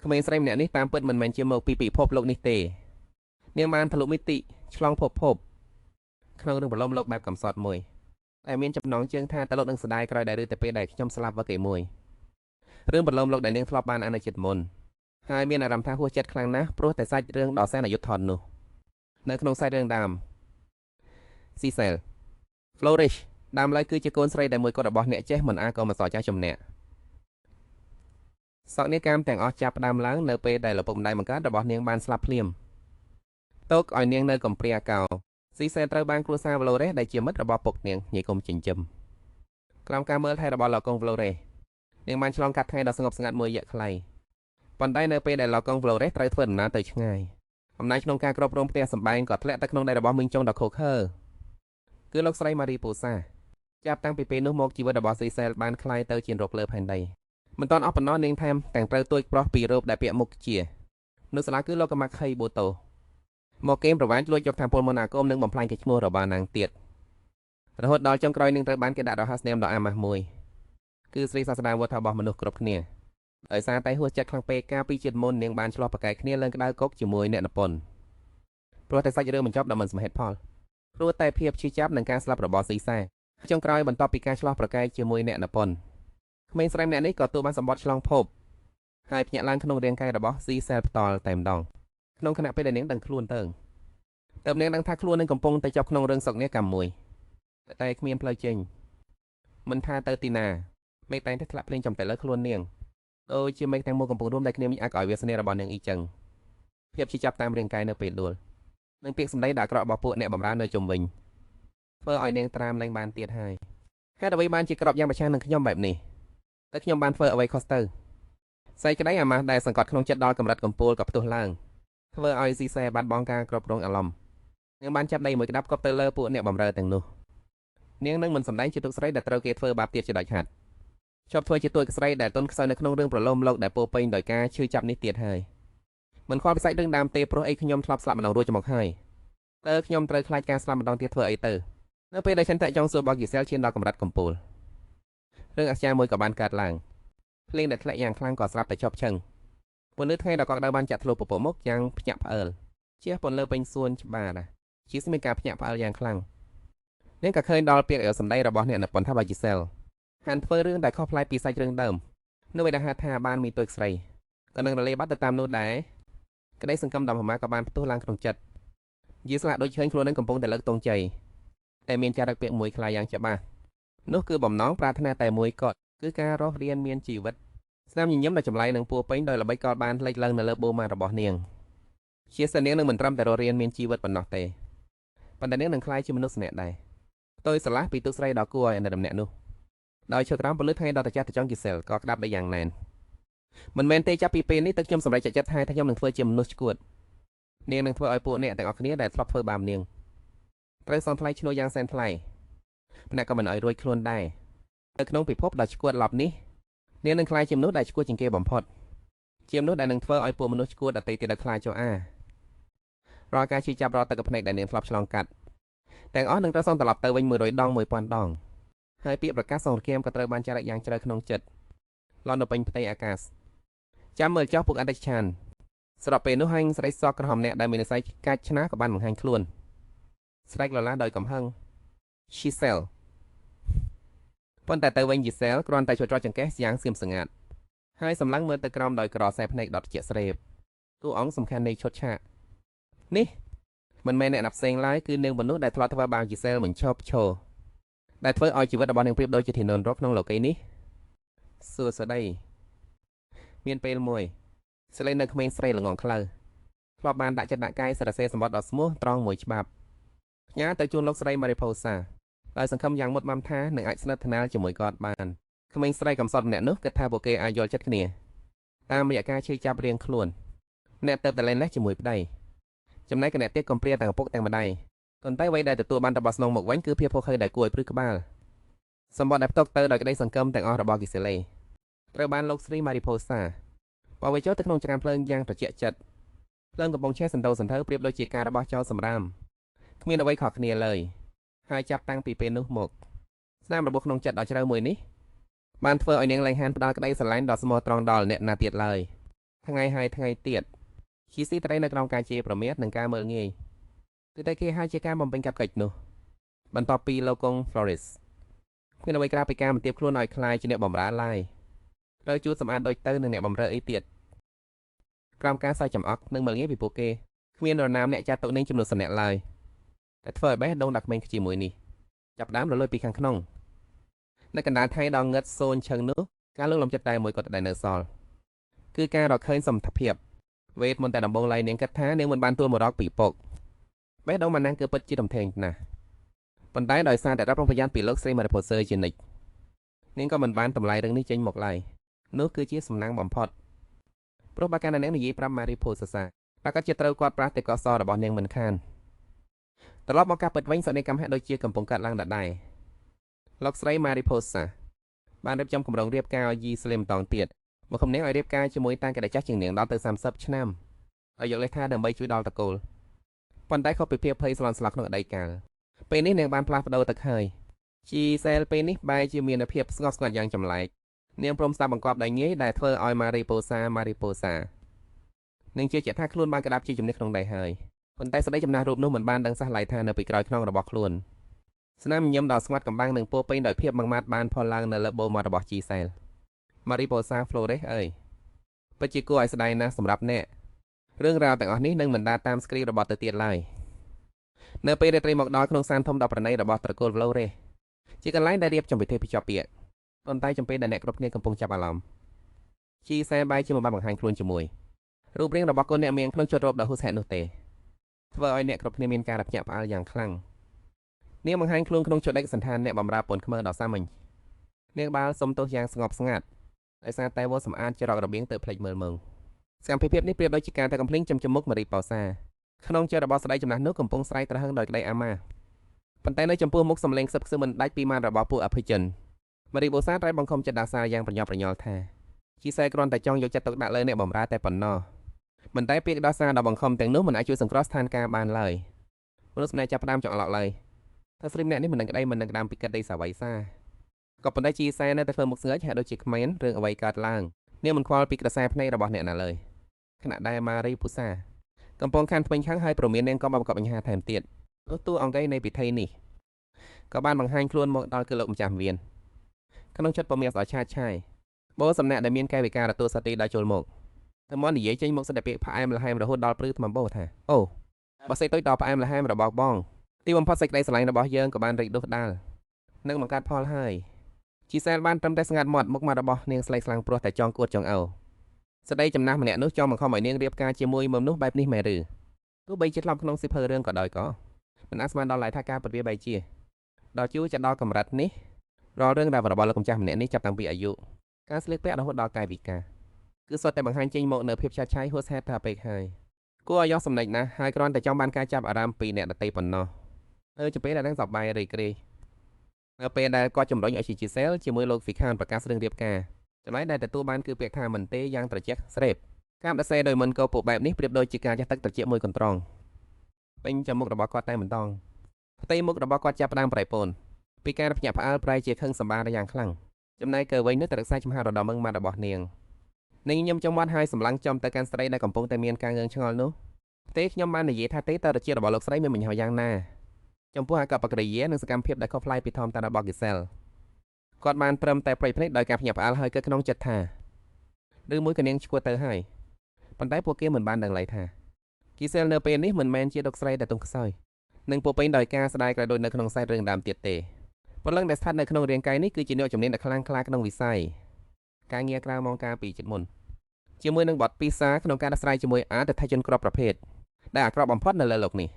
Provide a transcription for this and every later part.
ក្មេងស្រីម្នាក់នេះតាមពិតមិនមែនជាមកពីពិភពលោកនេះទេនាងបានទលុមិតិឆ្លងភពក្នុងរឿងប្រឡំលោកបែបកំសត់មួយដែលមានចំណងជើងថាតលុតនឹងស្ដាយក្រោយដែលឬតែពេលដែលខ្ញុំស្លាប់វឹកឯមួយរឿងប្រឡំលោកដែលនាងធ្លាប់បានអាននៅចិត្តមុនហើយមានអារម្មណ៍ថាហួសចិត្តខ្លាំងណាស់ព្រោះតែសាច់រឿងដ៏សែនអយុត្តិធម៌នោះនៅក្នុងសាច់រឿងដើម Cecil Flourish ដើមឡើយគឺជាកូនស្រីដែលមួយគាត់របស់អ្នកចេះមិនអាចក៏មិនសល់ចាស់ជំនះសោកនាដកម្មទាំងអស់ចាប់ផ្ដើមឡើងនៅពេលដែលឪពុកម្ដាយបង្កើតរបស់នាងបានស្លាប់ភ្លាមទុកឲ្យនាងនៅកំព្រាកោស៊ីសែត្រូវបានគ្រួសារ Valores ដែលជាមិត្តរបស់ពុកនាងញីគុំចិញ្ចឹមក្រោមការមើលថែរបស់លោកកុង Valores នាងបានឆ្លងកាត់ថ្ងៃដ៏ស្ងប់ស្ងាត់មួយរយៈខ្លីប៉ុន្តែនៅពេលដែលលោកកុង Valores ត្រូវធ្វើដំណើរទៅឆ្ងាយអំណាចក្នុងការគ្រប់គ្រងផ្ទះសម្បែងក៏ធ្លាក់ទៅក្នុងដៃរបស់មីងចុងដ៏ខូខើគឺលោកស្រី Marie Posa ចាប់តាំងពីពេលនោះមកជីវិតរបស់ស៊ីសែបានคล้ายទៅជារកលើផែនដីមិនតាន់អស់ប៉ុណ្ណោះនាងថែមទាំងត្រូវទួចប្រុសពីររូបដែលពាក់មុខជានៅសាលាគឺលោកកម៉ាក់ខៃបូតូមកកេមប្រវ័ញ្ចលួចយកតាមពលមន្តអាគមនិងបំផ្លាញកិច្ចឈ្មោះរបស់នាងទៀតរហូតដល់ចុងក្រោយនាងត្រូវបានគេដាក់រហស្សនាមដ៏អាម៉ាស់មួយគឺស្រីសាស្តាវត្តរបស់មនុស្សគ្រប់គ្នាដោយសារតែហួសចិត្តខ្លាំងពេកកាលពីជាតិមុននាងបានឆ្លោះប្រកែកគ្នាឡើងក្តៅកុកជាមួយអ្នកនប៉ុនព្រោះតែសាច់រឿងបញ្ចប់ដោយមិនសមហេតុផលព្រោះតែភាពឈឺចាប់នឹងការស្លាប់របស់ស៊ីសែចុងក្រោយបន្ទាប់ពីការឆ្លោះប្រកែកជាមួយអ្នកនប៉ុនក្មេងស្រីម្នាក់នេះក៏ទទួលបានសម្បត្តិឆ្លងភពហើយភ្ញាក់ឡើងក្នុងរាងកាយរបស់ស៊ីសែផ្ទាល់តែម្ដងក្នុងខណៈពេលដែលនាងដឹងខ្លួនទៅនាងដឹងថាខ្លួននឹងកំពុងតែជាប់ក្នុងរឿងសោកនាដកម្មមួយតែគ្មានផ្លូវចេញមិនថាទៅទីណាមេឃតែងតែធ្លាក់ភ្លេងចំតែលើខ្លួននាងដូចជាមេឃទាំងមូលកំពុងរួមតែគ្នាមិនអាចឲ្យវាសនារបស់នាងអ៊ីចឹងភាពជាចាប់តាមរាងកាយនៅពេលដួលនិងពាក្យសម្ដីដ៏អាក្រក់របស់ពួកអ្នកបម្រើនៅជុំវិញធ្វើឲ្យនាងត្រាមឡើងបានទៀតហើយហេតុអ្វីបានជាក្របយ៉ាងប្រឆាំងនឹងខ្ញុំបែបនេះតែខ្ញុំបានធ្វើអ្វីខុសទៅសេចក្តីអាម៉ាស់ដែលសង្កត់ក្នុងចិត្តដល់កម្រិតកំពូលក៏ផ្ទុះឡើងធ្វើឲ្យស៊ីសែបាត់បង់ការគ្រប់គ្រងអារម្មណ៍នាងបានចាប់ដៃមួយក្តាប់គប់ទៅលើពួកអ្នកបម្រើទាំងនោះនាងនឹងមិនសម្ដែងជាទុកស្រីដែលត្រូវគេធ្វើបាបទៀតជាដាច់ខាតជាប់ធ្វើជាទួយស្រីដែលទន់ខ្សោយនៅក្នុងរឿងប្រឡំលោកដែលពោពេញដោយការឈឺចាប់នេះទៀតហើយមិនខ្វល់ពីសាច់រឿងដើមទេព្រោះអីខ្ញុំធ្លាប់ស្លាប់ម្ដងរួចមកហើយតើខ្ញុំត្រូវខ្លាចការស្លាប់ម្ដងទៀតធ្វើអីទៅនៅពេលដែលឆន្ទៈចង់សួររបស់គីសែលឈានដល់កម្រិតកំពូលរឿងអស្ចារ្យមួយក៏បានកើតឡើងភ្លៀងដែលធ្លាក់យ៉ាងខ្លាំងក៏ស្រាប់តែចប់ឈឹងពន្លឺថ្ងៃដ៏កក់ក្ដៅបានចាក់ធ្លុះពពកមុខយ៉ាងភ្ញាក់ផ្អើលជះពន្លឺពេញសួនច្បារជាស្មានការភ្ញាក់ផ្អើលយ៉ាងខ្លាំងនាងក៏ឃើញដល់ពាក្យសម្ដីរបស់អ្នកនប៉ុនថាបាជីសែលហានធ្វើរឿងដែលខុសប្លែកពីសាច់រឿងដើមនៅពេលដែលហៅថាបានមានទុយស្រីក៏នឹងរលាយបាត់ទៅតាមនោះដែរក្តីសង្ឃឹមដ៏ប្រមាក៏បានផ្ទុះឡើងក្នុងចិត្តយីស្លាក់ដូចឃើញខ្លួននឹងកំពុងតែលើកទងជ័យតែមានចារឹកពាក្យមួយខ្លះយ៉ាងច្បាស់នោះគឺបំណងប្រាថ្នាតែមួយគត់គឺការរស់រៀនមានជីវិតស្នាមញញឹមដ៏ចម្លែកនឹងពួរពេញដោយល្បិចកលបានលេចឡើងនៅលើបូម៉ារបស់នាងជាសនាងនឹងមិនត្រឹមតែរស់រៀនមានជីវិតប៉ុណ្ណោះទេប៉ុន្តែនាងនឹងក្លាយជាមនុស្សម្នាក់ដែរផ្ទុយស្រឡះពីទុកស្រីដ៏គួរឲ្យអាណិតម្នាក់នោះដោយឈើក្រោមពលឺថ្ងៃដ៏ត្រជាក់ត្រចង់គីសែលក៏ក្តាប់ដែរយ៉ាងណែនមិនមែនទេចាប់ពីពេលនេះទឹកខ្ញុំសម្រេចចិត្តថាខ្ញុំនឹងធ្វើជាមនុស្សឈួតនាងនឹងធ្វើឲ្យពួកអ្នកទាំងអស់គ្នាដែលធ្លាប់ធ្វើបាបនាងត្រូវសងថ្លៃឈ្នួលយ៉ាងសែនថ្លៃផ្នែកក៏មិនឲ្យរួចខ្លួនដែរនៅក្នុងពិភពដ៏ឈួតឡប់នេះនាងនឹងក្លាយជាមនុស្សដែលឈួតជាងគេបំផុតជាមនុស្សដែលនឹងធ្វើឲ្យពួកមនុស្សឈួតដទៃទៀតខ្លាចចុះរាល់ការជិះចាប់រាល់ទឹកភ្នែកដែលនាងធ្លាប់ឆ្លងកាត់ទាំងអស់នឹងត្រូវសងត្រឡប់ទៅវិញ100ដង1000ដងហើយពាក្យប្រកាសសង្គ្រាមក៏ត្រូវបានចារឹកយ៉ាងជ្រៅក្នុងចិត្តលន់ទៅពេញផ្ទៃអាកាសចាំមើលចុះពួកអន្តរជាតិស្របពេលនោះហាញស្រីសក់ក្រហមអ្នកដែលមាននិស្ស័យកាច់ឆ្នាក៏បានបង្ហាញខ្លួនស្រែកលឡាដោយកំហឹង Cecil ប៉ុន្តែទៅវិញ Cecil គ្រាន់តែជួយច្រត់ចង្កេះយ៉ាងស្ងៀមស្ងាត់ហើយសម្លឹងមើលទៅក្រោមដោយក្រសែភ្នែកដុតជាស្រេបតួអង្គសំខាន់នៃឈុតឆាកនេះមិនមែនអ្នកណាផ្សេងឡើយគឺនាងមនុស្សដែលធ្លាប់ធ្វើបាប Cecil មិនឈប់ឈរដែលធ្វើឲ្យជីវិតរបស់នាងប្រៀបដូចជាធាននរកក្នុងលោកីនេះសួស្តីមានពេលមួយស្លេងនៅក្មេងស្រីល្ងងខ្លៅធ្លាប់បានដាក់ចិត្តដាក់កាយសរសេរសម្បត្តិដ៏ស្មោះត្រង់មួយច្បាប់ផ្ញើទៅជូនលោកស្រី Marie Posa ដោយសង្ឃឹមយ៉ាងមុតមាំថានឹងអាចស្និទ្ធស្នាលជាមួយគាត់បានក្មេងស្រីកំសត់ម្នាក់នោះគិតថាពួកគេអាចយល់ចិត្តគ្នាតាមរយៈការឈឺចាប់រៀងខ្លួនអ្នកទៅតែលែងលេះជាមួយប្តីចំណែកកអ្នកទៀតកំព្រាទាំងឪពុកទាំងម្ដាយប៉ុន្តែអ្វីដែលទទួលបានរបស់ស្នងមកវិញគឺភាពខុសខើដែលគួរឲ្យព្រឺក្បាលសម្បត្តិដែលផ្ទុកទៅដោយក្តីសង្ឃឹមទាំងអស់របស់គីសេលេត្រូវបានលោកស្រី Marie Posa បោះវាចូលទៅក្នុងចង្កានភ្លើងយ៉ាងត្រជាក់ចិត្តភ្លើងកំពុងឆេះសន្ធោសន្ធៅប្រៀបដូចជាការរបស់ចោលសម្រាមគ្មានអ្វីខុសគ្នាឡើយហើយចាប់តាំងពីពេលនោះមកស្នាមរបួសក្នុងចិត្តដ៏ជ្រៅមួយនេះបានធ្វើឲ្យនាងលែងហានផ្ដាល់ក្តីស្រឡាញ់ដ៏ស្មោះត្រង់ដល់អ្នកណាទៀតឡើយ ថ្ងៃហើយថ្ងៃទៀតជីស៊ីត្រីនៅក្នុងការជាប្រមាថនិងការមើលងាយគឺតែគេហៅជាការបំពេញកាប់កិច្ចនោះបន្ទាប់ពីលោកកុង Flores គ្មានអ្វីក្រៅពីការបន្ទាបខ្លួនឲ្យคล้ายជាអ្នកបម្រើឡើយត្រូវជួបសម្អាតដូចទៅនឹងអ្នកបម្រើអីទៀតក្រោមការសើចចំអកនិងមើលងាយពីពួកគេគ្មាននរណាម្នាក់ចាត់ទុកនឹងចំនួនសអ្នកឡើយតែធ្វើឲ្យបេះដូងដាក់ក្មេងជាមួយនេះចាប់ដើមរលួយពីខាងក្នុងនៅកណ្ដាលថ្ងៃដល់ងឹតសូនឈឹងនោះការលើកលំចិត្តតែមួយក៏តែនៅសល់គឺការរកឃើញសមត្ថភាពវេទមុនតែដំបូងឡើយនាងគិតថានាងមិនបានទួលមករកពីពុកបេះដូងម៉ាណាំងគឺពិតជារំភើបណាស់ប៉ុន្តែដោយសារតែរ៉ាប់រងប្រយ័ត្នពីលោកស្រី Mariposa ជានិច្ចនាងក៏មិនបានតម្លៃរឿងនេះចេញមកឡើយនោះគឺជាសំណាងបំផុតព្រោះបើកាលណានាងនិយាយប្រាប់ Mariposa ប្រកាសជាត្រូវគាត់ប្រាស់ទេកសរបស់នាងមិនខានត្រឡប់មកការពិតវិញសកម្មភាពដូចជាកំពុងកាត់ឡើងដដែលលោកស្រី Mariposa បានរៀបចំគម្រោងរៀបការឲ្យយីស្លីមតងទៀតមកខំនាងឲ្យរៀបការជាមួយតាំងកដចាស់ជាងនាងដល់ទៅ30ឆ្នាំឲ្យយកលេខថាដើម្បីជួយដល់តកូលប៉ុន្តែខុសពីភាពភ័យស្លន់ស្លោក្នុងអតីតកាលពេលនេះនាងបានផ្លាស់ប្ដូរទឹកហើយជីសែលពេលនេះបែរជាមានភាពស្ងប់ស្ងាត់យ៉ាងចម្លែកនាងព្រមស្ដាប់បង្គាប់ដោយងាយដែលធ្វើឲ្យ Mariposa នាងជឿជាក់ថាខ្លួនបានក្តាប់ជាជំនះក្នុងដៃហើយប៉ុន្តែស្ដីចំណាស់រូបនោះមិនបានដឹងសោះឡៃថានៅពីក្រោយខ្នងរបស់ខ្លួនស្នាមញញឹមដ៏ស្ងាត់កំបាំងនឹងពោពេញដោយភាពម៉ឺងម៉ាត់បានផលឡើងនៅលើបូមាត់របស់ជីសែល Mariposa Flores អើយពិតជាគួរឲ្យស្ដាយណាស់សម្រាប់អ្នករឿងរ៉ាវទាំងអស់នេះនឹងមិនដាតាមស្គ្រីបរបស់ទៅទៀតឡើយនៅពេលរាត្រីមកដល់ក្នុងសានធំដ៏ប្រណីរបស់ត្រកូល Flores ជាកន្លែងដែលរៀបចំពិធីភ្ជាប់ពាក្យប៉ុន្តែចំពេលដែលអ្នកគ្រប់គ្នាកំពុងចាប់អារម្មណ៍ជីសែលបែរជាមិនបានបង្ហាញខ្លួនជាមួយរូបរាងរបស់កូនអ្នកមានក្នុងជុតរ៉ូបដ៏ហ៊ូស្ហែតនោះទេធ្វើឲ្យអ្នកគ្រប់គ្នាមានការភ្ញាក់ផ្អើលយ៉ាងខ្លាំងនាងបង្ហាញខ្លួនក្នុងជុតឯកសណ្ឋានអ្នកបម្រើពន្ធខ្មៅដ៏សាមញ្ញនាងបាល់សុំទោសយ៉ាងស្ងប់ស្ងាត់ដោយសារតែវល់សម្អាតច្រករបៀងទៅផ្លេចមើលមើងសកម្មភាពនេះប្រៀបដូចជាការតែកំភ្លេងចំមុខ Mariposa ក្នុងចិត្តរបស់ស្ដីចំណាស់នោះកំពុងស្រែកត្រហឹងដោយក្តីអាម៉ាស់ប៉ុន្តែនៅចំពោះមុខសម្លេងខ្សឹបខ្សឹបមិនដាច់ពីម៉ាត់របស់ពួកអភិជន Mariposa ត្រូវបង្ខំចិត្តដាសាយ៉ាងប្រញាប់ប្រញាល់ថាជីសែគ្រាន់តែចង់យកចិត្តទុកដាក់លើអ្នកបម្រើតែប៉ុណ្ណោះមិនតែពាក្យដាសាដ៏បង្ខំទាំងនោះមិនអាចជួយសង្គ្រោះស្ថានភាពបានឡើយមនុស្សម្នាក់ចាប់ផ្ដើមចង់អឡក់ឡើយថាស្រីម្នាក់នេះមិននឹងក្តីមិននឹងក្តាមពីកិត្តដីសាវៃសាក៏ប៉ុន្តែជីសែនៅតែធ្វើមុខស្ងើចហាក់ដូចជាគ្មានរឿងអ្វីកើតឡើងនាងមិនខ្វល់ពីក្រសែភ្នែករបស់អ្នកណាឡើយខណៈដែល Mariposa កំពុងខានថ្មិញខឹងហើយប្រមាននាងក៏បានបង្កប់បញ្ហាថែមទៀតតួអង្គនៃពិធីនេះក៏បានបង្ហាញខ្លួនមកដល់គឺលោកម្ចាស់វៀនក្នុងចិត្តពុំមានស្អល់ឆាតឆាយបោសំណាក់ដែលមានកាយវិការទទួលសតិដល់ចូលមកតែមកនិយាយចេញមកសិតតែពាក្យផ្អែមល្ហែមរហូតដល់ព្រឺថ្មបោថាអូបើសេចក្ដីដល់ផ្អែមល្ហែមរបស់បងទីបំផុតសេចក្តីស្រឡាញ់របស់យើងក៏បានរីកដុះដាលនឹងបង្កើតផលហើយជីសែលបានត្រឹមតែស្ងាត់មាត់មុខមាត់របស់នាងស្លេកស្លាំងព្រោះតែចង់គួតចង់អោស្ដីចំណាស់ម្នាក់នោះចង់បង្ខំឲ្យនាងរៀបការជាមួយមុំនោះបែបនេះមែនឬទោះបីជាធ្លាប់ក្នុងសិភើរឿងក៏ដោយក៏មិនអាចស្មានដល់ឡើយថាការពិតវាបែរជាដល់ជួចដល់កម្រិតនេះរាល់រឿងរ៉ាវរបស់លោកម្ចាស់ម្នាក់នេះចាប់តាំងពីអាយុការស្លៀកពាក់រហូតដល់កាយវិការគឺសុទ្ធតែបង្ហាញចេញមកនៅភាពឆាតឆាយហួសហេតុថាពេកហើយគួរឲ្យយកសម្ដេចណាស់ហើយគ្រាន់តែចង់បានការចាប់អារម្មណ៍ពីអ្នកដតីប៉ុណ្ណោះចំពេលដែលនឹងសប្បាយរីករាយនៅពេលដែលគាត់ជំរុញឲ្យជីសែលជាមួយលោកហ្វីខានប្រកាសរឿងរៀបការចំណែកដែលទទួលបានគឺពាក្យថាមិនទេយ៉ាងត្រជាក់ស្រេបការដសេដោយមិនកោពបែបនេះប្រៀបដូចជាការចាស់ទឹកត្រជាក់មួយកន្ត្រងពេញចំមុខរបស់គាត់តែម្ដងផ្ទៃមុខរបស់គាត់ចាប់ផ្ដើមប្រៃពូនពីការភ្ញាក់ផ្អើលប្រែជាខឹងសម្បារយ៉ាងខ្លាំងចំណែកកើវិញនោះទៅរក្សាចំហារដ៏មឹងម៉ាត់របស់នាងញញឹមចំមាត់ហើយសម្លឹងចំទៅកាន់ស្រីដែលកំពុងតែមានការងឿងឆ្ងល់នោះទេខ្ញុំបាននិយាយថាទេតើជារបស់លោកស្រីមានបញ្ហាយ៉ាងណាចំពោះអកប្បកិរិយានិងសកម្មភាពដែលខុសប្លែកពីធម្មតារបស់ Giselle គាត់បានព្រមតែប្រៃភ្នែកដោយការភ្ញាក់ផ្អើលហើយគិតក្នុងចិត្តថាឬមួយក៏នាងឈួតទៅហើយប៉ុន្តែពួកគេមិនបានដឹងឡើយថា Giselle នៅពេលនេះមិនមែនជាលោកស្រីដែលទន់ខ្សោយនិងពោពេញដោយការស្ដាយក្រោយដូចនៅក្នុងខ្សែរឿងដើមទៀតទេព្រលឹងដែលស្ថិតនៅក្នុងរាងកាយនេះគឺជាអ្នកជំនាញដ៏ខ្លាំងក្លាក្នុងវិស័យការងារក្រៅម៉ោងការពីចិត្តមុនជាមួយនឹងបទពិសោធន៍ក្នុងការដោះស្រាយជាមួយអតិថិជនគ្រប់ប្រភេទដែលអាក្រក់បំផុតនៅលើលោកនេះ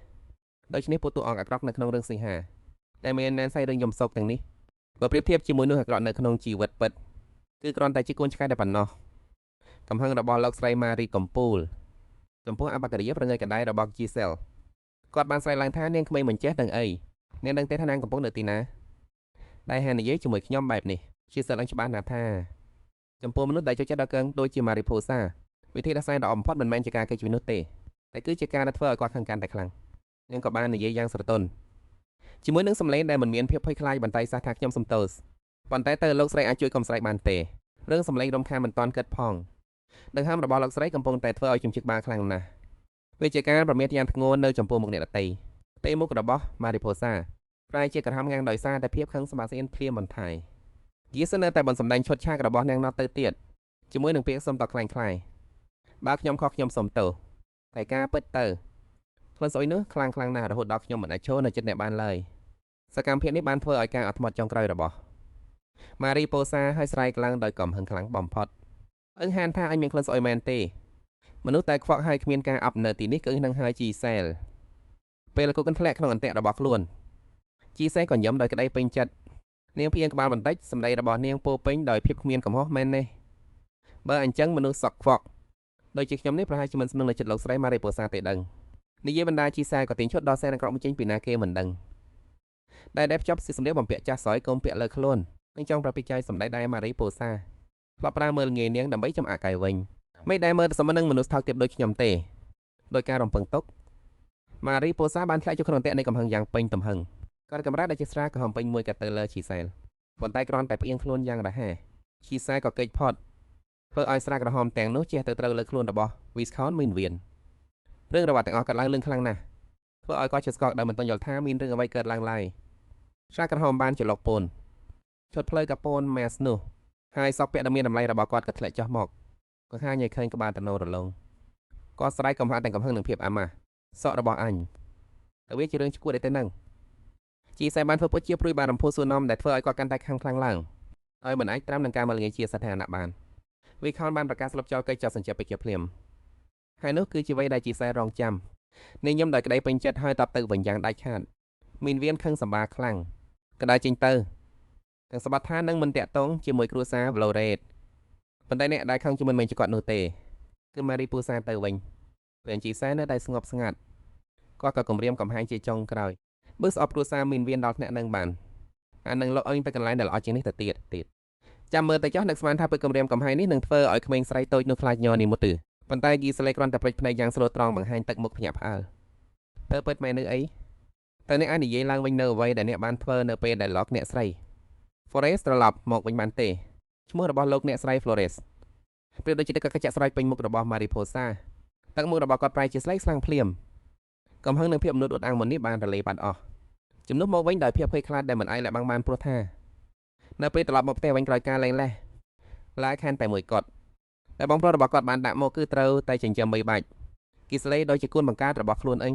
ដូច្នេះពួកតួអង្គអាក្រក់នៅក្នុងរឿងសីហាដែលមានណែនសៃរឿងយំសោកទាំងនេះបើប្រៀបធៀបជាមួយនោះអាក្រក់នៅក្នុងជីវិតពិតគឺគ្រាន់តែជាកូនឆ្កែតែប៉ុណ្ណោះកំហឹងរបស់លោកស្រីម៉ារីកំពូលចំពោះអបកិរិយាប្រងើយកណ្ដាលរបស់ Giselle គាត់បានស្រែកឡើងថានាងក្មេងមិនចេះដឹងអីនាងដឹងទេថានាងកំពុងនៅទីណាដែលហានិយាយជាមួយខ្ញុំបែបនេះ Giselle ឡើងច្បាស់ណាស់ថាចំពោះមនុស្សដែលចូលចិត្តដល់កឹងដូចជា Mariposa វិធីដោះស្រាយដ៏អំផុតមិនមែនជាការគេជួយនោះទេតែគឺជាការធ្វើឲ្យគាត់ខឹងកាន់តែខ្លាំងនាងក៏បាននិយាយយ៉ាងស្រទន់ជាមួយនឹងសម្លេងដែលមិនមានភាពភ័យខ្លាចបន្តែសោះថាខ្ញុំសំទោសប៉ុន្តែតើលោកស្រីអាចជួយកុំស្រែកបានទេរឿងសម្លេងរំខានមិនតាន់គិតផង ដង្ហើមរបស់លោកស្រីកំពុងតែធ្វើឲ្យជំជឹកបានខ្លាំងណាស់វាជាការប្រមាថយ៉ាងធ្ងន់នៅចំពោះមុខអ្នកដទៃផ្ទៃមុខរបស់ Mariposa ប្រែជាក្រហមងាំងដោយសារតែភាពខឹងសម្បាសៀនភ្លាមបន្ថែយីសនៅតែបន្តសម្ដែងឈុតឆាករបស់នាងណត់ទៅទៀតជាមួយនឹងពាក្យសុំតខ្លាំងៗបើខ្ញុំខុសខ្ញុំសុំទោសតែការពិតទៅក្លិនស្អុយនោះខ្លាំងណាស់រហូតដល់ខ្ញុំមិនអាចឈរនៅជិតអ្នកបានឡើយសកម្មភាពនេះបានធ្វើឲ្យការអត់ធ្មត់ចុងក្រោយរបស់ Mariposa ឲ្យស្រែកឡើងដោយកំហឹងខ្លាំងបំផុតអឹងហានថាអញមានក្លិនស្អុយមែនទេមនុស្សតែខ្វក់ហើយគ្មានការអប់នៅទីនេះគឺនឹងហើយជីសែលពេលគូកធ្លាក់ក្នុងអន្ទាក់របស់ខ្លួនជីសែលក៏ញឹមដោយក្តីពេញចិត្តនាងភៀងក្បាលបន្តិចសម្ដីរបស់នាងពោពេញដោយភាពគ្មានកំហុសមែនទេបើអញ្ចឹងមនុស្សសក់ខ្វក់ដូចជាខ្ញុំនេះប្រហែលជាមិនស្នឹងនៅចិត្តលោកស្រី Mariposa ទេដឹងនិយាយបណ្ដាជីសែលក៏ទាញឈុតដល់សែនក្រក់មួយចេញពីណាគេមិនដឹងដែលភ្ជាប់សម្លៀកបំពាក់ចាស់ស្រ័យកុំពាក់លើខ្លួននឹងចង់ប្រតិច័យសម្ដីដែរ Mariposa ផ្លាប់ប្រើមើលងាយនាងដើម្បីចំអាក់កាយវិញមិនដែលមើលសមនឹងមនុស្សថោកទាបដូចខ្ញុំទេដោយការរំពឹងទុក Mariposa បានធ្លាក់ចូលក្នុងអន្ទាក់នៃកំហឹងយ៉ាងពេញទំហឹងក៏កម្រាស់ដែលជាស្រាក្រហមពេញមួយកាត់ទៅលើជីសែលប៉ុន្តែគ្រាន់តែផ្អៀងខ្លួនយ៉ាងរហ័សជីសែលក៏គេចផុតធ្វើឲ្យស្រាក្រហមទាំងនោះជះទៅត្រូវលើខ្លួនរបស់ Viscount មានវៀនរឿងរ៉ាវទាំងអស់កើតឡើងលឿនខ្លាំងណាស់ធ្វើឲ្យគាត់ជាស្កកដែលមិនទាន់យល់ថាមានរឿងអ្វីកើតឡើងឡើយស្រាក្រហមបានច្រឡុកពូនឈុតផ្លូវកាពូន Mass នោះហើយសពពាក់ដ៏មានតម្លៃរបស់គាត់ក៏ធ្លាក់ចុះមកក៏ហាញឲ្យឃើញក្បាលតណូរលងគាត់ស្រែកកំហឹងទាំងកំហឹងនឹងភាពអាម៉ាស់សក់របស់អញតែវាជារឿងឈួតឯទៅនឹងជីសែបានធ្វើពុតជាព្រួយបានរំភួសួរនាំដែលធ្វើឲ្យគាត់កាន់តែខឹងខ្លាំងឡើងហើយមិនអាចត្រាំនឹងការមើលងាយជាសាធារណៈបានវិខោនបានប្រកាសស្លុបចោលកិច្ចចោទសញ្ជាតិពេជ្រភ្លាមហើយនោះគឺជាអ្វីដែលជីសែរងចាំនាងញឹមដោយក្តីពេញចិត្តហើយតបទៅវិញយ៉ាងដាច់ខាតមានវៀនខឹងសម្បាខ្លាំងក៏ដើរចេញទៅទាំងសបាត់ថានឹងមិនតាក់ទងជាមួយគ្រួសារ Valorate ប៉ុន្តែអ្នកដែលខឹងជាមិនមែនជាគាត់នោះទេគឺ Mariposa ទៅវិញពេលជីសែនៅតែស្ងប់ស្ងាត់គាត់ក៏គំរាមកំហែងជាចុងក្រោយបើស្អប់គ្រួសារមានវៀនដល់ថ្នាក់នឹងបានអានឹងលោកអញទៅកន្លែងដែលល្អជាងនេះទៅទៀតចាំមើលទៅចុះនឹកស្មានថាពេលគំរាមកំហែងនេះនឹងធ្វើឲ្យក្មេងស្រីតូចនោះខ្លាចញ័រនេះមុតទឺប៉ុន្តែគីស្លេគ្រាន់តែព្រិចភ្នែកយ៉ាងស្រួលត្រង់បង្ហាញទឹកមុខភ្ញាក់ផ្អើលទៅពិតមែននៅអីតើអ្នកអាចនិយាយឡើងវិញនៅអ្វីដែលអ្នកបានធ្វើនៅពេលដែលលោកអ្នកស្រី Flores ត្រឡប់មកវិញបានទេឈ្មោះរបស់លោកអ្នកស្រី Flores ប្រៀបដូចជាទឹកកកចាក់ស្រោចពេញមុខរបស់ Mariposa ទឹកមុខរបស់គាត់ប្រែជាស្លេកស្លាំងភ្លាមកំហឹងនឹងភាពមនុស្សអួតអាងមុននេះបានរលាយបាត់អស់ជំនួសមកវិញដោយភាពភ័យខ្លាចដែលមិនអាចលាក់បាំងបានព្រោះថានៅពេលត្រឡប់មកផ្ទះវិញក្រោយការលែងលេះឡាយខានតែមួយគាត់តែបងប្រុសរបស់គាត់បានដាក់មកគឺត្រូវតែចិញ្ចឹមបីបាច់គីស្លេដោយជាគូនបង្កើតរបស់ខ្លួនឯង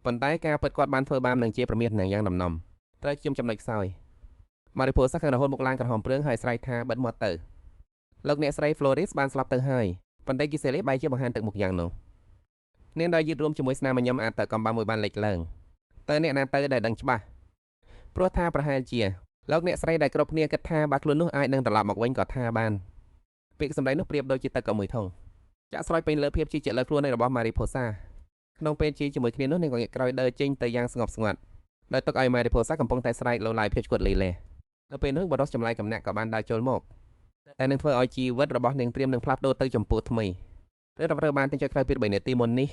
ប៉ុន្តែការពិតគាត់បានធ្វើបាបនឹងជាប្រមាថនឹងយ៉ាងដំណំត្រូវជុំចំណុចខ្សោយ Mariposa ខឹងរហូតមកឡើងក្រហមព្រឿងហើយស្រែកថាបិទមាត់ទៅលោកអ្នកស្រី Flores បានស្លាប់ទៅហើយប៉ុន្តែគីស្លេបែរជាបង្ហាញទឹកមុខយ៉ាងនោះនាងដែលយឺតរួមជាមួយស្នាមញញឹមអាចតកំបាំមួយបានលេចឡើងតើអ្នកណាទៅដែលដឹងច្បាស់ព្រោះថាប្រហែលជាលោកអ្នកស្រីដែលគ្រប់គ្នាគិតថាបើខ្លួននោះអាចនឹងត្រឡប់មកវិញក៏ថាបានពាក្យសម្ដីនោះប្រៀបដូចជាទឹកកមួយធុងចាក់ស្រោចពេញលើភាពជឿជាក់លើខ្លួនរបស់ Mariposa ក្នុងពេលជិះជាមួយគ្នានោះនាងក៏ងាកក្រោយដើរចេញទៅយ៉ាងស្ងប់ស្ងាត់ដោយទុកឲ្យ Mariposa កំពុងតែស្រែកលោឡាយភាពឈួតលីលេនៅពេលនោះបរិសចម្លែកកំណាក់ក៏បានដើរចូលមកតែនឹងធ្វើឲ្យជីវិតរបស់នាងព្រាមនឹងផ្លាស់ប្ដូរទៅចំពោះថ្មីឬរំរើបានទាំងចុចក្រោយពី3នាទីមុននេះ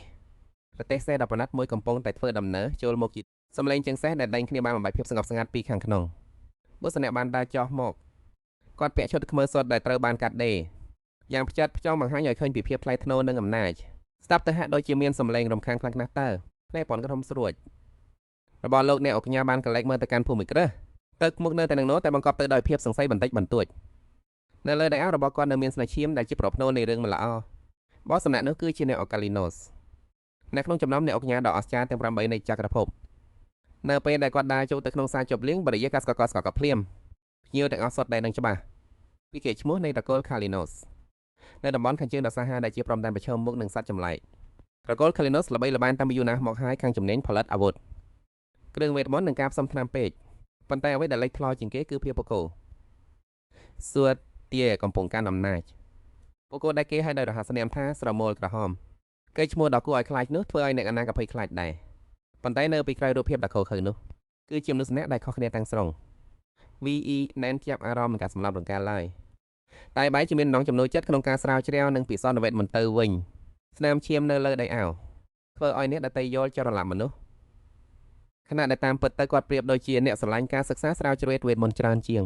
ប្រទេសសេះដល់ប្រណិតមួយកំពុងតែធ្វើដំណើរចូលមកជាសម្លេងជាងសេះដែលដេញគ្នាបានបំបែកភាពស្ងប់ស្ងាត់ពីខាងក្នុងបុស្នៈបានដើរចោះមកគាត់ពាក់ឈុតខ្មៅសុទ្ធដែលត្រូវបានកាត់ដេរយ៉ាងផ្ចិតផ្ចង់បង្ហាញឲ្យឃើញពីភាពថ្លៃថ្នូរនិងអំណាចស្ដាប់ទៅហាក់ដូចជាមានសម្លេងរំខានខ្លាំងណាស់តើផ្នែកប៉ុនក្រុមស្រួចរបស់លោកអ្នកអុកញ៉ាបានកលែកមើលទៅកាន់ភូមិក្រឹសទឹកមុខនៅតែនឹងនោះតែបង្កប់ទៅដោយភាពសង្ស័យបន្តិចបន្តួចនៅលើដៃអាវរបស់គាត់នៅមានស្នាឈាមដែលជាប្រផ្នូលនៃរឿងមិនល្អបោះសំណាក់នោះគឺជាអ្នកអូកាលីណូសនៅក្នុងចំណោមអ្នកអុកញ៉ាដ៏អស្ចារ្យទាំង8នៃចក្រភពនៅពេលដែលគាត់ដើរចូលទៅក្នុងសាលជប់លៀងបរិយាកាសស្កកភ្លាមភ្ញៀវទាំងអស់សុទ្ធតែនឹងច្បាស់ពីគេឈ្មោះនៃតកូល Kalinos នៅតំបន់ខាងជើងដ៏សាហាវដែលជាព្រំដែនប្រឈមមុខនឹងសត្វចម្លែកតកូល Kalinos ល្បីល្បាញតាំងពីយូរណាស់មកហើយខាងជំនាញផលិតអាវុធគ្រឿងវេទមន្តនិងការផ្សំថ្នាំពេទ្យប៉ុន្តែអ្វីដែលលេចធ្លោជាងគេគឺភាពពកោសួតទាកំពុងកាន់អំណាចពកោដែលគេហៅដោយរហស្សនាមថាស្រមូលក្រហមកេរ្តិ៍ឈ្មោះដ៏គួរឲ្យខ្លាចនោះធ្វើឲ្យអ្នកអនាគភ័យខ្លាចដែរប៉ុន្តែនៅពីក្រោយរូបភាពដ៏ខុសខើនោះគឺជាមនុស្សម្នាក់ដែលខុសគ្នាទាំងស្រុង VE ណែនចាប់អារម្មណ៍នឹងការសម្លាប់រង្គាលឡើយតែបែរជាមាននងចំណូលចិត្តក្នុងការស្រាវជ្រាវនិងពិសោធន៍វេទមន្ទិរវិញស្នាមឈាមនៅលើដៃអាវធ្វើឲ្យអ្នកដតីយល់ចរឡំមនុស្សខណៈដែលតាមពិតទៅគាត់ប្រៀបដូចជាអ្នកស្រឡាញ់ការសិក្សាស្រាវជ្រាវវេទមន្តច្រើនជាង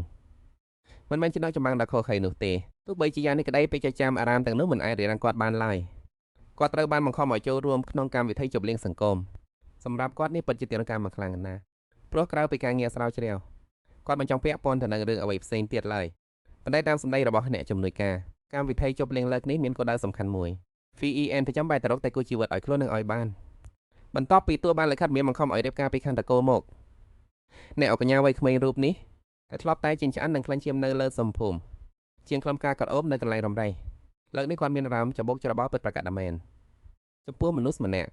មិនមែនចំណុចចម្បាំងដ៏ខុសខើនោះទេទោះបីជាយ៉ាងនេះក្តីពេជ្រចាំអារាមទាំងនោះមិនអាចរារាំងគាត់បានឡើយគាត់ត្រូវបានបង្ខំឲ្យចូលរួមក្នុងកម្មវិធីជប់លៀងសង្គមសម្រាប់គាត់នេះពិតជាទារុណកម្មខ្លាំងណាស់ព្រោះក្រៅពីការងារស្រាវជ្រាវគាត់មិនចង់ពាក់ព័ន្ធទៅនឹងរឿងអ្វីផ្សេងទៀតឡើយប៉ុន្តែតាមសម្ដីរបស់អ្នកជំនួយការកម្មវិធីជប់លៀងលើកនេះមានគោលដៅសំខាន់មួយ VEN ប្រចាំបែរទៅរកតែគូជីវិតឲ្យខ្លួននឹងឲ្យបានបន្ទាប់ពីទួលបានលិខិតមានបង្ខំឲ្យរៀបការពីខណ្ឌតកូលមកអ្នកអកញ្ញាវ័យក្មេងរូបនេះតែធ្លាប់តែចិញ្ចាននឹងក្លែងឈាមនៅលើសំភុំជាងខ្លឹមការកត់អូបនៅកន្លែងរំរៃលើកនេះគាត់មានអារម្មណ៍ច្របូកច្របល់ពិតប្រាកដមែនចំពោះមនុស្សម្នាក់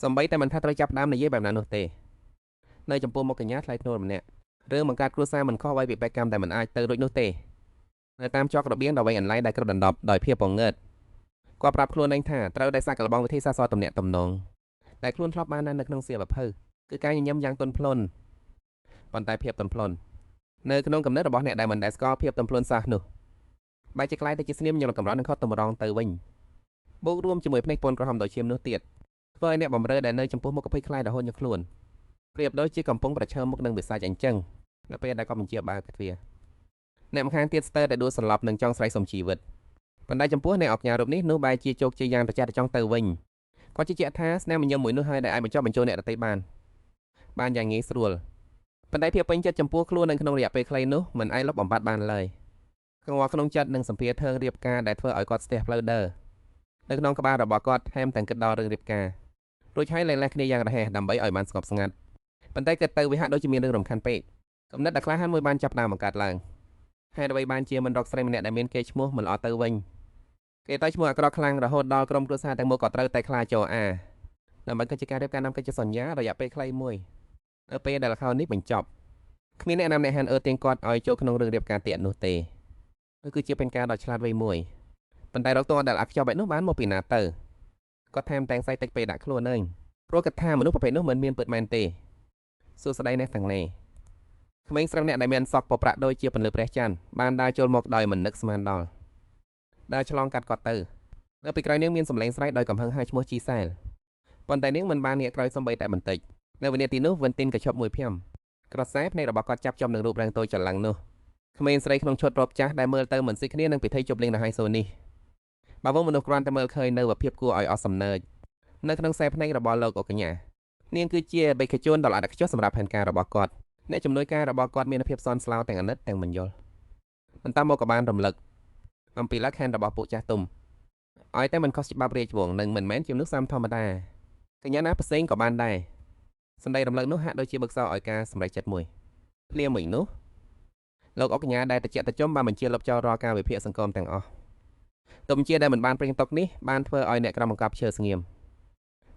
សំបីតែមិនថាត្រូវចាប់ដើមនិយាយបែបណានោះទេនៅចំពោះមុខកញ្ញាថ្លៃថ្នូរម្នាក់រឿងបង្កើតគ្រួសារមិនខុសអ្វីពីបេក្ខកម្មតែមិនអាចទៅរួចនោះទេនៅតាមចករបៀងដ៏វែងអន្លាយដែលគ្របដណ្ដប់ដោយភាពពងើតគាត់ប្រាប់ខ្លួនឯងថាត្រូវតែសាកល្បងវិធីសាស្ត្រទំនាក់ទំនងដែលខ្លួនធ្លាប់បាននៅក្នុងសៀវភៅគឺការញញឹមយ៉ាងទន់ភ្លន់ប៉ុន្តែភាពទន់ភ្លន់នៅក្នុងគំនិតរបស់អ្នកដែលមិនដែលស្គាល់ភាពទន់ភ្លន់សោះនោះបែរជាខ្លាយទៅជាស្នាមញញឹមកម្រនឹងខុសតម្រង់ទៅវិញបូករួមជាមួយភ្នែកពន្ធក្រហមដោយឈាមនោះទៀតធ្វើឲ្យអ្នកបំរើដែលនៅចំពោះមុខកភ័យខ្លាយរហូតញឹកខ្លួនប្រៀបដូចជាកំពុងប្រឈមមុខនឹងវិសាចអញ្ចឹងនៅពេលដែលគាត់បញ្ជាបើកទ្វារអ្នកម្ខាងទៀតស្ទើរតែដួលសន្លប់នឹងចង់ស្រែកសុំជីវិតប៉ុន្តែចំពោះអ្នកអកញ៉ារូបនេះនោះបែរជាជោគជ័យយ៉ាងត្រចះត្រចង់ទៅវិញគាត់ជឿជាក់ថាស្នាមញញឹមមួយនោះហើយដែលអាចបញ្ចុះបញ្ចូលអ្នកដទៃបានយ៉ាងងាយស្រួលប៉ុន្តែភាពពេញចិត្តចំពោះខ្លួននៅក្នុងរយៈពេលខ្លីនោះមិនអាចលុបបំបាត់បានឡើយកង្វល់ក្នុងចិត្តនិងសម្ភារធើងរៀបការដែលធ្វើឲ្យគាត់ស្ទះផ្លូវដើរនៅក្នុងក្បាលរបស់គាត់ថែមទាំងគិតដល់រឿងរៀបការរួចហើយលែងលះគ្នាយ៉ាងរហ័សដើម្បីឲ្យបានស្ងប់ស្ងាត់ប៉ុន្តែគិតទៅវាហាក់ដូចជាមានរឿងរំខានពេកគំនិតដ៏ក្លាហានមួយបានចាប់ផ្ដើមបង្កើតឡើងហេតុអ្វីបានជាមិនរកស្រីម្នាក់ដែលមានកេរ្តិ៍ឈ្មោះមិនល្អទៅវិញគេតែឈ្មោះអាក្រក់ខ្លាំងរហូតដល់ក្រុមគ្រួសារទាំងមូលក៏ត្រូវតែខ្លាចចូលអាដើម្បីកិច្ចការរៀបការនាំកិច្ចសន្យារយៈពេលខ្លីមួយនៅពេលដែលល្ខោននេះបញ្ចប់គ្មានអ្នកណាម្នាក់ហានទៀងគាត់ឲ្យចូលក្នុងរឿងរៀបការទៀតនោះទេវាគឺជាផែនការដ៏ឆ្លាតវៃមួយប៉ុន្តែរកទោះដែលអាខ្ចោបែបនោះបានមកពីណាទៅគាត់ថែមតែងសៃតិចពេកដាក់ខ្លួនឯងព្រោះគាត់ថាមនុស្សប្រភេទនោះមិនមានពិតមែនទេសួស្ដីអ្នកទាំងនេះក្មេងស្រីម្នាក់ដែលមានសក់ពប្រាក់ដូចជាពន្លឺព្រះច័ន្ទបានដើរចូលមកដោយមិននឹកស្មានដល់ដើរឆ្លងកាត់គាត់ទៅនៅពីក្រោយនាងមានសម្លេងស្រែកដោយកំហឹងហើយឈ្មោះជីសែលប៉ុន្តែនាងមិនបានងាកក្រោយសំបីតែបន្តិចនៅវិនាទីនោះវិនទីនក៏ឈប់មួយភៀមក្រសែភ្នែករបស់គាត់ចាប់ចំនឹងរូបរាងតូចចល័ងនោះក្មេងស្រីក្នុងឈុតរ៉ូបចាស់ដែលមើលទៅមិនស៊ីគ្នានឹងពិធីជប់លៀងដ៏ហៃសូនេះបើវងមនុស្សគ្រាន់តែមើលឃើញនៅភាពគួរឲ្យអស់សំណើចនៅក្នុងខ្សែភ្នែករបស់លោកអកញ្ញានាងគឺជាបេក្ខជនដ៏ល្អឥតខ្ចោះសម្រាប់ផែនការរបស់គាត់អ្នកជំនួយការរបស់គាត់មានភាពសន់ស្លោទាំងអាណិតទាំងមិនយល់បន្តមកក៏បានរំលឹកអំពីលក្ខខណ្ឌរបស់ពួកចាស់ទុំឲ្យតែមិនខុសច្បាប់រាជវង្សនិងមិនមែនជាមនុស្សសាមធម្មតាកញ្ញាណាផ្សេងក៏បានដែរសម្ដីរំលឹកនោះហាក់ដូចជាបឹកសោឲ្យការសម្រេចចិត្តមួយភ្លាមវិញនោះលោកអកញ្ញាដែលតិចតចុំបានបញ្ជាលុបចោលរាល់ការវិភាគសង្គមទាំងអស់ទុំជាដែលមិនបានព្រៀងតុកនេះបានធ្វើឲ្យអ្នកក្រុមបង្កប់ឈើស្ងៀម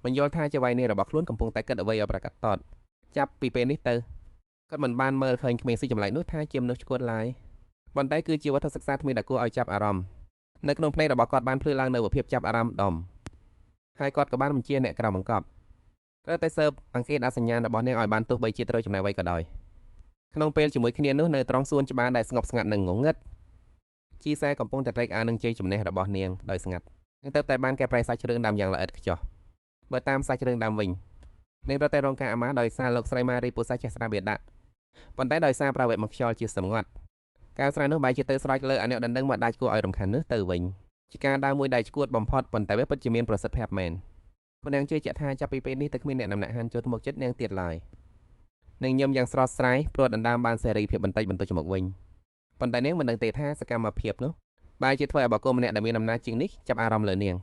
មិនយល់ថាជាវាយនេះរបស់ខ្លួនកំពុងតែគិតអ្វីឲ្យប្រកាសតតចាប់ពីពេលនេះទៅគាត់មិនបានមើលឃើញក្មេងស៊ីចម្លែកនោះថាជាមនុស្សឆ្កួតឡើយប៉ុន្តែគឺជាវត្ថុសិក្សាថ្មីដែលគួរឲ្យចាប់អារម្មណ៍នៅក្នុងភ្នែករបស់គាត់បានភ្លឺឡើងនៅភាពចាប់អារម្មណ៍ដុំហើយគាត់ក៏បានបញ្ជាអ្នកក្រុមបង្កប់ត្រូវតែស៊ើបអង្កេតអសញ្ញាណរបស់នាងឲ្យបានទោះបីជាត្រូវចំណេះអ្វីក៏ដោយក្នុងពេលជាមួយគ្នានោះនៅត្រង់សួនច្បារដែលស្ងប់ស្ងាត់និងងងឹតជីសែកំពុងតែត្រេកអរនឹងជ័យជំនះរបស់នាងដោយស្ងាត់នាងទៅតែបានកែប្រែសាច់រឿងដើមយ៉ាងល្អិតខ្ចោះបើតាមសាច់រឿងដើមវិញនាងប្រតែរងការអាម៉ាស់ដោយសារលោកស្រីម៉ារីពូសាចេះស្រាបៀដាក់ប៉ុន្តែដោយសារប្រវត្តិមកខ្យល់ជាសម្ងាត់ការស្រែនោះបែរជាទៅស្រេចលើអនុដណ្ដឹងមកដាច់គួរឲ្យរំខាននោះទៅវិញជាការដើរមួយដែលឈួតបំផុតប៉ុន្តែវាពិតជាមានប្រសិទ្ធភាពមែនព្រោះនាងជឿជាក់ថាចាប់ពីពេលនេះទៅគ្មានអ្នកណាម្នាក់ហានចូលទៅមកចិត្តនាងទៀតឡើយនាងញឹមយ៉ាងស្រស់ស្រាយព្រោះដណ្ដើមបានសេរីភាពបន្តិចបន្តួចមកវិញប៉ុន្តែនាងមិនដឹងទេថាសកម្មភាពនោះបែរជាធ្វើឲ្យបុគ្គលម្នាក់ដែលមានអំណាចជាងនេះចាប់អារម្មណ៍លើនាង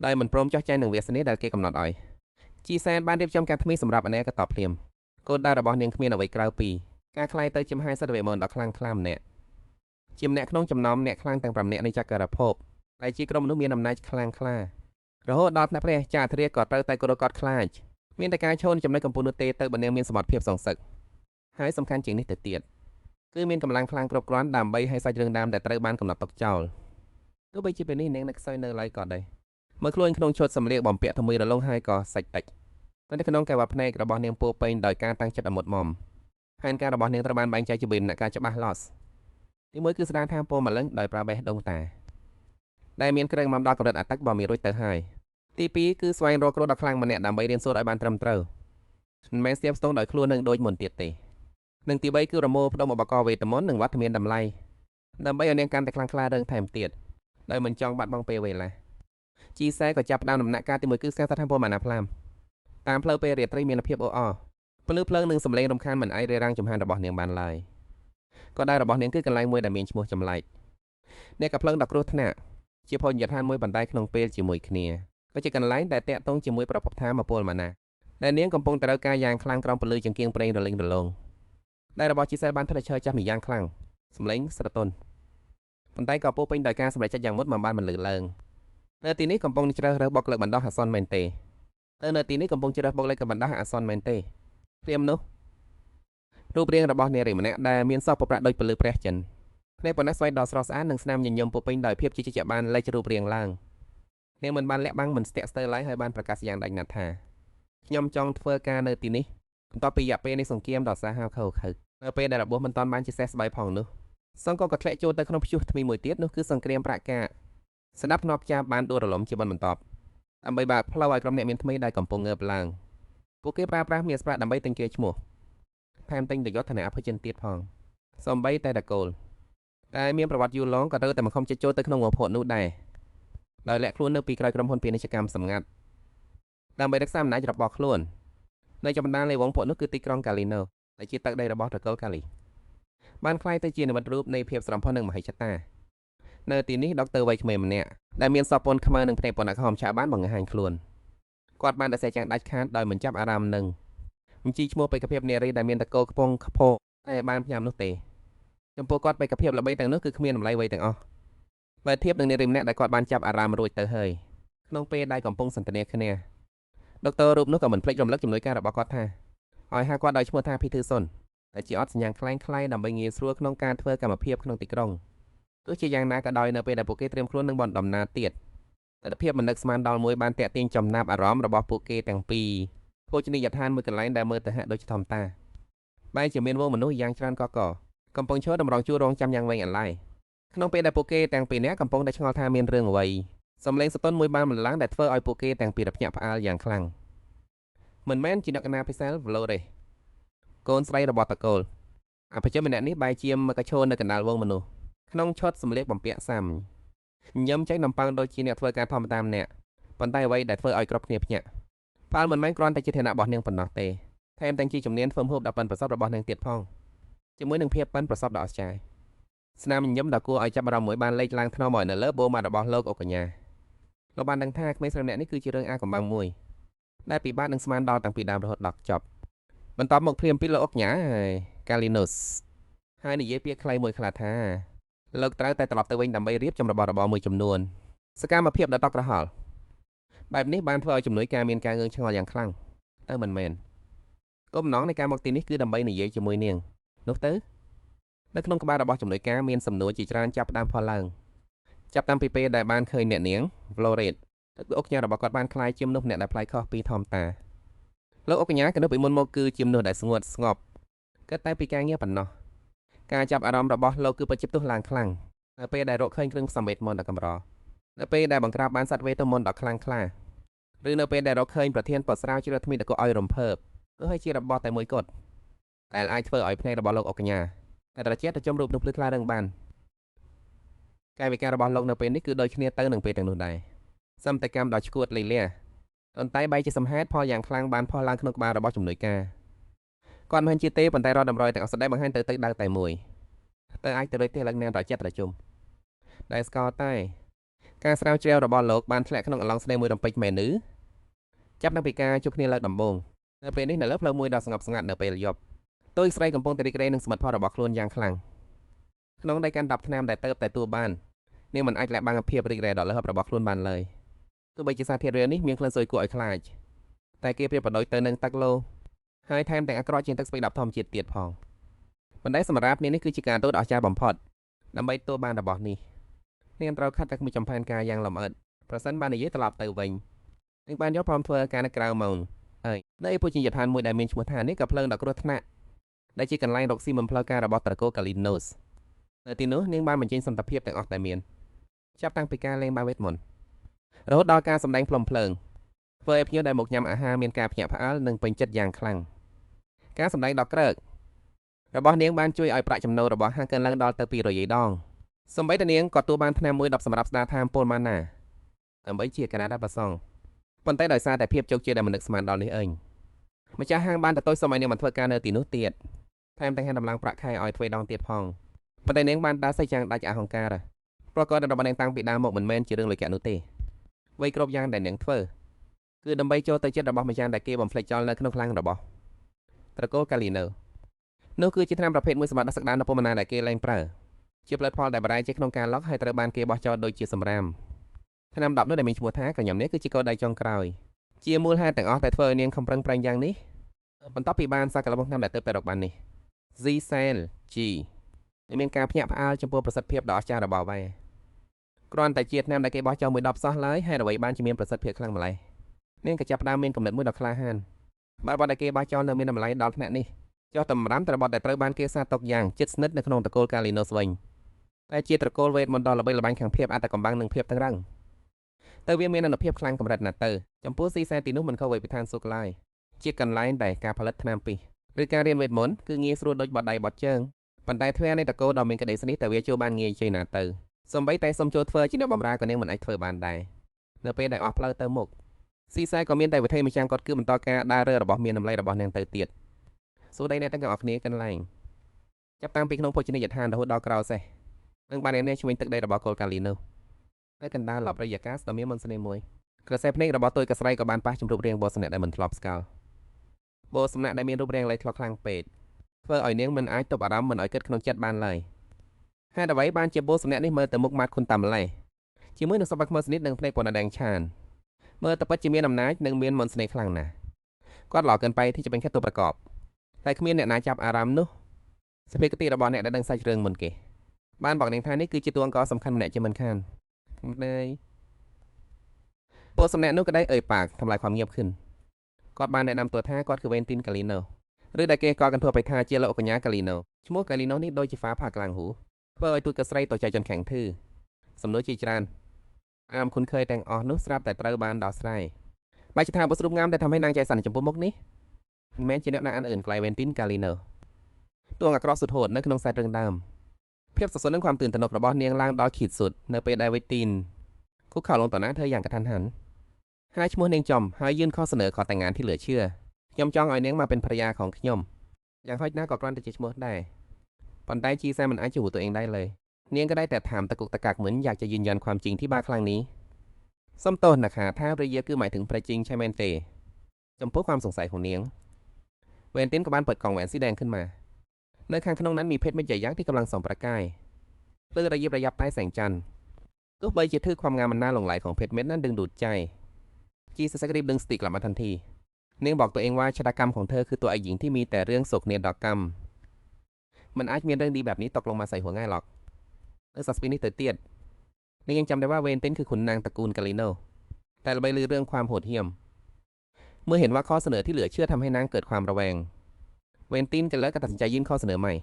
ដោយមិនព្រមចោះចាញ់នឹងវាសនាដែលគេកំណត់ឲ្យជីសែនបានរៀបចំការថ្មីសម្រាប់អាណែក៏តបភ្លាមគោលដៅរបស់នាងគ្មានអ្វីក្រៅពីការខ្លាយទៅជាមហាសិទ្ធិវេមនដ៏ខ្លាំងក្លាម្នាក់ជាម្នាក់ក្នុងចំណោមអ្នកខ្លាំងទាំង5នាក់នៃចក្រភពដែលជាក្រុមមនុស្សមានអំណាចខ្លាំងក្លារហូតដល់ថ្នាក់ព្រះចាធិរាក៏ត្រូវតែគោរពកត់ខ្លាចមានតែការឈោនចំណុចកម្ពុជានោះទេទៅបើនាងមានសមត្ថភាពសងសឹកហើយសំខាន់ជាងនេះទៅទៀតគឺមានកម្លាំងខ្លាំងគ្រប់គ្រាន់ដើម្បីឲ្យសាច់រឿងដើមដែលត្រូវបានកំណត់ទុកចោលទោះបីជាពេលនេះនាងនឹកខ្សោយនៅឡើយក៏ដោយមើលខ្លួនក្នុងឈុតសម្លៀកបំពាក់ថ្មីរលុងហើយក៏សាច់តិចតែនៅក្នុងកែវ៉ាភ្នែករបស់នាងពោពេញដោយការតាំងចិត្តអមុតមមផែនការរបស់នាងត្រូវបានបែងចែកជាពីរដំណាក់កាលច្បាស់លាស់ទី1គឺស្ដារថាមពណ៌ម្លឹងដោយប្រើបេះដូងតាដែលមានគ្រឿងម៉ាំដល់កម្រិតអាទឹកបើមានរួចទៅហើយទី2គឺស្វែងរកគ្រូដ៏ខ្លាំងម្នាក់ដើម្បីរៀនសូត្រឲ្យបានត្រឹមត្រូវមិនមែនស្ទាបស្ទងដោយខ្លួននឹងដូចមុនទៀតទេ និងទី3គឺរមូលផ្ដុំឧបករណ៍វេទមន្តនិងវត្តមានតម្លៃដើម្បីឲ្យនាងកាន់តែខ្លាំងក្លារឿងថែមទៀតដោយមិនចង់បាត់បង់ពេលវេលាជីសែក៏ចាប់ផ្ដើមដំណាក់កាលទី1គឺស្ទះស្ថានភាពម៉ាណាផ្លាមតាមផ្លូវពេលរាត្រីមានភាពអ៊ូអរពលឺភ្លើងនិងសម្លេងរំខានមិនអាចរារាំងចំហានរបស់នាងបានឡើយក៏ដែររបស់នាងគឺកន្លែងមួយដែលមានឈ្មោះចម្លែកអ្នកកាភ្លើងដ៏គ្រោះថ្នាក់ជាភោជនីយដ្ឋានមួយបណ្ដៃក្នុងពេលជាមួយគ្នាក៏ជាកន្លែងដែលតាក់ទងជាមួយប្រភពថាមពលម៉ាណាដែលនាងកំពុងត្រូវការយ៉ាងខ្លាំងក្រោមពលឺចង្កៀងប្រេងរលីងរលោងដែលរបស់ជីសែបានធ្វើឲ្យឈើចាស់ម្យ៉ាងខ្លាំងសម្លេងស្រទន់ប៉ុន្តែក៏ពោពេញដោយការសម្រេចចិត្តយ៉ាងមុតមិនបានបន្លឺឡើងនៅទីនេះកំពុងជ្រើសរើសបុគ្គលិកបណ្ដោះអាសន្នមែនទេនៅទីនេះកំពុងជ្រើសបុគ្គលិកបណ្ដោះអាសន្នមែនទេព្រាមនោះរូបរាងរបស់នារីម្នាក់ដែលមានសពប្រប្រាក់ដូចពលឺព្រះចិនភ្នែកប៉ុណ្ណេះស្វែងដល់ស្រស់ស្អាតនិងស្នាមញញឹមពោពេញដោយភាពជាជាបានលេចរូបរាងឡើងនាងមិនបានលាក់បាំងមិនស្ទាក់ស្ទើរឡើយហើយបានប្រកាសយ៉ាងដាច់ណាត់ថាខ្ញុំចង់ធ្វើការនៅទីនេះបន្ទាប់ពីរយៈពេលនៃសង្គ្រាមដ៏សាហាវខៅនៅពេលដែលរបួសមិនតាន់បានជាសេះស្បែកផងនោះសង្កក៏ធ្លាក់ចូលទៅក្នុងព្យុះថ្មីមួយទៀតនោះគឺសង្គ្រាមប្រាក់កាស្ដាប់ធ្នាប់ចាប់បានដួលរលំជាបន្តបន្ទាប់ដើម្បីបើកផ្លូវឲ្យក្រុមអ្នកមានថ្មីដែលកំពុងងើបឡើងពួកគេប្រើប្រាស់មាសប្រាក់ដើម្បីទិញគេឈ្មោះថែមទិញទៅយកឋានៈអភិជនទៀតផងសំបីតែតកូលតែមានប្រវត្តិយូរឡងក៏ត្រូវតែមកខំចិត្តចូលទៅក្នុងវងភក់នោះដែរដោយលាក់ខ្លួននៅពីក្រោយក្រុមហ៊ុនពាណិជ្ជកម្មសម្ងាត់ដើម្បីរក្សាអំណាចរបស់ខ្លួននៅចំបណ្ដាលនៃវងភក់នោះគឺទីក្រុងកាលីណូដែលជាទឹកដីរបស់តកូលកាលីបានក្លាយទៅជានិមិត្តរូបនៃភាពស្រស់ផុសនិងមហិច្ឆតានៅទីនេះដុកទ័រវ័យក្មេងម្នាក់ដែលមានសពពន្ធខ្មៅនិងភ្នែកពណ៌ក្រហមឆាបានបង្ហាញខ្លួនគាត់បានដសេចាំងដាច់ខាតដោយមិនចាប់អារម្មណ៍នឹងបញ្ជីឈ្មោះបេក្ខភាពនារីដែលមានតកូលខ្ពងខ្ពស់តែបានផ្ញើនោះទេចំពោះគាត់បេក្ខភាពល្បីទាំងនោះគឺគ្មានតម្លៃអ្វីទាំងអស់បើធៀបនឹងនារីម្នាក់ដែលគាត់បានចាប់អារម្មណ៍រួចទៅហើយក្នុងពេលដែលកំពុងសន្ទនាគ្នាដុកទ័ររូបនោះក៏មិនភ្លេចរំលឹកជំនួយការរបស់គាត់ថាឲ្យហៅគាត់ដោយឈ្មោះថាភីធឺសុនដែលជាអត់សញ្ញាណคล้ายៗដើម្បីងាយស្រួលក្នុងការធ្វើកម្មភាពក្នុងទីក្រុងទោះជាយ៉ាងណាក៏ដោយនៅពេលដែលពួកគេត្រៀមខ្លួននឹងបណ្ដំណើរទៀតទស្សនវិជ្ជាមិននឹកស្មានដល់មួយបានតាក់ទាញចំណាប់អារម្មណ៍របស់ពួកគេទាំងពីរភោជនីយដ្ឋានមួយកន្លែងដែលមើលទៅហាក់ដូចជាធម្មតាបែរជាមានវងមនុស្សយ៉ាងច្រើនកកកំពុងឈរតម្រង់ជួររងចាំយ៉ាងវែងអន្លាយក្នុងពេលដែលពួកគេទាំងពីរនាក់កំពុងតែឆ្ងល់ថាមានរឿងអ្វីសំឡេងសតុនមួយបានបន្លឺឡើងដែលធ្វើឲ្យពួកគេទាំងពីរភ្ញាក់ផ្អើលយ៉ាងខ្លាំងមិនមែនជាអ្នកកណាពិសាលវឡូរេសកូនស្រីរបស់តកូលអភិជនម្នាក់នេះបែរជាមកឈរនៅកណ្ដាលវងមនុស្សក្នុងឈុតសម្លៀកបំពាក់សាមញញឹមចេញនំប៉័ងដូចជាអ្នកធ្វើការធម្មតាម្នាក់ប៉ុន្តែអ្វីដែលធ្វើឲ្យគ្រប់គ្នាភ្ញាក់ផ្អើលមិនមែនគ្រាន់តែជាឋានៈរបស់នាងប៉ុណ្ណោះទេថែមទាំងជាជំនាញធ្វើម្ហូបដ៏ប៉ិនប្រសប់របស់នាងទៀតផងជាមួយនឹងភាពប៉ិនប្រសប់ដ៏អស្ចារ្យស្នាមញញឹមដ៏គួរឲ្យចាប់អារម្មណ៍មួយបានលេចឡើងថ្នមមកនៅលើបូម៉ារបស់លោកអុកញ្ញាលោកបានដឹងថាក្មេងស្រីម្នាក់នេះគឺជារឿងអាកំបាំងមួយដែលពិបាកនឹងស្មានដល់តាំងពីដើមរហូតដល់ចប់បន្ទាប់មកព្រាមពីលោកអុកញ្ញាកាលីណូសហើយនិយាយពាក្យខ្លីមួយខ្លះថាលោកត្រូវតែត្រឡប់ទៅវិញដើម្បីរៀបចំរបស់របរមួយចំនួនសកម្មភាពដ៏តក់ក្រហល់បែបនេះបានធ្វើឲ្យជំនួយការមានការងឿងឆ្ងល់យ៉ាងខ្លាំងទៅមិនមែនគោលបំណងនៃការមកទីនេះគឺដើម្បីនិយាយជាមួយនាងនោះទៅនៅក្នុងក្បាលរបស់ជំនួយការមានសំណួរជាច្រើនចាប់ផ្ដើមផលឡើងចាប់តាំងពីពេលដែលបានឃើញអ្នកនាង Florette ទឹកអុកញ៉ារបស់គាត់បានคล้ายជាមនុស្សម្នាក់ដែលប្លែកខុសពីធម្មតាលោកអុកញ៉ាក៏នៅពីមុនមកគឺជាមនុស្សដែលស្ងួតស្ងប់គិតតែពីការងារប៉ុណ្ណោះការចាប់អារម្មណ៍របស់លោកគឺពិតជាផ្ទុះឡើងខ្លាំងនៅពេលដែលរកឃើញគ្រឿងផ្សំវេទមន្តដ៏កម្រនៅពេលដែលបង្ក្រាបបានសត្វវេទមន្តដ៏ខ្លាំងក្លាឬនៅពេលដែលរកឃើញប្រធានបស្រាវជ្រាវថ្មីដែលគួរឲ្យរំភើបទោះឲ្យជារបស់តែមួយគត់ដែលអាចធ្វើឲ្យភ្នែករបស់លោកអុកញ៉ាតែត្រជាក់ទៅចំរូបនោះភ្លឺថ្លារឹងបានកាយវិការរបស់លោកនៅពេលនេះគឺដូចគ្នាទៅនឹងពេលទាំងនោះដែរសមត្ថកម្មដ៏ឈួតលីលាប៉ុន្តែបែរជាសំហេតុផលយ៉ាងខ្លាំងបានផុសឡើងក្នុងក្បាលរបស់ជំនួយការគាត់មិនជាទេប៉ុន្តែរត់តម្រុយទាំងអស់ស្ដែងបង្ហាញទៅដៅតែមួយទៅអាចទៅដូចទេលឹកណានត្រជាក់ត្រជុំដែលស្គាល់តែការស្រាវជ្រាវរបស់លោកបានធ្លាក់ក្នុងអឡងស្នេហ៍មួយរំពេចមែនឬចាប់តាំងពីការជួបគ្នាលើកដំបូងនៅពេលនេះនៅលើផ្លូវមួយដ៏ស្ងប់ស្ងាត់នៅពេលយប់តួស្រីកំពុងតែរីករាយនឹងសមិទ្ធផលរបស់ខ្លួនយ៉ាងខ្លាំងក្នុងដីកាន់10ឆ្នាំដែលទៅតែទួបាននាងមិនអាចលាក់បាំងភាពរីករាយដ៏លើសរបស់ខ្លួនបានឡើយទោះបីជាសារធាតុរាវនេះមានក្លិនស៊ុយគួរឲ្យខ្លាចតែគេប្រៀបប្រដូចទៅនឹងទឹកឡូហើយថែមទាំងអាក្រក់ជាងទឹកស្ពៃដបធម្មជាតិទៀតផងប៉ុន្តែសម្រាប់នាងនេះគឺជាការទូតអស្ចារ្យបំផុតដើម្បីទទួលបានរបស់នេះនាងត្រូវខិតតែមួយចំផែនការយ៉ាងលម្អិតប្រសិនបាននិយាយត្រឡប់ទៅវិញនាងបានយកព្រមធ្វើការនៅក្រៅម៉ោងហើយនៅភោជនីយដ្ឋានមួយដែលមានឈ្មោះថានេះក៏ភ្លើងដ៏គ្រោះថ្នាក់ដែលជាកន្លែងរកស៊ីបំផ្លូវការរបស់ត្រកូលកាលីណូសនៅទីនោះនាងបានបញ្ចេញសន្តិភាពទាំងអស់តែមានចាប់តាំងពីការលេងបាវេតមុនរហូតដល់ការសម្ដែងផ្លុំភ្លើងធ្វើឲ្យភ្ញៀវដែលមកញ៉ាំអាហារមានការភ្ញាក់ផ្អើលនិងពេញចិត្តយ៉ាងខ្លាំងការសម្ដែងដ៏ក្រើក របស់នាងបានជួយឲ្យប្រាក់ចំណូលរបស់ហាងកើនឡើងដល់ទៅ200ដងសម្បីតែនាងក៏ទូបានថ្នាំមួយ10សម្រាប់ស្ដារថាមពលម៉ាណាដើម្បីជាកណាដាប្រសងប៉ុន្តែដោយសារតែភាពជោគជ័យដែលមិននឹកស្មានដល់នេះឯងម្ចាស់ហាងបានទទួលសុំឲ្យនាងមិនធ្វើការនៅទីនោះទៀតថែមទាំងហាមដំឡើងប្រាក់ខែឲ្យទ្វេដងទៀតផងប៉ុន្តែនាងបានដើរសៃចាំងដាច់អហង្ការប្រកបរបស់នាងតាំងពីដើមមកមិនមែនជារឿងលុយកាក់នោះទេអ្វីគ្រប់យ៉ាងដែលនាងធ្វើគឺដើម្បីចូលទៅចិត្តរបស់ម្ចាស់ដែលគេបំភ្លេចចោលនៅក្នុងខ្លាំងរបស់ត្រកូលកាលីណូនោះគឺជាថ្នាំប្រភេទមួយសម្រាប់ដាក់សក្តានុពលម៉ាណាដែលគេលែងប្រើជាផលិតផលដែលបរាយជាក្នុងការឡុកហើយត្រូវបានគេបោះចោលដូចជាសម្រាមថ្នាំ10នោះដែលមានឈ្មោះថាកញ្ញាំនេះគឺជាកោដៃចុងក្រោយជាមូលហេតុទាំងអស់ដែលធ្វើឲ្យនាងខំប្រឹងប្រែងយ៉ាងនេះបន្ទាប់ពីបានសាកល្បងថ្នាំដែលទើបតែរកបាននេះ Z-Cell G មានការភ្ញាក់ផ្អើលចំពោះប្រសិទ្ធភាពដ៏អស្ចារ្យរបស់វាគ្រាន់តែជាថ្នាំដែលគេបោះចោលមួយ10សោះឡើយហើយអ្វីបានជាមានប្រសិទ្ធភាពខ្លាំងម្ល៉េះនាងក៏ចាប់ផ្ដើមមានគំនិតមួយដ៏ក្លាហានបើរបស់ដែលគេបោះចោលនៅមានតម្លៃដល់ថ្នាក់នេះចុះតម្រាំតែរបស់ដែលត្រូវបានគេសាទុកយ៉ាងជិតស្និទ្ធនៅក្នុងតកូលកាលីណូសវិញតែជាត្រកូលវេទមន្តដ៏ល្បីល្បាញខាងភាពអត្តកំបាំងនិងភាពតឹងរ៉ឹងទៅវាមានអនុភាពខ្លាំងកម្រិតណាស់ទៅចំពោះស៊ីសែទីនោះមិនខុសវេទពិធានសុខឡើយជាកន្លែងដែលការផលិតថ្នាំពីឬការរៀនវេទមន្តគឺងាយស្រួលដូចបត់ដៃបត់ជើងប៉ុន្តែទ្វេនៃតកូលដ៏មានក្តីស្នេហ៍តែវាចូលបានងាយជ័យណាស់ទៅសំបីតែសុំចូលធ្វើជាអ្នកបម្រើក៏នាងមិនអាចធ្វើបានដែរនៅពេលដែលអស់ផ្លូវទៅមុខស៊ីសែក៏មានតែវិធីម្ចាំងគាត់គឺបន្តការដើររើរបស់មានតម្លៃរបស់នាងទៅទៀតសួស្ដីអ្នកទាំងអស់គ្នាកន្លែងចាប់តាំងពីក្នុងភោជនីយដ្ឋានរហូតដល់ក្រៅសេះនឹងបានអ្នកឈ្មោះទឹកដីរបស់កូលកាលីនោះនៅកណ្ដាលលបរិយាកាសដ៏មានមន្តស្នេហ៍មួយក្រសែភ្នែករបស់ទុយកស្រីក៏បានប៉ះជំរុបរៀងបោសម្នាក់ដែលមិនធ្លាប់ស្គាល់បោសម្នាក់ដែលមានរូបរាងលេចធ្លោខ្លាំងពេកធ្វើឲ្យនាងមិនអាចទប់អារម្មណ៍មិនឲ្យគិតក្នុងចិត្តបានឡើយហេតុអ្វីបានជាបោសម្នាក់នេះមើលទៅមុខម៉ាត់ខុនតាមម្លេះជាមួយនឹងសពខ្មៅស្និតនិងភ្នែកពណ៌ដែងឆានមើលទៅពិតជាមានអំណាចនិងមានមន្តស្នេហ៍ខ្លាំងណាស់គាត់ឡោកិនបៃที่จะเป็นแค่ตัวประกอบតែគ្មានអ្នកណាចាប់អារម្មណ៍នោះសភាគតិរបស់អ្នកដែលដឹងសាច់រឿងមុនគេបានบอกនាងថានេះគឺជាតួអង្គសំខាន់ម្នាក់ជាមិនខាននៃពលសម្នាក់នោះក៏ได้ប៉ាកทำลายความเงียบขึ้นគាត់បានแนะนำตัวថាគាត់គឺវេនទីនកាលីណូឬដែលគេក៏កាន់ทั่วไปថាជាលោកកញ្ញាកាលីណូឈ្មោះកាលីណូនេះដូចជាហ្វាផាកឡើងហ៊ូធ្វើឲ្យទូចកស្រីតចៃចន្ទខាងធឺសំណួរជាច្រើនអាមគុនឃើញទាំងអស់នោះស្រាប់តែត្រូវបានដោះស្រាយបើជាថាបុស្រូបងាមដែលធ្វើឲ្យនាងចៃសន្នចំពោះមុខនេះមិនមែនជាអ្នកណាអឿនក្លាយវេនទីនកាលីណូតួអង្គអាក្រក់សុទ្ធហួតនៅក្នុងខ្សែរឿងដើមភាពសស្សុននឹងความตื่นตระหนกរបស់នាងឡើងដល់ขีดសុទ្ធនៅពេលដែលវេទីនคุกเข่าลงต่อหน้าเธออย่างกระทันหันให้ឈ្មោះនាងចំហើយยื่នข้อเสนอขอแต่งงานที่เหลือเชื่อខ្ញុំចង់ឲ្យនាងមកเป็นภรรยาของខ្ញុំយ៉ាងហោចណាស់ក៏គ្រាន់តែជាឈ្មោះដែរប៉ុន្តែជីសែមិនអាចជួបตัวเองได้เลยនាងក៏ได้แต่ถามตะกุกตะกักเหมือนอยากจะยืนยันความจริงที่บ้าครั้งนี้សុំទោសนะคะថាព្រះយាគឺหมายถึงព្រះจริงใช่ไหมទេចំពោះความสงสัยของនាងវេនទីនក៏បានเปิดกล่องแหวนสีแดงขึ้นมาនៅខាងក្នុងนั้นมีเพชรเม็ดใหญ่ยักษ์ที่กำลังส่องประกายភ្លឺระยิบระยับใต้แสงจันทร์ទោះបីជាធឺความงามมันน่าหลงไหลของเพชรเม็ดนั้นดึงดูดใจจีสกรีบดึงสติกลับมาทันทีនាងบอกตัวเองว่าชะตากรรมของเธอคือตัวไอ้หญิงที่มีแต่เรื่องโศกเนียดดอกกรรมมันอาจมีเรื่องดีแบบนี้ตกลงมาใส่หัวง่ายหรอกสัสปีนี้เตอเตียดนายังจำได้ว่าเวนตินคือขุนนางตระกูลกาลิโนแต่เราไปลือเรื่องความโหดเหี้ยมเมื่อเห็นว่าข้อเสนอที่เหลือเชื่อทำให้นางเกิดความระแวงเวนตินจะเลิกตัดสินใจยื่นข้อเสนอใหม่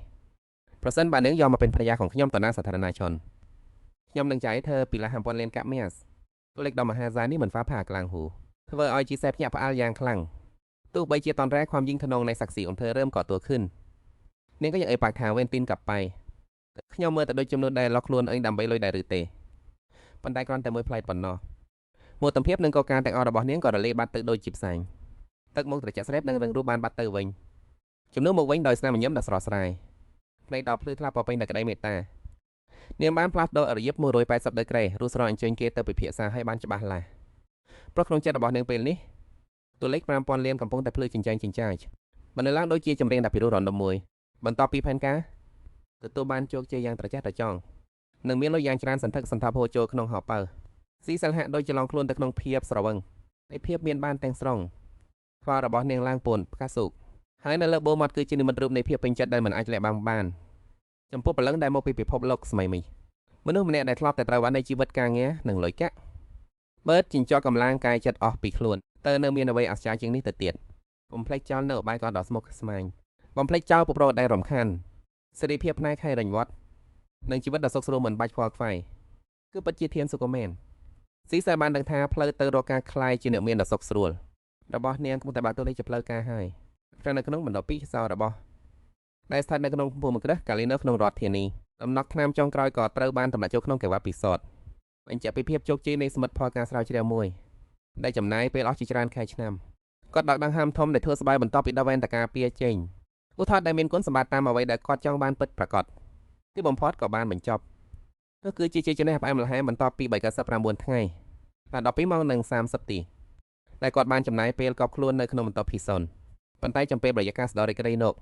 เพราะเส้นบาเนื้อยอมมาเป็นภรรยาของขย่อมต่อหน้าสาธารณชนขย่อมดังใจให้เธอปีละหัมปอนเลนกะเมียสตัวเล็กดอมมหาซานี่เหมือนฟ้าผ่ากลางหูเธอเวอร์ออยจีแซบหยาบพะอายางคลั่งตู้ใบเชียตอนแรกความยิ่งทะนงในศักดิ์ศรีของเธอเริ่มก่อตัวขึ้นเนียงก็ยังปากถามเวนตินกลับไปขย่อมเมื่อแต่โดยจำนวนใดล็อกลวนดำใบลอยใดหรือเตะปันได้กรอนแต่มวยพลายปนนอหมดตำเพียบหนึ่งก่อการแต่งอระบอบเนียงก่อระเลบัตตึกโดยจีบแสงตึกมงแต่จะเสด็จดังรูปบานบัตเตอร์วิงจุ่มนู้มกวิงโดยสนามย้ำดัสรอสไลในดอกพลื้ทลาปอไปในกระไดเมตตาเนียงบ้านพลัดโดยอริยบมือโดยไปสับเดเกรรู้สรออันเจนเกเตอร์ไปเพียซาให้บ้านจะบาลายเพราะโครงใจระบอบเนียงเป็นนี้ตัวเล็กปรามปอนเลียนกับพงแต่พลื้จริงใจจริงใจบรรลุล่างโดยเจียจำเรียงดับผิวร้อนดมมวยบรรทอปีแผ่นกาตัวบ้านโจกเจียยังตระเจ้าตระจ้องหนึ่งเมียนลอยยางจานสันทักสันทับโฮโจขนมหอเปอร์ซีสันหะโดยจะลองคลุนตะขนมเพียบสระวังในเพียบเมียนบ้านแตงสรงฟ้าระบอบเนียงล่างปนกาสุกหายในเลิกโบมัดคือจีนมันรูปในเพียบเป็นจัดได้เหมือนไอจะแหลบางบ้านจำพวกปลังได้โมปีไปพบโลกสมัยมีมนุษย์มันเนี่ยได้ทลอบแต่ตราวันในชีวิตกลางเงี้ยหนึ่งลอยแกะเบิร์ดจิงจอกำลังกายจัดออกปีคลุนเตอร์เนอร์เมียนเอาไว้อัศจรรย์จึงนี่เตียดผมเพลย์เจ้าเนอร์ใบก่อนดอกสโมกสมัยผมเพลย์เจ้าปุโรได้รำคัญเสด็จเพียบนายไข่รันวัดหนึ่งชีวิตดอกสกสโลเหมือนใบฟอกไฟคือปัจจิเทียนสุกแมนสีสายบานดังท้าเพลย์เตอร์โรกาคลายจีเนอร์เมียนดอกสกสโลระบอบเนียงกุมแต่บาตัวเล็กจะเพลย์กาให้แฟนในขนมเหมือนดอกปีซาวระบอบ ដែលស្ថិតនៅក្នុងភូមិគ្រឹះកាលីនៅក្នុងរដ្ឋធានីដំណក់ថ្នាំចុងក្រោយក៏ត្រូវបានតម្លាក់ចូលក្នុងកង្វះពិសោធន៍បញ្ជាក់ពីភាពជោគជ័យនៃសមិទ្ធផលការស្រាវជ្រាវមួយដែលចំណាយពេលអស់ជាច្រើនខែឆ្នាំគាត់ដកដង្ហើមធំដែលធ្វើស្បាយបន្ទាប់ពីដកវ៉ែនតការពារចេញឧទាហរណ៍ដែលមានគុណសម្បត្តិតាមអ្វីដែលគាត់ចង់បានពិតប្រាកដទីបំផុតក៏បានបញ្ចប់នោះគឺជាជ័យជំនះផ្អែមល្ហែមបន្ទាប់ពី399ថ្ងៃតែ12ម៉ោងនិង30នាទីដែលគាត់បានចំណាយពេលកប់ខ្លួននៅក្នុងបន្ទប់ P0 ប៉ុន្តែចំពេលរយៈកាលស្ដរីក្រីណូក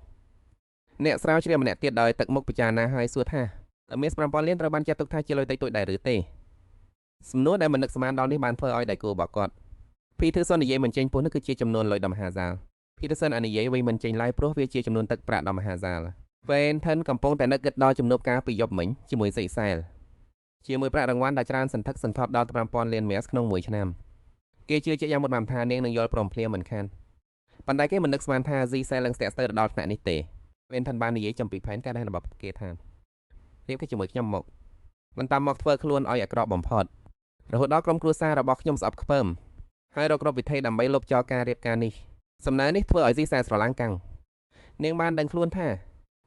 អ្នកស្រាវជ្រាវម្នាក់ទៀតដោយទឹកមុខពិចារណាហើយសួរថាតើមាស5000លានត្រូវបានចាត់ទុកថាជាលុយតិចតួចដែរឬទេសំណួរដែលមិននឹកស្មានដល់នេះបានធ្វើឲ្យដៃគូរបស់គាត់ Peterson និយាយមិនចេញពោះនោះគឺជាចំនួនលុយដ៏មហាសាល Peterson និយាយវិញមិនចេញឡើយព្រោះវាជាចំនួនទឹកប្រាក់ដ៏មហាសាល Fenton កំពុងតែនឹកគិតដល់ជំនួបការពីយប់មិញជាមួយសិសែលជាមួយប្រាក់រង្វាន់ដែលច្រើនសន្ធឹកសន្ធាប់ដល់5000លានមាសក្នុងមួយឆ្នាំគេជឿជាក់យ៉ាងមុតបានថានាងនឹងយល់ព្រមភ្លាមមិនខានប៉ុន្តែគេមិននឹកស្មានថាស៊ីសែលនឹងស្ទាក់ស្ទើរដល់ថ្នាក់នេះទេ Fenton បាននិយាយចំពីផែនការរបស់គេថារៀបគេជាមួយខ្ញុំមកបន្តមកធ្វើខ្លួនឲ្យអាក្រក់បំផុតរហូតដល់ក្រុមគ្រួសាររបស់ខ្ញុំស្អប់ខ្ពើមហើយរកគ្រប់វិធីដើម្បីលុបចោលការរៀបការនេះសំណើនេះធ្វើឲ្យស៊ីសែលស្រឡាំងកាំងនាងបានដឹងខ្លួនថា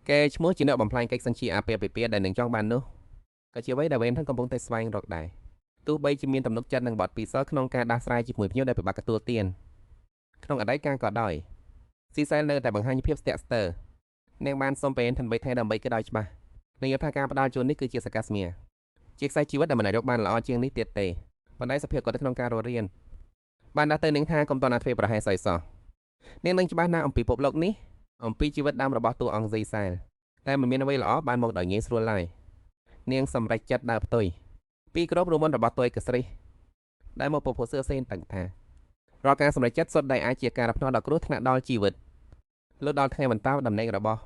គេឈ្មោះជាអ្នកបំផ្លាញកិច្ចសញ្ជាអាពាហ៍ពិពាហ៍ដែលនឹងចង់បាននោះក៏ជាអ្វីដែល Fenton កំពុងតែស្វែងរកដែរទោះបីជាមានទំនុកចិត្តនឹងបទពិសោធន៍ក្នុងការដោះស្រាយជាមួយភ្ញៀវដែលពិបាកទទួលទានក្នុងអតីតកាលក៏ដោយស៊ីសែលនៅតែបង្ហាញភាពស្ទាក់ស្ទើរនាងបានសុំពេល Fenton 3ថែដើម្បីគេដោយច្បាស់នាងយល់ថាការផ្ដាល់ជូននេះគឺជាសកាស្មាជាខ្សែជីវិតដែលមិនអាចរកបានល្អជាងនេះទៀតទេប៉ុន្តែសភាពគាត់នៅក្នុងការរស់រានបានដាក់ទៅនាងថាកុំតន់ណាធ្វើប្រហែសស្អីសោះនាងនឹងច្បាស់ណាស់អំពីពិភពលោកនេះអំពីជីវិតដើមរបស់តួអង្គស៊ីសែលតែមិនមានអ្វីល្អបានមកដោយងាយស្រួលឡើយនាងសម្រេចចិត្តដើរផ្ទុយពីក្របរមន់របស់តួឯកស្រីដែលមកពពោះសឿសេនទាំងថារាល់ការសម្រេចចិត្តសុទ្ធតែអាចជាការរំភ្នាស់ដល់គ្រោះថ្នាក់ដល់ជីវិតលុះដល់ថ្ងៃបន្តដំណេករបស់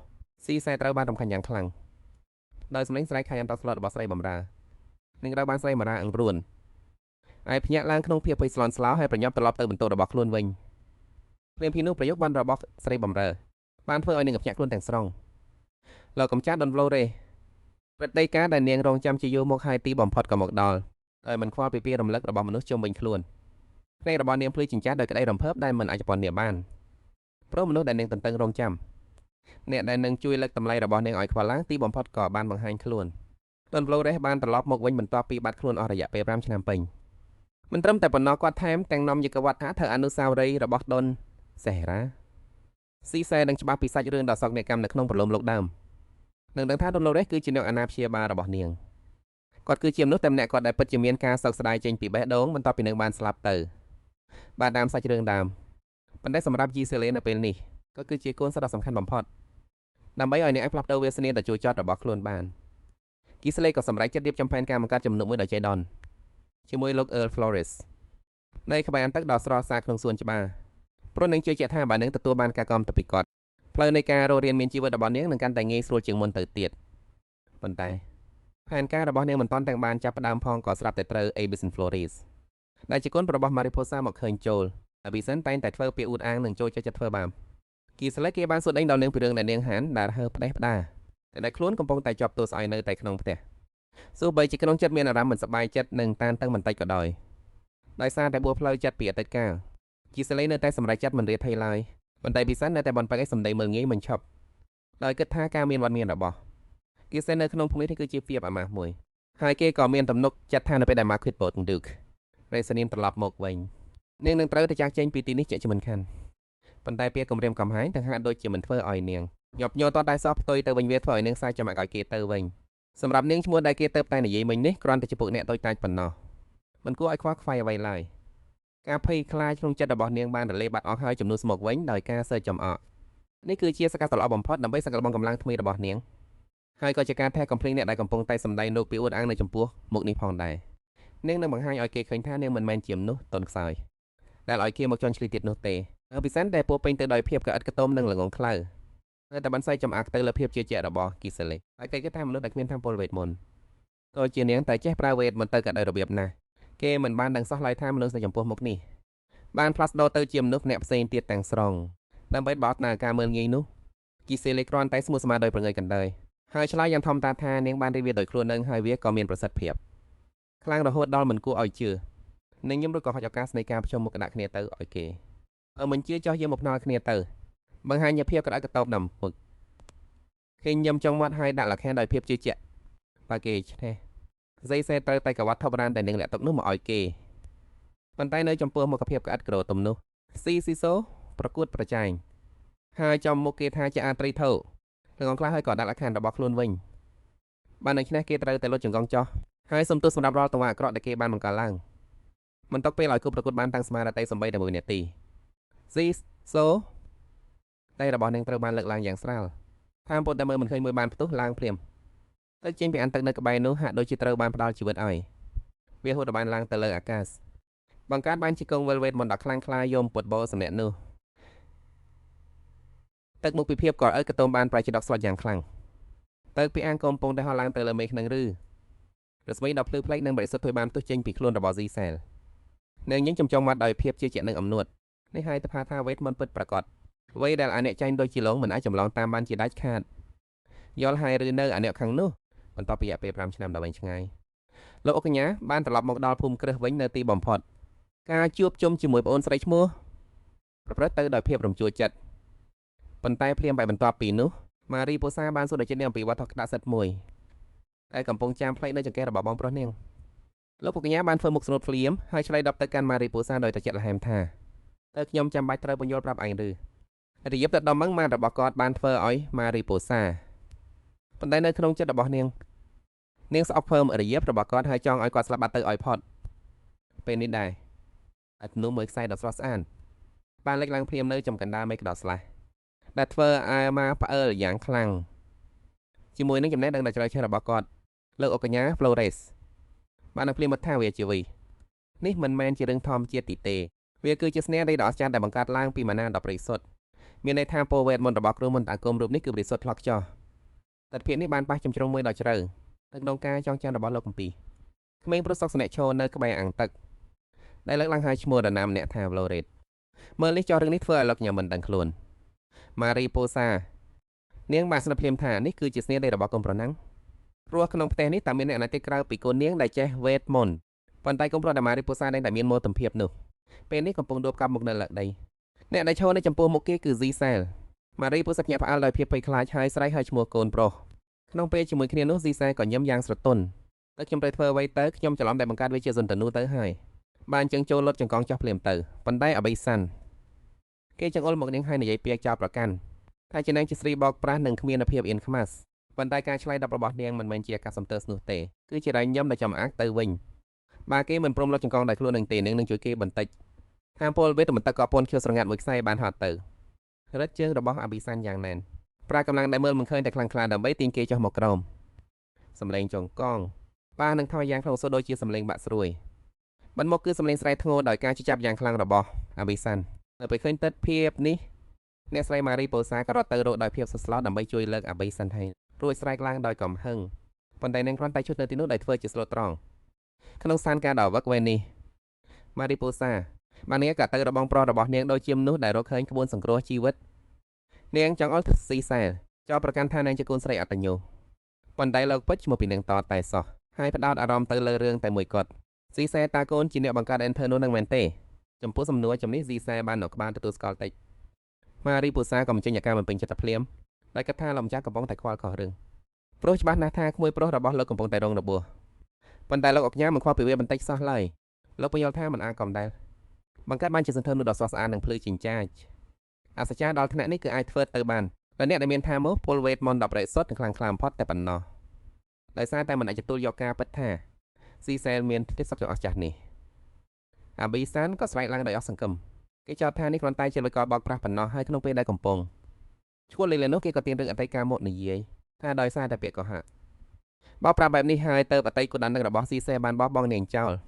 ស៊ីសែលត្រូវបានរំខានយ៉ាងខ្លាំងដោយសម្លេងស្រែកខាយអន្តរស្លុតរបស់ស្រីបម្រើនាងត្រូវបានស្រីបម្រើអង្រួនហើយភ្ញាក់ឡើងក្នុងភាពភ័យស្លន់ស្លោហើយប្រញាប់ត្រឡប់ទៅបន្ទប់របស់ខ្លួនវិញព្រាមភីនោះប្រយោគបានរបស់ស្រីបម្រើបានធ្វើឲ្យនាងភ្ញាក់ខ្លួនទាំងស្រុងលោកកំចាត់ដុនប្លូរ៉េព្រឹត្តិការណ៍ដែលនាងរងចាំជាយូរមកហើយទីបំផុតក៏មកដល់ដោយមិនខ្វល់ពីពាក្យរំលឹករបស់មនុស្សជុំវិញខ្លួនភ្នែករបស់នាងភ្លឺចិញ្ចាស់ដោយក្តីរំភើបដែលមិនអាចពន្យាបានព្រោះមនុស្សដែលនាងទន្ទឹងរង់ចាំអ្នកដែលនឹងជួយលើកតម្លៃរបស់នាងឲ្យខ្វល់ឡើងទីបំផុតក៏បានបង្ហាញខ្លួនដុនប្លូរ៉េបានត្រឡប់មកវិញបន្ទាប់ពីបាត់ខ្លួនអស់រយៈពេល5ឆ្នាំពេញមិនត្រឹមតែប៉ុណ្ណោះគាត់ថែមទាំងនាំយកវត្តថាធ្វើអនុស្សាវរីយ៍របស់ដុនសេរ៉ាស៊ីសែនឹងច្បាស់ពីសាច់រឿងដ៏សោកនាដកម្មនៅក្នុងប្រឡូមលោកដើមនឹងដឹងថាដុនឡូរ៉េសគឺជាអ្នកអាណាព្យាបាលរបស់នាងគាត់គឺជាមនុស្សតែម្នាក់គាត់ដែលពិតជាមានការសោកស្ដាយចេញពីបេះដូងបន្ទាប់ពីនឹងបានស្លាប់ទៅបាទតាមសាច់រឿងដើមប៉ុន្តែសម្រាប់ជីសេលេនៅពេលនេះក៏គឺជាកូនសិស្សដ៏សំខាន់បំផុតដើម្បីឲ្យអ្នកអាចផ្លាស់ប្ដូរវាសនាដ៏ជូរចត់របស់ខ្លួនបានគីសេលេក៏សម្រេចចិត្តរៀបចំផែនការបង្កើតជំនុំមួយដោយចៃដនជាមួយលោក Earl Flores នៃក្បែរអន្ទឹកដ៏ស្រស់ស្អាតក្នុងសួនច្បារព្រោះនឹងជឿជាក់ថាបើនឹងទទួលបានការគាំទ្រពីគាត់ផ្លូវនៃការរស់រានមានជីវិតរបស់នាងនឹងកាន់តែងាយស្រួលជាងមុនទៅទៀតប៉ុន្តែផែនការរបស់នាងមិនទាន់ទាំងបានចាប់ផ្ដើមផងក៏ស្រាប់តែត្រូវ Abison Flores ដែលជាកូនរបស់ Mariposa មកឃើញចូល Abison តែងតែធ្វើពាក្យអួតអាងនិងចូលចិត្តធ្វើបាបគីសេលេគេបានសួរដេញដល់នាងពីរឿងដែលនាងហានដែលហើផ្ដេសផ្ដាតែដែលខ្លួនកំពុងតែជាប់ទោសស្អយនៅតែក្នុងផ្ទះទោះបីជាក្នុងចិត្តមានអារម្មណ៍មិនសប្បាយចិត្តនិងតានតឹងបន្តិចក៏ដោយសារតែបួសផ្លូវចិត្តពីអតីតកាលគីសេលេនៅតែសម្រេចចិត្តមិនរៀតភ័យឡើយប៉ុន្តែពិសាននៅតែបន្បឹកឲ្យសម្ដីមើលងាយមិនឈប់ដោយគិតថាការមានវត្តមានរបស់គីសេនៅក្នុងភូមិនេះគឺជាភាពអាម៉ាស់មួយហើយគេក៏មានទំនុកចិត្តថានៅពេលដែល Marquis Duke រេសនាមត្រឡប់មកវិញនាងនឹងត្រូវតែចាកចេញពីទីនេះជាមិនខានប៉ុន្តែពាក្យគំរាមកំហែងទាំងហាក់ដូចជាមិនធ្វើឲ្យនាងញាប់ញ័រតតែសោះផ្ទុយទៅវិញវាធ្វើឲ្យនាងខ្សែចំអាក់ឲ្យគេទៅវិញសម្រាប់នាងឈ្មោះដែលគេទៅតែនិយាយមិញនេះគ្រាន់តែជាពួកអ្នកតូចតាចប៉ុណ្ណោះមិនគួរឲ្យខ្វល់ខ្វាយអ្វីឡើយការភ័យខ្លាចក្នុងចិត្តរបស់នាងបានរលាយបាត់អស់ហើយជំនួសមកវិញដោយការសើចចំអកនេះគឺជាសកាត់ល្អបំផុតដើម្បីសង្កត់បងកម្លាំងថ្មីរបស់នាងហើយក៏ជាការថែកំភ្លេងអ្នកដែលកំពុងតែសម្ដែងលោកពីអួតអាងនៅចំពោះមុខនេះផងដែរនាងនឹងបង្ហាញឲ្យគេឃើញថានាងមិនមែនជាមនុស្សទន់ខ្សោយដែលឲ្យគេមកជន់ឈ្លីទៀតនោះទេពិសេសតែពោពេញទៅដោយភាពកអិតកតូមនិងល្ងងខ្លៅនៅតែបានស្័យចំអាក់ទៅលើភាពជឿជាក់របស់គីសេលេហើយគេគិតថាមនុស្សដែលគ្មានធម៌ពលវេទមន្តក៏ជានាងតែចេះប្រើវេទមន្តទៅក៏ដោយរបៀបណាគេមិនបានដឹងសោះឡើយថាមនុស្សនៅចំពោះមុខនេះបានផ្លាស់ប្ដូរទៅជាមនុស្សម្នាក់ផ្សេងទៀតទាំងស្រុងដើម្បីបោះនៅការមើលងាយនោះគីសេលេគ្រាន់តែស្មោះស្មារដោយប្រងើយកណ្ដើយហើយឆ្លើយយ៉ាងធម្មតាថានាងបានរៀបវាដោយខ្លួននឹងហើយវាក៏មានប្រសិទ្ធភាពខ្លាំងរហូតដល់មិនគួរឲ្យជឿនាងញឹមរួចក៏ហុចឱកាសនៃការប្រជុំមុខដាក់គ្នាទៅឲ្យគេមិនជឿចោះយើងមកភ្នាល់គ្នាទៅបង្ហាញពីភាពក្តៅកតោបដល់មុខ ឃើញញឹមចង់មាត់ហើយដាក់លក្ខខណ្ឌដោយភាពជឿជាក់បើគេទេស៊ីសេត្រូវតែកវត្តថបរានតែនឹងលាក់ទុកនោះមកឲ្យគេប៉ុន្តែនៅចំពោះមុខភាពក្អិតក្រទំនោះស៊ីសូប្រកួតប្រជែងហើយចំមុខគេថាជាអាត្រីធោទាំងអង្គខ្លះហើយក៏ដាក់លក្ខខណ្ឌរបស់ខ្លួនវិញបានដូច្នេះគេត្រូវតែលុតចង្កងចោះហើយសុំទោសសម្រាប់រាល់ទង្វើអាក្រក់ដែលគេបានបង្កឡើងមិនតកពេលឲ្យគូប្រកួតបានតាំងស្មារតីសំបីតែ1នាទីស៊ីសូតែរបស់នាងត្រូវបានលើកឡើងយ៉ាងស្រាលតាមពុតតែមើលមិនឃើញមួយបានផ្ទុះឡើងភ្លាមទៅចេញពីអន្ទឹកនៅក្បែរនោះហាក់ដូចជាត្រូវបានផ្ដល់ជីវិតឲ្យវាហូតបានឡើងទៅលើអាកាសបង្កើតបានជាកងវិលវេតមន្តដ៏ខ្លាំងក្លាយមពុតបោសម្នាក់នោះទឹកមុខពិភពក៏ឲ្យកតោមបានប្រែជាដកស្លុតយ៉ាងខ្លាំងទៅពីអាងកំពុងតែហោះឡើងទៅលើមេឃនឹងឬរស្មីដ៏ភ្លឺផ្លេកនិងបរិសុទ្ធធ្វើបានផ្ទុះចេញពីខ្លួនរបស់ស៊ីសែលនាងញញចំចំមាត់ដោយភាពជានឹងអំនួតនេះហើយទៅថាវេតមន្តពិតប្រាកដអ្វីដែលអាអ្នកចាញ់ដូចជាឡងមិនអាចចម្លងតាមបានជាដាច់ខាតយល់ហើយឬនៅអាអ្នកខាងនោះបន្ទាប់ពីរយៈពេល5ឆ្នាំដល់វិញឆ្ងាយលោកអុកកញ្ញាបានត្រឡប់មកដល់ភូមិគ្រឹះវិញនៅទីបំផុតការជួបជុំជាមួយប្អូនស្រីឈ្មោះប្រព្រឹត្តទៅដោយភាពរំជួលចិត្តប៉ុន្តែភ្លាមបែបបន្ទាប់ពីនោះម៉ារីពូសាបានសួរដល់ចិត្តនាងអំពីវត្ថុក្តារសិទ្ធិមួយដែលកំពុងចាំផ្លេចនៅចង្កេះរបស់បងប្រុសនាងលោកអុកកញ្ញាបានធ្វើមុខស្នូតភ្លាមហើយឆ្លៃដប់ទៅកាន់ម៉ារីពូសាដោយតែចិត្តលហែមថាតើខ្ញុំចាំបាច់ត្រូវបញ្យល់ប្រាប់ឯងឬរយៈទៅដំណឹងម៉ានរបស់គាត់បានធ្វើឲ្យម៉ារីពូសាប៉ុន្តែនៅក្នុងចិត្តរបស់នាងស្អប់ភើមរយៈរបស់គាត់ហើយចង់ឲ្យគាត់ស្លាប់បាត់ទៅឲ្យផុតពេលនេះដែរអត់នោះមើលខ្សែដ៏ស្រស់ស្អាតបានលេចឡើងភ្លាមនៅចំកណ្ដាលមេឃដ៏ស្លាស់ដែលធ្វើឲ្យម៉ាផ្អើលយ៉ាងខ្លាំងជាមួយនឹងចំណេះដឹងដ៏ជ្រៅជ្រៅរបស់គាត់លោកអុកកញ្ញា Flores បាននៅភ្លាមមកថាវាជាវីនេះមិនមែនជារឿងធម្មជាតិទីទេវាគឺជាស្នេហ៍ដ៏អស្ចារ្យដែលបង្កើតឡើងពីម៉ាណាដ៏ប្រិសុទ្ធមានន័យថាពោវេតមន្តរបស់គ្រូមន្តអាគមរូបនេះគឺប្រិសុទ្ធផ្លុកចោះទិដ្ឋភាពនេះបានប៉ះចំជ្រុងមួយដ៏ជ្រៅទៅក្នុងការចងចាំរបស់លោកកំពីក្មេងប្រុសសុកស្នាក់ឈរនៅក្បែរអាងទឹកដែលលើកឡើងហើយឈ្មោះដណាមអ្នកថា Flores មើលនេះចោះរឿងនេះធ្វើឲ្យលោកខ្ញុំមិនដឹងខ្លួនម៉ារីពូសានាងបានស្ដាប់ភ្លាមថានេះគឺជាស្នេហ៍របស់កូនប្រណាំងព្រោះក្នុងផ្ទះនេះតែមានអ្នកណាទៀតក្រៅពីកូននាងដែលចេះវេទមន្តប៉ុន្តែកូនប្រុសដែលម៉ារីពូសាតែមានមោទនភាពនោះពេលនេះកំពុងដួលកាប់មុខនៅលើដីអ្នកដែលឈរនៅចំពោះមុខគេគឺស៊ីសែលម៉ារីពូសាភ្ញាក់ផ្អើលដោយភាពភ័យខ្លាចហើយស្រែកហៅឈ្មោះកូនប្រុសក្នុងពេលជាមួយគ្នានោះស៊ីសែលក៏ញឹមយ៉ាងស្រទន់តែខ្ញុំត្រូវធ្វើអ្វីទៅខ្ញុំច្រឡំតែបង្កើតវាជាសន្តានុទៅហើយបានជើងចូលលុតចង្កងចោះភ្លាមទៅប៉ុន្តែអបិសាន់គេចង្អុលមកនាងហើយនិយាយពាក្យចោលប្រកាន់ថាជានាងជាស្រីបោកប្រាស់និងគ្មានភាពអៀនខ្មាស់ប៉ុន្តែការឆ្លើយដប់របស់នាងមិនមែនជាការសំទើស្នោះទេគឺជារ៉ៃញឹមដែលចំអាក់ទៅវិញបើគេមិនព្រមលុតចង្កងដោយខ្លួននឹងទេនាងនឹងជួយគេបន្តិចតាមពលវេទមន្តក៏ពន់ខៀវស្រងាត់មួយខ្សែបានហត់ទៅរឹតជើងរបស់អបិសាន់យ៉ាងណែនប្រាកម្លាំងដែលមើលមិនឃើញតែខ្លាំងក្លាដើម្បីទាញគេចុះមកក្រោមសំឡេងចង្កងប៉ានឹងថយយ៉ាងក្នុងសូដូចជាសំឡេងបាក់ស្រួយបន្មុខគឺសំឡេងស្រែធ្ងោដោយការជិះចាប់យ៉ាងខ្លាំងរបស់អបិសាន់នៅពេលឃើញទិដ្ឋភាពនេះអ្នកស្រីម៉ារីពូសាក៏រត់ទៅរកដោយភាពសស្លោតដើម្បីជួយលើកអបិសាន់ឲ្យរួចស្រែកឡើងដោយកំហឹងប៉ុន្តែនាងគ្រាន់តែឈុតនៅទីនោះដោយធ្វើជាស្លូតត្រង់ក្នុងស្ថានភាពដ៏វឹកវែងនេះម៉ារីពូសាបាននាងក៏ទៅរបងប្រុសរបស់នាងដូចជាមនុស្សដែលរកឃើញក្បួនសង្គ្រោះជីវិតនាងចង់អល់ស៊ីសែលចោលប្រកាន់ថានាងជាកូនស្រីអត្តញ្ញូប៉ុន្តែលោកពិតឈ្មោះពីនាងតតែសោះហើយផ្ដោតអារម្មណ៍ទៅលើរឿងតែមួយគត់ស៊ីសែតាកូនជាអ្នកបង្កើត Enter នោះនឹងមែនទេចំពោះសំណួរចំនេះស៊ីសែបាននៅក្បាលទទួលស្គាល់តិចម៉ារីពូសាក៏បញ្ចេញអាការមិនពេញចិត្តភ្លាមដោយគិតថាលោកម្ចាស់កំពុងតែខ្វល់ខុសរឿងព្រោះច្បាស់ណាស់ថាក្មួយប្រុសរបស់លោកកំពុងតែរងរបួសប៉ុន្តែលោកអុកញ៉ាមិនខ្វល់ពីវាបន្តិចសោះឡើយលោកបញ្យល់ថាមិនអាចកំដែលបង្កើតបានជាសន្ធើមនោះដ៏ស្រស់ស្អាតនិងភ្លឺចិញ្ចាចអស្ចារ្យដល់ថ្នាក់នេះគឺអាចធ្វើទៅបានតែអ្នកដែលមានថាមកពលវេទមន្ត10រ៉េសុតនិងខ្លាំងខ្លាបំផុតតែប៉ុណ្ណោះដោយសារតែមិនអាចទទួលយកការពិតថាស៊ីសែលមានទេពសព្ទអស្ចារ្យនេះអាប៊ីសានក៏ស្រែកឡើងដោយអស់សង្ឃឹមគេចោទថានេះគ្រាន់តែជាលុយកលបោកប្រាស់ប៉ុណ្ណោះហើយក្នុងពេលដែលកំពុងឈួតលេងនោះគេក៏ទាញរឿងអតីតកាលមកនិយាយថាដោយសារតែពាក្យកុហកបោកប្រាស់បែបនេះហើយទៅអតីតគូដណ្ដឹងរបស់ស៊ីសែបានបោះបង់នាងចោល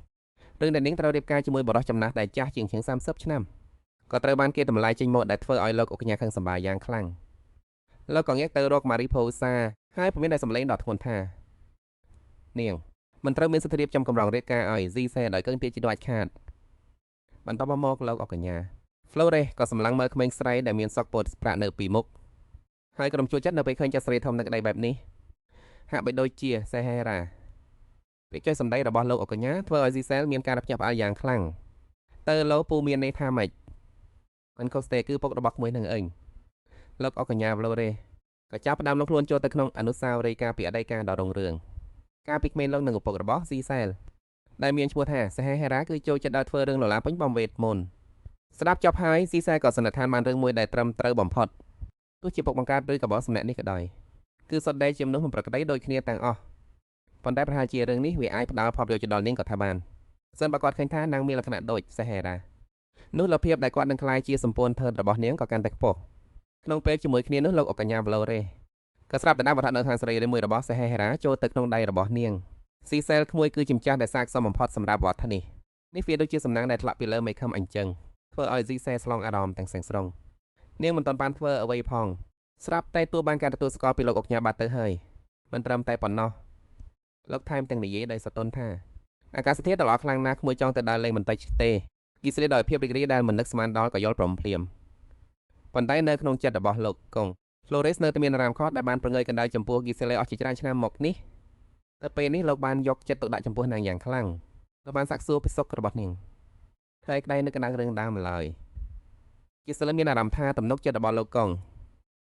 រឿងដែលនាងត្រូវរៀបការជាមួយបរិសុទ្ធចំណាស់ដែលចាស់ជាង30ឆ្នាំក៏ត្រូវបានគេតម្លៃចេញមកដែលធ្វើឲ្យលោកអុកញ៉ាខឹងសម្បាយ៉ាងខ្លាំងលោកក៏ងាកទៅរកម៉ារីផូសាហើយពុំមានតែសម្លេងដ៏ធ្ងន់ថានាងមិនត្រូវមានសិទ្ធិរៀបចំកម្រងរាជការឲ្យស៊ីសែដោយកឹងទាជាដាច់ខាតបន្ទាប់មកលោកអុកញ៉ា Flores ក៏សម្លឹងមើលក្មេងស្រីដែលមានសក់ពោតប្រាក់នៅពីមុខហើយក្រុមជួចចិត្តនៅពេលឃើញចាស់ស្រីធំនៅក្តីបែបនេះហាក់បីដូចជាសេហេរ៉ាពាក្យចុះសម្ដីរបស់លោកអុកញ៉ាធ្វើឲ្យស៊ីសែលមានការភ្ញាក់ផ្អើលយ៉ាងខ្លាំងទៅលោពូមានន័យថាម៉េចមិនខុសទេគឺពុករបស់ក្មួយនឹងអីលោកអុកញ៉ា Flores ក៏ ก็ចាប់ផ្ដើមលោកខ្លួនចូលទៅក្នុងអនុស្សាវរីយ៍ការពីអតីតកាលដ៏រុងរឿងកាលពីក្មេងលោកនឹងឪពុករបស់ស៊ីសែលដែលមានឈ្មោះថាសហេហេរ៉ាគឺចូលចិត្តដល់ធ្វើរឿងលឡាពេញបំវេតមន្តស្ដាប់ចប់ហើយស៊ីសែលក៏សន្និដ្ឋានបានរឿងមួយដែលត្រឹមត្រូវបំផុតទោះជាពុកបង្កើតឬក៏បោះសម្នាក់នេះក៏ដោយគឺសុទ្ធតែជាមនុស្សមិនប្រក្រតីដូចគ្នាទាំងអស់ប៉ុន្តែប្រហែលជារឿងនេះវាអាចផ្ដល់ផលប្រយោជន៍ដល់នាងក៏ថាបានសិនបើគាត់ឃើញថានាងមានលក្ខណៈដូចសហេរ៉ានោះលភាពដែលគាត់នឹងក្លាយជាសម្ព័ន្ធធើរបស់នាងក៏កាន់តែខ្ពស់ក្នុងពេលជាមួយគ្នានោះលោកអកញ្ញាវឡូរ៉េក៏ស្រាប់តែដាក់វត្ថុនៅខាងសេរីរីមួយរបស់សហេរ៉ាចូលទៅក្នុងដៃរបស់នាងស៊ីសែលក្មួយគឺជាម្ចាស់ដែលសាកសមបំផុតសម្រាប់វត្ថុនេះវាដូចជាសំណាងដែលធ្លាក់ពីលើមេឃឹមអញ្ចឹងធ្វើឲ្យស៊ីសែលឆ្លងអារម្មណ៍ទាំងស្រុងនាងមិនទាន់បានធ្វើអ្វីផងស្រាប់តែទោះបានការទទួលស្គាល់ពីលោកអកញ្ញាបាត់ទៅហើយមិនត្រឹមតែប៉ុណ្ណោះលោកថែមទាំងនិយាយដោយសតុនថាអាកាសធាតុដ៏ល្អខ្លាំងណាស់ក្មួយចង់ទៅដើរលេងបន្តិចទេគីស្រីដោយភាពរីករាយដែលមិននឹកស្មានដល់ក៏យល់ព្រមភ្លាមប៉ុន្តែនៅក្នុងចិត្តរបស់លោកកុង Flores នៅតែមានអារម្មណ៍ខកដែលបានប្រងើយកណ្ដាលចំពោះគីសេលេអស់ជាច្រើនឆ្នាំមកនេះតែពេលនេះលោកបានយកចិត្តទុកដាក់ចំពោះនាងយ៉ាងខ្លាំងលោកបានសាកសួរពីសុខរបស់នាងតែក្តីនៅកណ្ដាលរឿងដើមឡើយគីសេលេមានអារម្មណ៍ថាទំនុកចិត្តរបស់លោកកុង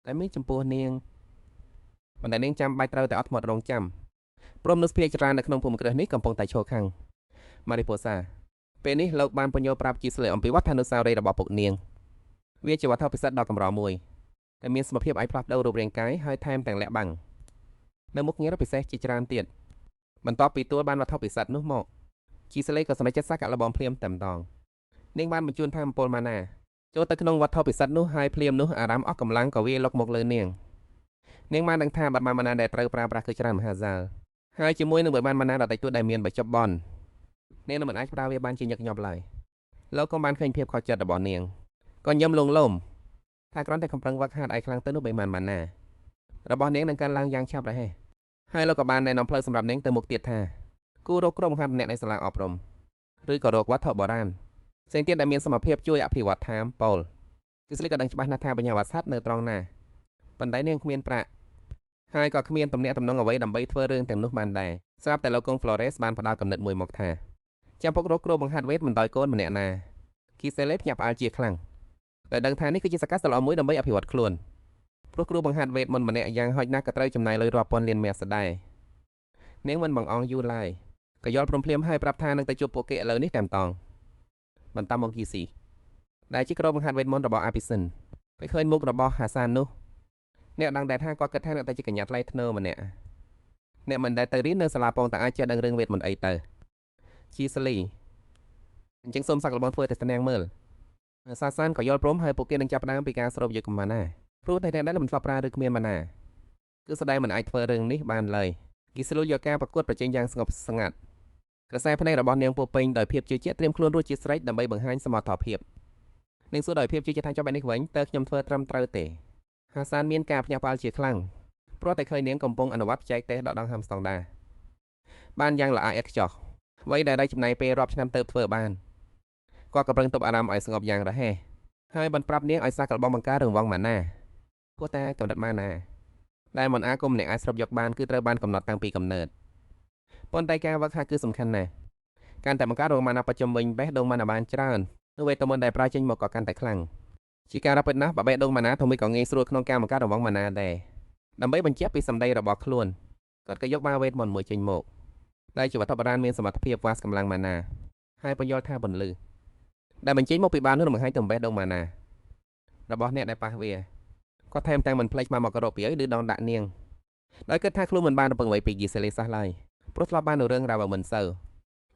តែមានចំពោះនាងប៉ុន្តែនាងចាំបាច់ត្រូវតែអត់ធ្មត់រងចាំព្រមនឹងស្ភាកច្រើននៅក្នុងភូមិគ្រឹះនេះកំពុងតែឈរខាំងម៉ារីប៉ូសាពេលនេះលោកបានបញ្ញោប្រាប់គីស្លេអំពីវត្តអនុស្សាវរីយ៍របស់ពុកនាងវាជាវត្ថុពិសិដ្ឋដ៏កម្រមួយតែមានសមត្ថភាពឲ្យផ្លាស់ប្ដូររូបរាងកាយហើយថែមទាំងលាក់បាំងនៅមុខងារពិសេសជាច្រើនទៀតបន្ទាប់ពីទួលបានវត្ថុពិសិដ្ឋនោះមកគីស្លេក៏សម្រេចចិត្តសាកល្បងភ្លាមតែម្ដងនាងបានបញ្ជូនថាមពលម៉ាណាចូលទៅក្នុងវត្ថុពិសិដ្ឋនោះហើយភ្លាមនោះអារម្មណ៍អស់កម្លាំងក៏វាលុកមកលើនាងបានដឹងថាបាត់បានម៉ាណាដែលត្រូវប្រើប្រាស់គឺច្រើនមហាសាលហើយជាមួយនឹងបានម៉ាណាដតៃទួដែលមានបច្ចុប្បន្ននាងមិនអាចប្រើវាបានជាញឹកញាប់ឡើយលោកក៏បានឃើញភាពខកចិត្តរបស់នាងក៏ញឹមលងលោមថាគ្រាន់តែខំប្រឹងវឹកហាត់ឲ្យខ្លាំងទៅនោះបីម៉ាណារបស់នាងនឹងកើនឡើងយ៉ាងឆាប់រហ័សហើយលោកក៏បានណែនាំផ្លូវសម្រាប់នាងទៅមុខទៀតថាគូរកក្រុមបង្ហាត់ម្នាក់នៃសាលាអប់រំឬក៏រកវត្ថុបុរាណផ្សេងទៀតដែលមានសមត្ថភាពជួយអភិវឌ្ឍតាមប៉ូលគឺស្លីក៏ដឹងច្បាស់ណាស់ថាបញ្ញាវ៉ាត់សាត់នៅត្រង់ណាប៉ុន្តែនាងគ្មានប្រាក់ហើយក៏គ្មានទំនាក់ទំនងអ្វីដើម្បីធ្វើរឿងទាំងនោះបានដែរស្រាប់តែលោកកុង Flores បានផ្ដល់កំណត់មួយមកថាចាំពុករកគ្រូបង្ហាត់វេទមិនដោយកូនម្នាក់ណាគីសេលេភ្ញាក់ផ្អើលជាខ្លាំងតែដឹងថានេះគឺជាសកាសល្អមួយដើម្បីអភិវឌ្ឍខ្លួនព្រោះគ្រូបង្ហាត់វេទមន្តម្នាក់យ៉ាងហោចណាស់ក៏ត្រូវចំណាយលុយរាប់ពាន់លានមាសដែរនាងមិនបង្អង់យូរឡើយក៏យល់ព្រមភ្លាមហើយប្រាប់ថានឹងទៅជួបពួកគេឥឡូវនេះតែម្ដងបន្តមកគីស៊ីដែលជាគ្រូបង្ហាត់វេទមន្តរបស់អាពីសិនពេលឃើញមុខរបស់ហាសាននោះអ្នកដឹងតែថាគាត់គិតថាអ្នកតែជាកញ្ញាថ្លៃធ្នូម្នាក់អ្នកមិនដែលទៅរៀននៅសាលាពងតែអាចចេះដឹងរឿងវេទមន្តអីទៅជីសាលីអញ្ចឹងសូមសាកល្បងធ្វើទស្សនាមើលសាសានក៏យល់ព្រមហើយពួកគេនឹងចាប់ផ្ដើមពីការស្រូបយកកម្មាណាព្រោះតែអ្នកដែលមិនធ្លាប់ប្រើឬគ្មានម៉ាណាគឺស្ដែងមិនអាចធ្វើរឿងនេះបានឡើយគីស្លូយកការប្រកួតប្រជែងយ៉ាងស្ងប់ស្ងាត់ក្រសែភ្នែករបស់នាងពោពេញដោយភាពជឿជាក់ត្រៀមខ្លួនរួចជាស្រេចដើម្បីបង្ហាញសមត្ថភាពនាងសួរដោយភាពជឿជាក់ថាចុះបែបនេះវិញតើខ្ញុំធ្វើត្រឹមត្រូវទេហាសានមានការភ្ញាក់ផ្អើលជាខ្លាំងព្រោះតែឃើញនាងកំពុងអនុវត្តបច្ចេកទេសដកដង្ហើមស្តង់ដារបានយ៉ាងល្អឥតខ្ចោះអ្វីដែលដៃចំណាយពេលរាប់ឆ្នាំទៅធ្វើបានគាត់ក៏ប្រឹងទប់អារម្មណ៍ឲ្យស្ងប់យ៉ាងរហ័សហើយបានប្រាប់នាងឲ្យសាកល្បងបង្ការរឿងវងម៉ាណាព្រោះតែកម្រិតម៉ាណាដែលមិនអាចគុំម្នាក់អាចស្រូបយកបានគឺត្រូវបានកំណត់តាំងពីកំណើតប៉ុន្តែការវឹកហាត់គឺសំខាន់ណាស់ការតែបង្ការរឿងម៉ាណាបច្ចុប្បន្នវិញបេះដូងម៉ាណាបានច្រើននោះវេទមន្តដែលប្រើចេញមកក៏កាន់តែខ្លាំងជាការរាប់ពិតណាស់បបេះដូងម៉ាណាធំមួយក៏ងាយស្រួលក្នុងការបង្ការរឿងវងម៉ាណាដែរដើម្បីបញ្ជាក់ពីសម្ដីរបស់ខ្លួនគាត់ក៏យកបាវេទមន្តមួយចេញមកដែលជាវត្ថុបុរាណមានសមត្ថភាពវាស់កម្លាំងម៉ាណាហើយបញ្យល់ថាបន្លឺដែលបញ្ចេញមកពីបាននោះបង្ហាញទៅបេះដូងម៉ាណារបស់អ្នកដែលប៉ះវាគាត់ថែមទាំងមិនភ្លេចមកម្ករកពីអីឬដងដាក់នាងដោយគិតថាខ្លួនមិនបានរំពឹងអ្វីពីហ្គីសេលីសាសឡើយព្រោះធ្លាប់បាននៅរឿងរ៉ាវមិនសូវ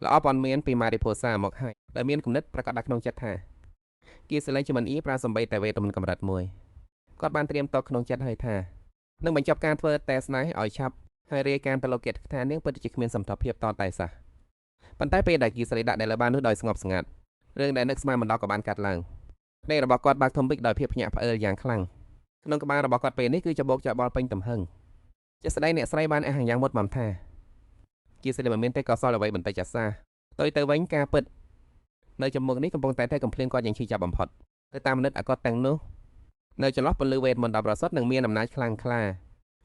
ល្អប៉ុនមានពីម៉ារីផូសាមកហើយដែលមានគំនិតប្រកាសដាក់ក្នុងចិត្តថាហ្គីសេលីជាមិនអ៊ីប្រើសម្បីតែវេទមន្តកម្រិតមួយគាត់បានត្រៀមតក្នុងចិត្តហើយថានឹងបញ្ចប់ការធ្វើតេស្តនេះឲ្យឆាប់ហើយរាយការណ៍ទៅលោកកិតថានាងពិតជាគ្មានសមត្ថភាពតតែសោះប៉ុន្តែពេលដែលគីសេលីដាក់ដែលលើបាននោះដោយស្ងប់ស្ងាត់រឿងដែលនឹកស្មានមិនដល់ក៏បានកាត់ឡើងភ្នែករបស់គាត់បើកធំពេកដោយភាពភ្ញាក់ផ្អើលយ៉ាងខ្លាំងក្នុងក្បាលរបស់គាត់ពេលនេះគឺច្បោកច្បល់ពេញទំហឹងជាស្ដីអ្នកស្រីបានអះយ៉ាងមុតមមថាគីសេលីមិនមានទេក៏សល់អ្វីបន្តិចអាសាទៅវិញការពិតនៅចំមុខនេះកំពុងតែកំភ្លៀងគាត់យ៉ាងឈឺចាប់បំផុតទៅតាមនិតអាគាត់ទាំងនោះនៅចន្លោះពលឺវេទមន្តដល់ប្រសត់និងមានអំណាចខ្លាំងក្ល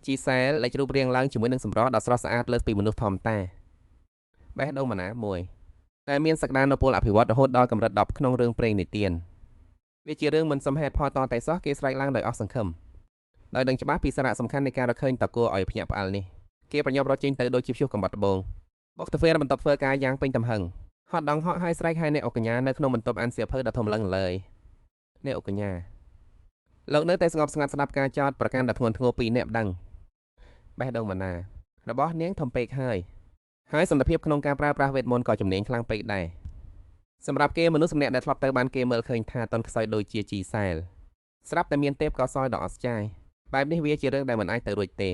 ាជីសែលលេចរូបរាងឡើងជាមួយនឹងសម្រស់ដ៏ស្រស់ស្អាតលើសពីមនុស្សធម្មតាបេះដូងម៉ាណាមួយតែមានសក្តានុពលអភិវឌ្ឍរហូតដល់កម្រិត10ក្នុងរឿងព្រេងនិទានវាជារឿងមិនសមហេតុផលតតែសោះគេស្រែកឡើងដោយអស់សង្ឃឹម ដោយដឹងច្បាស់ពីសារៈសំខាន់នៃការរកឃើញតកួឲ្យភ្ញាក់ផ្អើលនេះគេប្រញាប់រត់ចេញទៅដូចជាព្យុះកំបាត់ដបងបុកតាហ្វេបន្ទាប់ធ្វើការយ៉ាងពេញទំហឹងហត់ដងហក់ហើយស្រែកហើយអ្នកអុកញ្ញានៅក្នុងបន្ទប់អានសៀវភៅដ៏ធំលឹងលើយអ្នកអុកញ្ញាលោកនៅតែស្ងប់ស្ងាត់ស្ដាប់ការចោទប្រកាន់ដ៏ធ្ងន់ធ្ងរពីអ្នកដឹងបេះដូងម៉ាណារបស់នាងធំពេកហើយសមត្ថភាពក្នុងការប្រើប្រាស់វេទមន្តក៏ជំនាញខ្លាំងពេកដែរសម្រាប់គេមនុស្សម្នាក់ដែលធ្លាប់ទៅបានគេមើលឃើញថាតន់ខ្សោយដូចជាជីសែលស្រាប់តែមានទេពកោសល្យដ៏អស្ចារ្យបែបនេះវាជារឿងដែលមិនអាចទៅរួចទេ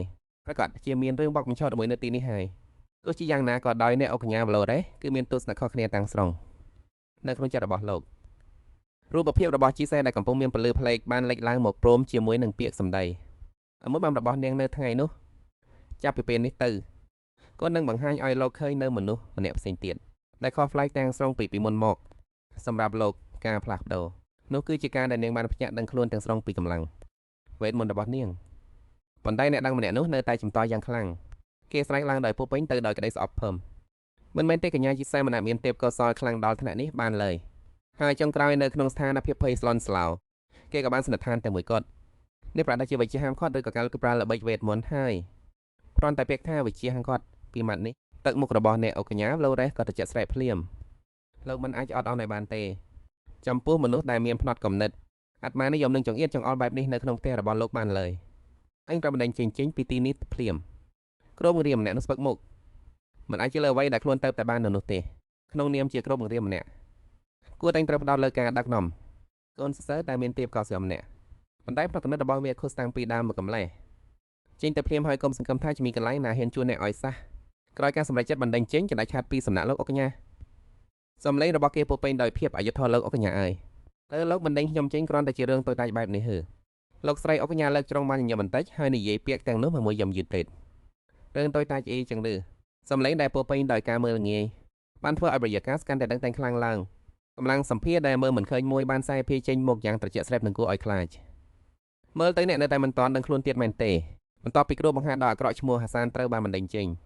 ប្រកាសជាមានរឿងបកបញ្ឆោតមួយនៅទីនេះហើយទោះជាយ៉ាងណាក៏ដោយអ្នកអុកញ្ញាវឡូរ៉េសគឺមានទស្សនៈខុសគ្នាទាំងស្រុងនៅក្នុងចិត្តរបស់លោករូបភាពរបស់ជីសែដែលកំពុងមានពលឺផ្លេកបានលេចឡើងមកព្រមជាមួយនឹងពាក្យសម្ដីមួយបំរបស់នាងនៅថ្ងៃនោះចាប់ពីពេលនេះទៅក៏នឹងបង្ហាញឲ្យលោកឃើញនៅមនុស្សម្នាក់ផ្សេងទៀតដែលខុសប្លែកទាំងស្រុងពីមុនមកសម្រាប់លោកការផ្លាស់ប្ដូរនោះគឺជាការដែលនាងបានភ្ញាក់ដឹងខ្លួនទាំងស្រុងពីកម្លាំងវេទមន្តរបស់នាងប៉ុន្តែអ្នកដឹងម្នាក់នោះនៅតែចំតយយ៉ាងខ្លាំងគេស្រែកឡើងដោយពោពេញទៅដោយក្តីស្អប់ភឹមមិនមែនទេកញ្ញាជីសែមិនអាចមានទេពកោសល្យខ្លាំងដល់ថ្នាក់នេះបានឡើយហើយចុងក្រោយនៅក្នុងស្ថានភាពភ័យស្លន់ស្លោគេក៏បានសន្និដ្ឋានតែមួយគត់នេះប្រហែលជាវិជ្ជាហាមឃាត់ឬក៏កាលគឺប្រើល្បិចវេទមន្តហើយគ្រាន់តែពាក្យថាវិជ្ជាហាមឃាត់ពីម៉ាត់នេះទឹកមុខរបស់អ្នកអុកញ្ញាវឡូរ៉េសក៏ត្រជាក់ស្រែកភ្លាមលោកមិនអាចអត់អន់ឲ្យបានទេចំពោះមនុស្សដែលមានផ្នត់គំនិតអាត្មានិយមនឹងចង្អៀតចង្អល់បែបនេះនៅក្នុងផ្ទះរបស់លោកបានឡើយអញត្រូវបណ្ដេញចេញពីទីនេះភ្លាមក្រុមរៀមម្នាក់នោះស្ពឹកមុខមិនអាចជឿលើអ្វីដែលខ្លួនទៅតែបាននៅនោះទេក្នុងនាមជាក្រុមរៀមម្នាក់គួរតែត្រូវផ្ដោតលើការដឹកនាំកូនសរសើរតែមានទេពកោសល្យម្នាក់ប៉ុន្តែប្រតិនិតរបស់វាខុសតាំងពីដើមមកកម្លេះចេញទៅភ្លាមហើយកុំសង្ឃឹមថាจะมีកន្លែងណាហ៊ានជួនអ្នកឲ្យសះក្រោយការសម្រេចចិត្តបណ្ដេញចេញចដាច់ខាតពីសំណាក់លោកអុកញ៉ាសំឡេងរបស់គេពោពេញដោយភាពអយុត្តិធម៌លោកអុកញ៉ាអើយទៅលោកបណ្ដេញខ្ញុំចេញគ្រាន់តែជារឿងតូចតាចបែបនេះហឺលោកស្រីអុកញ៉ាលើកជ្រុងបានញញឹមបន្តិចហើយនិយាយពាក្យទាំងនោះមួយយំយឺតពេករឿងតូចតាចអីចឹងឬសំឡេងដែលពោពេញដោយការមើលងាយបានធ្វើឲ្យបរិយាកាសកាន់តែដឹងតែខ្លាំងឡើងកម្លាំងសម្ភារដែលមើលមិនឃើញមួយបានសាយភាចេញមកយ៉ាងត្រជាក់ស្រេបនឹងគួរឲ្យខ្លាចមើលទៅអ្នកនៅតែមិនទាន់ដឹងខ្លួនទៀតមែនទេបន្ទាប់ពីគ្រូបង្ហាត់ដ៏អាក្រក់ឈ្មោះហាសានត្រូវបានបណ្ដេញចេញ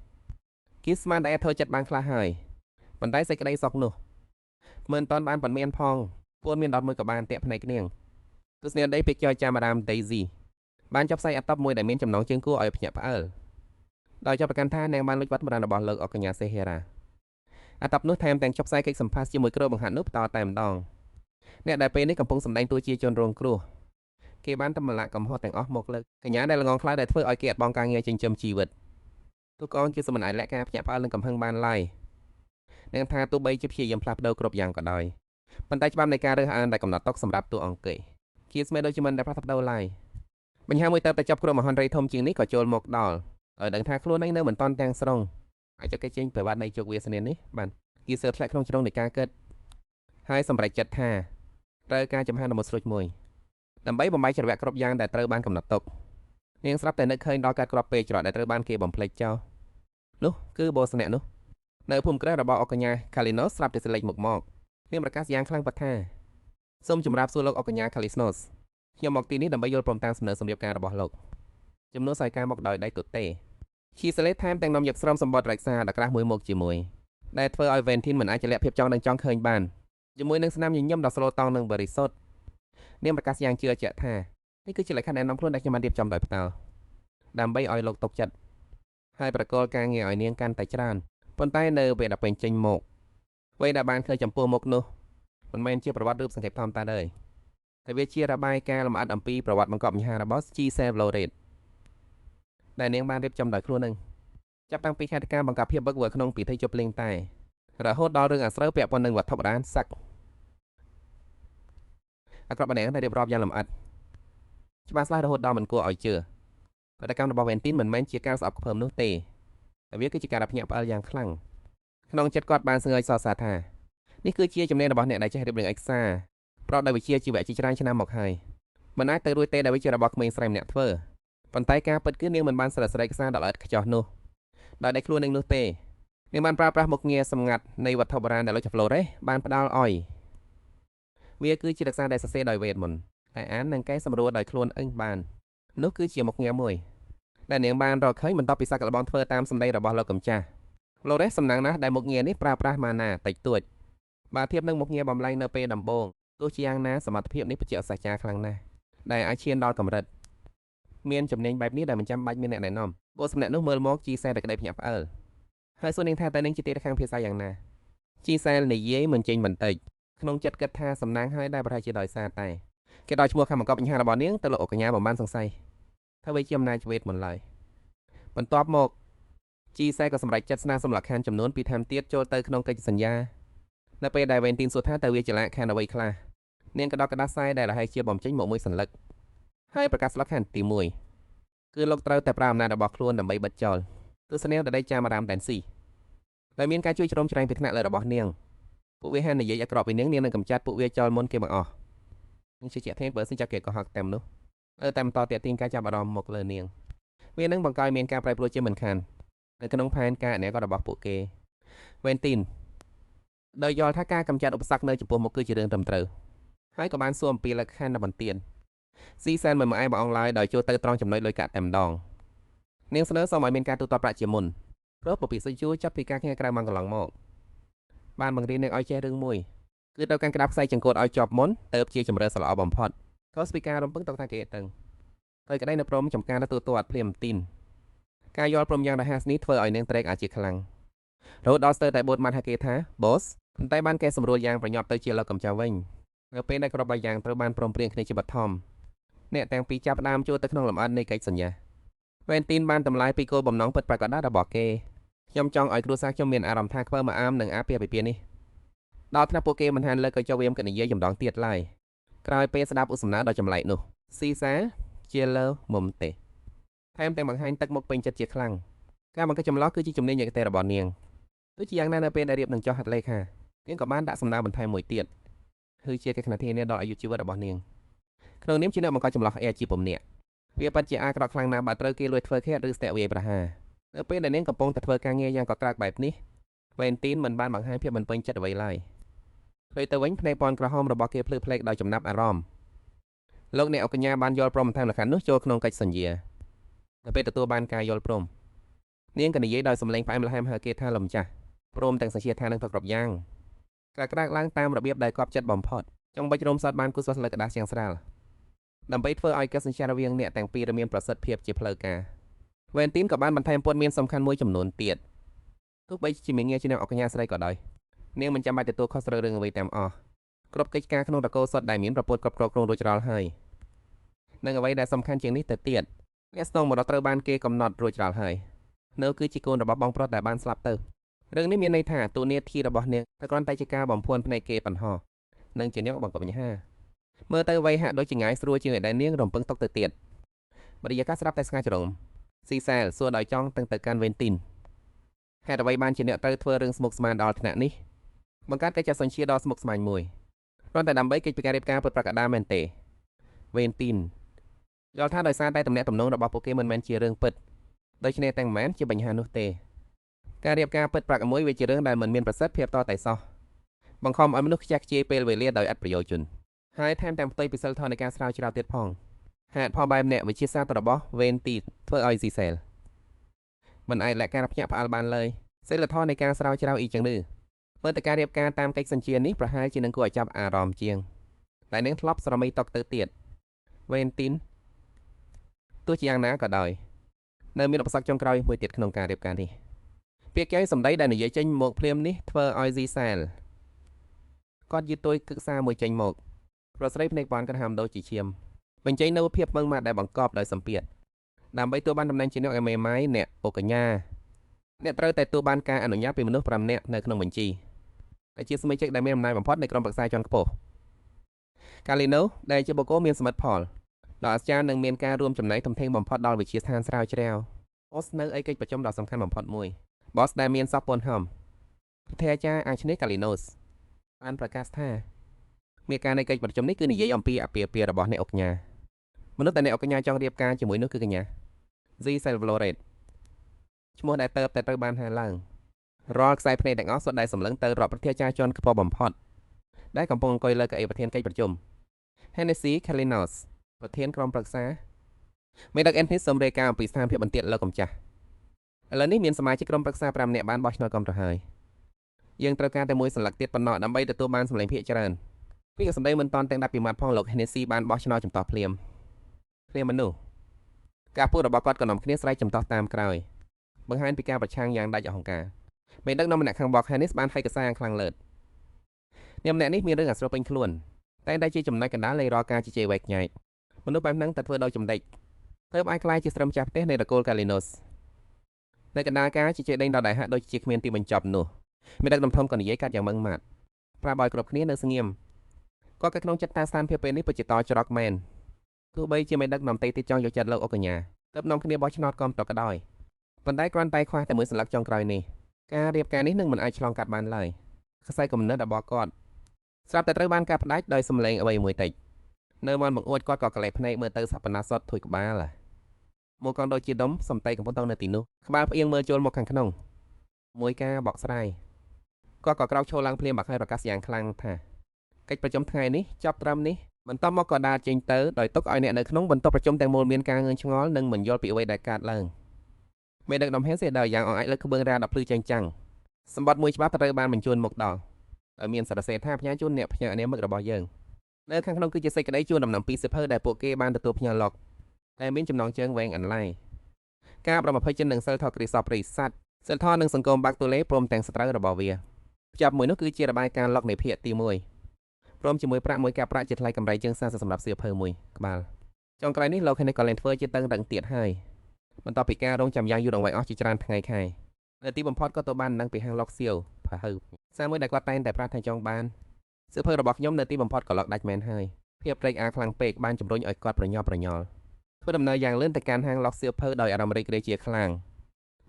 គីស្មានតែធ្វើចិត្តបានខ្លះហើយប៉ុន្តែសេចក្តីសុខនោះមិនទាន់បានប៉ុន្មានផងពួនមានដុតមួយក៏បានតាក់ភ្នែកនាងទស្សនីយដីពេកចយចាំម៉ាដាមដេស៊ីបានចាប់ផ្សាយអត្តបមួយដែលមានចំណងជើងគួរឲ្យភ្ញាក់ផ្អើលដោយចាប់ប្រកាន់ថានាងបានលួចវត្តបុរាណរបស់លោកអុកញ៉ាសេហេរ៉ាអត្តបនោះថែមទាំងចាប់ផ្សាយកិច្ចសម្ភាសន៍ជាមួយគ្រូបង្ហាត់នោះបន្តតែម្ដងអ្នកដែលពេលនេះកំពុងសម្ដែងតួជាជនរងគ្រោះគេបានតម្លាក់កំហុសទាំងអស់មកលើកញ្ញាដែលល្ងងខ្លៅដែលធ្វើឲ្យគេអត់បងការងារចិញ្ចឹមជីវិតទូកូនជាសមត្ថអាចលក្ខការភ្ញាក់ផ្អើលនឹងកំហឹងបានឡើយនឹងថាទោះបីជាព្យាយាមផ្លាស់ប្ដូរគ្រប់យ៉ាងក៏ដោយប៉ុន្តែច្បាប់នៃការរើសអើងដែលកំណត់ទុកសម្រាប់តួអង្គគេជាស្មេដូចជាមិនដែលផ្លាស់ប្ដូរឡើយបញ្ហាមួយទៅតែចាប់ក្រុមមហន្តរីធំជាងនេះក៏ចូលមកដល់ឲ្យដឹងថាខ្លួនឯងនៅមិនតាន់ទាំងស្រុងអាចគេចេញប្រវត្តិនៃជោគវាសនានេះបានគីសើធ្លាក់ក្នុងជ្រុងនៃការកើតហើយសម្រេចចិត្តថាត្រូវការចំហានដ៏មុតស្រួចមួយដើម្បីបំបីច្រវាក់គ្រប់យ៉ាងដែលត្រូវបានកំណត់ទុកនាងស្រាប់តែនឹកឃើញដល់ការក្របពេកច្រកដែលត្រូវបានគេបំភ្លេចចោលនោះគឺបូសនៈនោះនៅភូមិក្រែរបស់អុកញ៉ាខាលីណូសស្រាប់តែស្លេកមកនាងប្រកាសយ៉ាងខ្លាំងបថាសូមចម្រាបសួរលោកអុកញ៉ាខាលីស្នូសខ្ញុំមកទីនេះដើម្បីយល់ព្រមតាមសំណើសម្ភារការរបស់លោកចំនួនសាយការមកដោយដៃទទេឈីសលេថែមទាំងនាំយកស្រោមសម្បត្តិរក្សាដ៏ក្រាស់មួយមកជាមួយដែលធ្វើឲ្យវេនធីនមិនអាចលាក់ភាពចង់នឹងចង់ឃើញបានជាមួយនឹងស្នាមញញឹមដ៏ស្លូតង់និងបរិសុទ្ធនាងប្រកាសយ៉ាងជឿជាក់ថានេះគឺជាលក្ខខណ្ឌណែនាំខ្លួនដែលខ្ញុំបានរៀបចំដោយផ្ទាល់ដើម្បីឲ្យលោកទុកចិត្តហើយប្រកល់ការងារឲ្យនាងកាន់តែច្រើនប៉ុន្តែនៅពេលដែលពេញចេញមកអ្វីដែលបានឃើញចំពោះមុខនោះមិនមែនជាប្រវត្តិរូបសង្ខេបធម្មតាទេតែវាជារបាយការណ៍លម្អិតអំពីប្រវត្តិបង្កប់បញ្ហារបស់ G7 Lorette ដែលនាងបានរៀបចំដោយខ្លួននឹងចាប់តាំងពីហេតុការណ៍បង្កប់ភាពវឹកវរក្នុងពិធីជប់លៀងតែរហូតដល់រឿងអាស្រូវពាក់ព័ន្ធនឹងវត្ថុបុរាណសឹកអាក្រក់ម្នាក់ដែលរៀបរាប់យ៉ាងលម្អិតច្បាស់ស្លាស់រហូតដល់មិនគួរឲ្យជឿប្រតិកម្មរបស់វេនទីនមិនមែនជាការស្អប់ខ្ពើមនោះទេតែវាគឺជាការភ្ញាក់ផ្អើលយ៉ាងខ្លាំងក្នុងចិត្តគាត់បានស្ងើចសរសើរថានេះគឺជាចំណេះរបស់អ្នកដែលចេះរៀបរៀងឯកសារប្រកបដោយវិជ្ជាជីវៈជាច្រើនឆ្នាំមកហើយមិនអាចទៅរួចទេដែលវាជារបស់ក្មេងស្រីម្នាក់ធ្វើប៉ុន្តែការពិតគឺនាងមិនបានស្រែកឯកសារដល់ល្អិតខ្ចោះនោះដោយដៃខ្លួននឹងនោះទេនាងបានប្រើប្រាស់មុខងារសម្ងាត់នៃវត្ថុបុរាណដែលលោកហ្លូរ៉េសបានផ្ដល់ឲ្យវាគឺជារក្សាដែលសរសេរដោយវេទមន្តតែអាននិងកែសម្រួលដោយខ្លួនឯងបាននោះគឺជាមុខងារមួយដែលនាងបានរកឃើញបន្ទាប់ពីសាកល្បងធ្វើតាមសម្ដីរបស់លោកកម្ចាស់ឡូរ៉េសសំណាងណាស់ដែលមុខងារនេះប្រើប្រាស់ម៉ាណាតិចតួចបើធៀបនឹងមុខងារបំលែងនៅពេលដំបូងទោះជាយ៉ាងណាសមត្ថភាពនេះពិតជាអស្ចារ្យខ្លាំងណាស់ដែលអាចឈានដល់កម្រិត មានចំណេញបែបនេះដែលមិនចាំបាច់មានអ្នកណែនាំបូសម្នាក់នោះមើលមកជីសែតែក្តីភ្ញាក់ផ្អើលហើយសួរនាងថាតើនាងជាទីខាងភាសាយ៉ាងណាជីសែលនិយាយមិនចេញបន្តិចក្នុងចិត្តគិតថាសំណាងហើយដែរប្រហែលជាដោយសារតែគេដោយឈ្មោះខាងបង្កប់បញ្ហារបស់នាងទៅលោកអកញ្ញាបំបានសង្ស័យថាវាជាអំណាចវេទមុនឡើយបន្ទាប់មកជីសែក៏សម្រេចចិត្តស្នើសុំលក្ខខណ្ឌចំនួន2ថែមទៀតចូលទៅក្នុងកិច្ចសន្យានៅពេលដែលវេនទីនសួរថាតើវាជាលក្ខខណ្ឌអ្វីខ្លះនាងក៏ដកក្តារខ្សែដែលរហែកជាបំចេញមកមួយសន្លឹកហើយប្រកាសលក្ខខណ្ឌទី1គឺលោកត្រូវតែប្រើអំណាចរបស់ខ្លួនដើម្បីបិទចោលទស្សនាវដីចាមអារ៉ាមតែនស៊ីដែលមានការជួយជ្រោមជ្រែងពីថ្នាក់លើរបស់នាងពួកវាហាននិយាយឲ្យក្របពីនាងនឹងកម្ចាត់ពួកវាចោលមុនគេមកអស់នឹងជាជាក់ធានបើសិនជាគេកុហកតែមនោះតែបន្តតាក់ទាញការចាប់អារម្មណ៍មកលើនាងវានឹងបង្កឲ្យមានការប្រែប្រួលជាមិនខាននៅក្នុងផែនការអនាគតរបស់ពួកគេវេនទីនដោយយល់ថាការកម្ចាត់ឧបសគ្គនៅចំពោះមុខគឺជារឿងត្រឹមត្រូវហើយក៏បានសួរអំពីលក្ខខណ្ឌបន្ទានស៊ីសែនមិនមកឯបងឡើយដោយចូលទៅត្រង់ចំណុចលុយកាក់តែម្ដងនាងស្នើសុំឲ្យមានការទូទាត់ប្រាក់ជាមុនព្រោះពពីសុយួរចាប់ពីការងារក្រៅមកកន្លងមកបានបង្រៀននាងឲ្យចេះរឿងមួយគឺត្រូវការក្តាប់ខ្សែចង្កូតឲ្យជាប់មុនទៅជាជំរឿសល្អបំផុតក៏ស្ពីការរំពឹងតថាគេទៅក្តីនៅព្រមចំការទទួលទាត់ភ្លាមទីនការយល់ព្រមយ៉ាងរហ័សនេះធ្វើឲ្យនាងត្រេកអរជាខ្លាំងរហូតដល់ស្ទើរតែបូតម៉ាត់ហៅគេថា boss ប៉ុន្តែបានកែសម្រួលយ៉ាងប្រញាប់ទៅជាលោកកំចាវិញនៅពេលដែលក្របបែបយ៉ាងត្រូវបានព្រមព្រៀងគ្នាជាបឋមអ្នកទាំងពីរចាប់ផ្ដើមចូលទៅក្នុងលំអិតនៃកិច្ចសន្យាវេនទីនបានតម្លាយពីគោលបំណងពិតប្រាកដរបស់គេខ្ញុំចង់ឲ្យគ្រួសារខ្ញុំមានអារម្មណ៍ថាខ្ពើមអាមនឹងអាពាហ៍ពិពាហ៍នេះដល់ថ្នាក់ពួកគេមិនហានលើកក៏ចូលវាមកិនិយាយចម្ដងទៀតឡើយក្រោយពេលស្ដាប់ឧបសម្ណាដ៏ចម្លែកនោះស៊ីសាជាលើមុំទេថែមទាំងបង្ហាញទឹកមុខពេញចិត្តជាខ្លាំងការបង្កើតចម្លោះគឺជាជំនាញឯកទេសរបស់នាងទោះជាយ៉ាងណានៅពេលដែលរៀបនឹងចោះហត្ថលេខានាងក៏បានដាក់សំណើបន្ថែមមួយទៀតគឺជាកិច្ចធានាដល់អាយុជីវិតរបស់នាងក្នុងនាមជាអ្នកបង្កចម្លោះអេជាពំនាក់វាពិតជាអាក្រក់ខ្លាំងណាស់បើត្រូវគេលួចធ្វើខេតឬស្ទាក់វាយប្រហារនៅពេលដែលនាងកំពុងតែធ្វើការងារយ៉ាងកក្រើកបែបនេះវេនទីនមិនបានបង្ហាញភាពមិនពេញចិត្តអ្វីឡើយផ្ទុយទៅវិញភ្នែកពណ៌ក្រហមរបស់គេភ្លឺផ្លេកដោយចំណាប់អារម្មណ៍លោកអ្នកអកញ្ញាបានយល់ព្រមបន្ថែមលក្ខខណ្ឌនោះចូលក្នុងកិច្ចសន្យានៅពេលទទួលបានការយល់ព្រមនាងក៏និយាយដោយសំឡេងផ្អែមល្ហែមហៅគេថាលំចាស់ព្រមទាំងសញ្ជាថានឹងធ្វើគ្រប់យ៉ាងការក្រាកឡើងតាមរបៀបដែលកប់ចិត្តបំផុតចង់បាច់រំសាត់បានគូសស្លឹកក្តារជាងស្រាលដើម្បីធ្វើឲ្យកិច្ចសន្យារវាងអ្នកទាំងពីរមានប្រសិទ្ធភាពជាផ្លូវការវេនទីនក៏បានបន្ថែមព័ត៌មានសំខាន់មួយចំនួនទៀតទោះបីជាមានងារជាអ្នកអកញ្ញាស្រីក៏ដោយនាងមិនចាំបាច់ទទួលខុសត្រូវរឿងអ្វីទាំងអស់គ្រប់កិច្ចការក្នុងតកោសុទ្ធដែលមានប្រពន្ធគ្រប់គ្រងរួចរាល់ហើយនិងអ្វីដែលសំខាន់ជាងនេះទៅទៀតអ្នកស្នងមរតកត្រូវបានគេកំណត់រួចរាល់ហើយនៅគឺជាកូនរបស់បងប្រុសដែលបានស្លាប់ទៅរឿងនេះមានន័យថាទូនាទីរបស់នាងតែគ្រាន់តែជាការបំភាន់ភ្នែកគេប៉ុណ្ណោះនិងជាអ្នកបង្កបញ្ហាមើលទៅអ្វីហាក់ដូចជាងាយស្រួលជាងដែលនាងរំពឹងទុកទៅទៀតបរិយាកាសស្រាប់តែស្ងាត់ជ្រងស៊ីសែលសួរដោយចង់ទៅកាន់វេនទីនហេតុអ្វីបានជាអ្នកត្រូវធ្វើរឿងស្មុគស្មាញដល់ថ្នាក់នេះបង្កើតកិច្ចសន្យាដ៏ស្មុគស្មាញមួយគ្រាន់តែដើម្បីកិច្ចពិការរៀបការពិតប្រាកដមែនទេវេនទីនយល់ថាដោយសារតែទំនាក់ទំនងរបស់ពួកគេមិនមែនជារឿងពិតដូច្នេះទាំងមិនមែនជាបញ្ហានោះទេការរៀបការពិតប្រាកដមួយវាជារឿងដែលមិនមានប្រសិទ្ធភាពតតែសោះបង្ខំឲ្យមនុស្សខ្ជះខ្ជាយពេលវេលាដោយឥតប្រយោជន៍ហើយថែមទាំងផ្ទុយពីសិលធម៌នៃការស្រាវជ្រាវទៀតផងហេតុផលបែបអ្នកវិជាសាស្ត្ររបស់វេនទីធ្វើឲ្យស៊ីសែលមិនអាចលក្ខការភ្ញាក់ផ្អើលបានឡើយសិលធម៌នៃការស្រាវជ្រាវអ៊ីចឹងនេះមើលទៅការរៀបការតាមកិច្ចសន្យានេះប្រហែលជានឹងគួរឲ្យចាប់អារម្មណ៍ជាងតែនាងធ្លាប់ស្រមីតកទៅទៀតវេនទីនទោះជាយ៉ាងណាក៏ដោយនៅមានឧបសគ្គចុងក្រោយមួយទៀតក្នុងការរៀបការនេះពាក្យចែងសម្ដីដែលនិយាយចេញមកភ្លាមនេះធ្វើឲ្យស៊ីសែលគាត់យឺតទុយគឹកសាមួយចេញមកប្រស្រីភ្នែកបនគាត់ហាមដូរជាឈាមបញ្ចេញនៅភាពម៉ឺងម៉ាត់ដែលបង្កប់ដោយសម្ពាធដើម្បីទទួលបានតំណែងជាអ្នកឯមេម៉ាយអ្នកអូកញ្ញាអ្នកត្រូវតែទទួលបានការអនុញ្ញាតពីមនុស្ស5នាក់នៅក្នុងបញ្ជីដែលជាសមាជិកដែលមានអំណាចបំផុតនៃក្រុមប្រឹក្សាជាន់ខ្ពស់កាលីណូដែលជាបុគ្គលមានសមិទ្ធផលដ៏អស្ចារ្យនិងមានការរួមចំណែកធំធេងបំផុតដល់វិជាស្ថានស្រាវជ្រាវអូសនៅឯកិច្ចប្រជុំដ៏សំខាន់បំផុតមួយបសដែលមានសពពនហំប្រធាអាចារ្យអាឈ្នេះកាលីណូសបានប្រកាសថាមានការនៃកិច្ចប្រជុំនេះគឺនិយាយអំពីអាពាហ៍ពិពាហ៍របស់អ្នកអុកញ៉ាមនុស្សដែលអ្នកអុកញ៉ាចង់រៀបការជាមួយនោះគឺកញ្ញា Z Salvador ឈ្មោះដែលទៅតែត្រូវបានហៅឡើងរាល់ខ្សែភ្នែកទាំងអស់សុទ្ធតែសម្លឹងទៅរកប្រធាអាចារ្យជាន់ខ្ពស់បំផុតដែលកំពុងអង្គុយលើកៅអីប្រធានកិច្ចប្រជុំ Hennessy Kalinos ប្រធានក្រុមប្រឹក្សាមេដឹក Ennis សូមរាយការណ៍អំពីស្ថានភាពបន្ទាត់លើកម្ចាស់ឥឡូវនេះមានសមាជិកក្រុមប្រឹក្សា5នាក់បានបោះឆ្នោតគ្រប់ទៅហើយយើងត្រូវការតែមួយសន្លឹកទៀតប៉ុណ្ណោះដើម្បីទទួលបានសម្លេងភាគច្រើនពីសម្ដីមិនតាន់ទាំង10ពីម៉ាត់ផងលោក Hennessy បានបោះឆ្នោតចំទាស់ភ្លាមមនុស្ស ការพูดរបស់គាត់ក៏នាំគ្នាស្រែកចំទាស់តាមក្រោយបង្ហាញពីការប្រឆាំងយ៉ាងដាច់អហង្ការមេដឹកនាំម្នាក់ខាងបកហានីសបានហិចកសាយ៉ាងខ្លាំងលើតនាមម្នាក់នេះមានរឿងអាស្រ័យពេញខ្លួនតែតែជាចំណុចកណ្ដាលនៃរាល់ការជជែកវែកញែកមនុស្សបែបហ្នឹងតែធ្វើដោយចំណេញទើបអាចខ្លាយជាស្រឹមចាស់ផ្ទះនៃនគរកាលីណូសនៅកណ្ដាលការជជែកដេញដល់ដែលហាក់ដូចជាគ្មានទីបញ្ចប់នោះមេដឹកនាំធំក៏និយាយកាត់យ៉ាងម៉ឺងម៉ាត់ប្រាប់ឲ្យគ្រប់គ្នានៅស្ងៀមក៏ក្នុងចិត្តតាស្ថានភាពពេលនេះពិតជាតច្រកមែនទោះបីជាមេដឹកនាំទីចង់យកចិត្តលោកអុកញ្ញាទើបនាំគ្នាបោះឆ្នោតគាំទ្រក៏ដោយប៉ុន្តែគ្រាន់តែខ្វះតែមួយសន្លឹកចុងក្រោយនេះការរៀបការនេះនឹងមិនអាចឆ្លងកាត់បានឡើយខ្សែគំនិតរបស់គាត់ស្រាប់តែត្រូវបានកាត់ផ្ដាច់ដោយសម្លេងអ្វីមួយតិចនៅមន់បង្អួចគាត់ក៏ក្លែកភ្នែកមើលទៅសពណាសតធួយក្បាលមកកងដូចជាដុំសំតេកកំពុងតនៅទីនោះក្បាលផ្អៀងមើលចូលមកខាងក្នុងមួយការបកស្រាយគាត់ក៏ក្រោកឈរឡើងភ្លាមបាក់ហើយប្រកាសយ៉ាងខ្លាំងថាកិច្ចប្រជុំថ្ងៃនេះចប់ត្រឹមនេះបន្ទាប់មកក៏ដើរចេញទៅដោយទុកឲ្យអ្នកនៅក្នុងបន្ទប់ប្រជុំទាំងមូលមានការងឿងឆ្ងល់និងមិនយល់ពីអ្វីដែលកើតឡើងមេដឹកនាំហេសេដើរយ៉ាងអង្អាចលើកក្បឿងរាដល់ភ្លឺចាំងចាំងសម្បត្តិមួយច្បាប់ត្រូវបានបញ្ជូនមកដល់ដោយមានសារសេរថាផ្ញើជូនអ្នកផ្ញើអនាមិករបស់យើងនៅខាងក្នុងគឺជាសេចក្តីជូនដំណឹងពីសិភៅដែលពួកគេបានទទួលផ្ញើឡុកតែមានចំណងជើងវែងអន្លាយការប្រមភ័យចិននិងសិលធរគ្រីស្ទប្រិស័ទសិលធរនិងសង្គមបាក់តូលេព្រមទាំងសត្រូវរបស់វាផ្ចាប់មួយនោះគឺជារបាយការណ៍ឡុកនៃភាគទី1ព្រមជាមួយប្រាក់មួយការប្រាក់ជាថ្លៃកម្រៃជើងសារសម្រាប់សៀវភៅមួយក្បាលចុងក្រោយនេះលោកនេះក៏លែងធ្វើជាតឹងរឹងទៀតហើយបន្ទាប់ពីការរងចាំយ៉ាងយូរអង្វែងអស់ជាច្រើនថ្ងៃខែនៅទីបំផុតក៏ទៅបានដឹងពីហាងឡុកសៀវផាហៅសារមួយដែលគាត់តែងតែប្រាថ្នាចង់បានសៀវភៅរបស់ខ្ញុំនៅទីបំផុតក៏ឡុកដាច់មែនហើយភាពត្រេកអរខ្លាំងពេកបានជំរុញឲ្យគាត់ប្រញាប់ប្រញាល់ធ្វើដំណើរយ៉ាងលឿនទៅកាន់ហាងឡុកសៀវភៅដោយអារម្មណ៍រីករាយជាខ្លាំង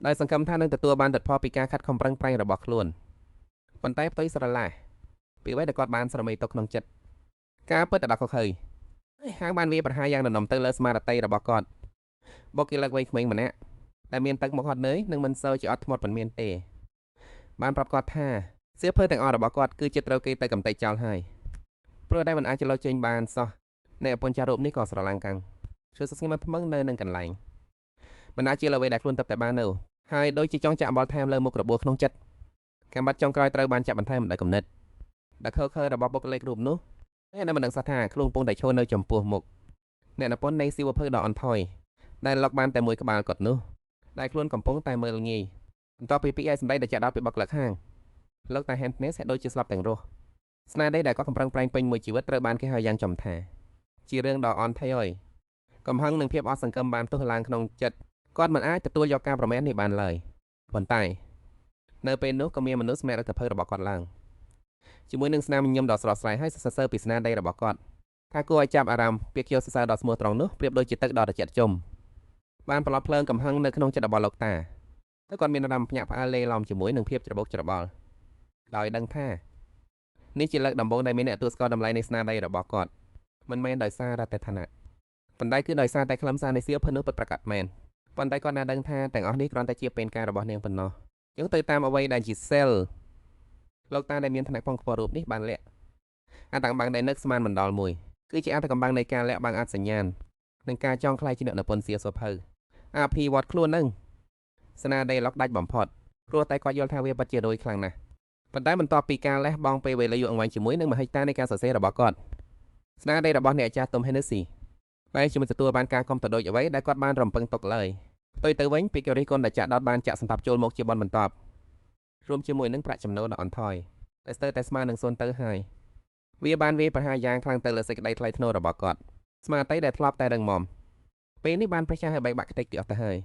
ដោយសង្ឃឹមថានឹងទទួលបានទិដ្ឋផលពីការខិតខំប្រឹងប្រែងរបស់ខ្លួនប៉ុន្តែផ្ទុយស្រឡះពីអ្វីដែលគាត់បានស្រមៃទុកក្នុងចិត្តការពិតទៅដល់ខុសហើយហាងបានវាប្រហារយ៉ាងដណ្ដុំទៅលើស្មារតីរបស់គាត់បុគ្គលិកវ័យក្មេងម្នាក់តែមានទឹកមកហត់នឿយនិងមិនសូវជាអត់ធ្មត់ប៉ុន្មានទេបានប្រាប់គាត់ថាសៀវភៅទាំងអស់របស់គាត់គឺជាត្រូវគេទៅកំទេចចោលហើយព្រោះតែមិនអាចចលោចេញបានសោះអ្នកប្រពន្ធចាស់រូបនេះក៏ស្រឡាំងកាំងជួយស្ងៀមថ្មឹងនៅនឹងកន្លែងមិនអាចជាអ្វីដែលខ្លួនទៅតែបាននៅហើយដូចជាចង់ចាក់បលថែមលើមុខរបួសក្នុងចិត្តកម្មបាត់ចុងក្រោយត្រូវបានចាក់បន្ថែមដោយគំនិតដែលខើរបស់បុគ្គលិករូបនោះតែនៅមិនដឹងសោះថាខ្លួនកំពុងតែឈរនៅចំពោះមុខអ្នកនពន្ធនៃសៀវភៅដ៏អន់ថយដែលឡុកបានតែមួយក្បាលគាត់នោះដែលខ្លួនកំពុងតែមើលងាយបន្ទាប់ពីពាក្យឯសម្ដីដែលចាក់ដល់ពីបុគ្គលិកហាងលោកតា Handness ហាក់ដូចជាស្លាប់ទាំងរស់ស្នាដៃដែលគាត់កំប្រឹងប្រែងពេញមួយជីវិតត្រូវបានគេហៅយ៉ាងចំថាជារឿងដ៏អន់ថយកំហឹងនិងភាពអស់សង្ឃឹមបានផ្ទុះឡើងក្នុងចិត្តគាត់មិនអាចទទួលយកការប្រមែននេះបានឡើយប៉ុន្តែនៅពេលនោះក៏មានមនុស្សម្នាក់រកភើរបស់គាត់ឡើងជាមួយនឹងស្នាមញញឹមដ៏ស្រស់ស្រាយហើយសរសើរពីស្នាដៃរបស់គាត់ថាគួរឲ្យចាប់អារម្មណ៍ពាក្យខៀវសរសើរដ៏ស្មោះត្រង់នោះប្រៀបដូចជាទឹកដ៏ត្រជាក់ជុំបានប្រឡប់ភ្លើងកំហឹងនៅក្នុងចិត្តរបស់លោកតាតែគាត់មានអារម្មណ៍ភ្ញាក់ផ្អើលលេឡំជាមួយនឹងភាពច្របូកច្របល់ដោយដឹងថានេះជាលើកដំបូងដែលមានអ្នកទទួលស្គាល់តម្លៃនៃស្នាដៃរបស់គាត់មិនមែនដោយសារតែឋានៈប៉ុន្តែគឺដោយសារតែខ្លឹមសារនៃសៀវភៅនោះពិតប្រាកដមែនប៉ុន្តែគាត់ណាដឹងថាទាំងអស់នេះគ្រាន់តែជាពេនការរបស់នាងប៉ុណ្ណោះយើងទៅតាមអ្វីដែលជាសិលលោកតាដែលមានឋានៈផងខ្ពស់រូបនេះបានលាក់អាតាំងបាំងដែលនឹកស្មានមិនដល់មួយគឺជាអត្តកំបាំងនៃការលាក់បាំងអត្តសញ្ញាណនិងការចងខ្លាយជាអ្នកនិពន្ធសៀវភៅអភិវឌ្ឍខ្លួននឹងស្នាដៃឡុកដាច់បំផុតព្រោះតែគាត់យល់ថាវាពិតជារយខ្លាំងណាស់ប៉ុន្តែបន្ទាប់ពីការលះបង់ពេលវេលាយូរអង្វែងជាមួយនឹងមហិច្ឆតានៃការសរសេររបស់គាត់ស្នាដៃរបស់អ្នកអាចារ្យ Tom Hennessy បែរជាមិនទទួលបានការគាំទ្រដូចអ្វីដែលគាត់បានរំពឹងទុកឡើយផ្ទុយទៅវិញពីគេរិះគន់ដែលចាក់ដោតបានចាក់សម្តាប់ចូលមកជាបនបន្ទាប់រួមជាមួយនឹងប្រាក់ចំណូលដ៏អន់ថយតែស្ទើរតែស្មើនឹងសូន្យទៅហើយវាបានវាយប្រហារយ៉ាងខ្លាំងទៅលើសេចក្តីថ្លៃថ្នូររបស់គាត់ស្មារតីដែលធ្លាប់តែរឹងមាំពេលនេះបានប្រឆាំងឲ្យបែកបាក់ខ្ទេចទៀតអស់ទៅហើ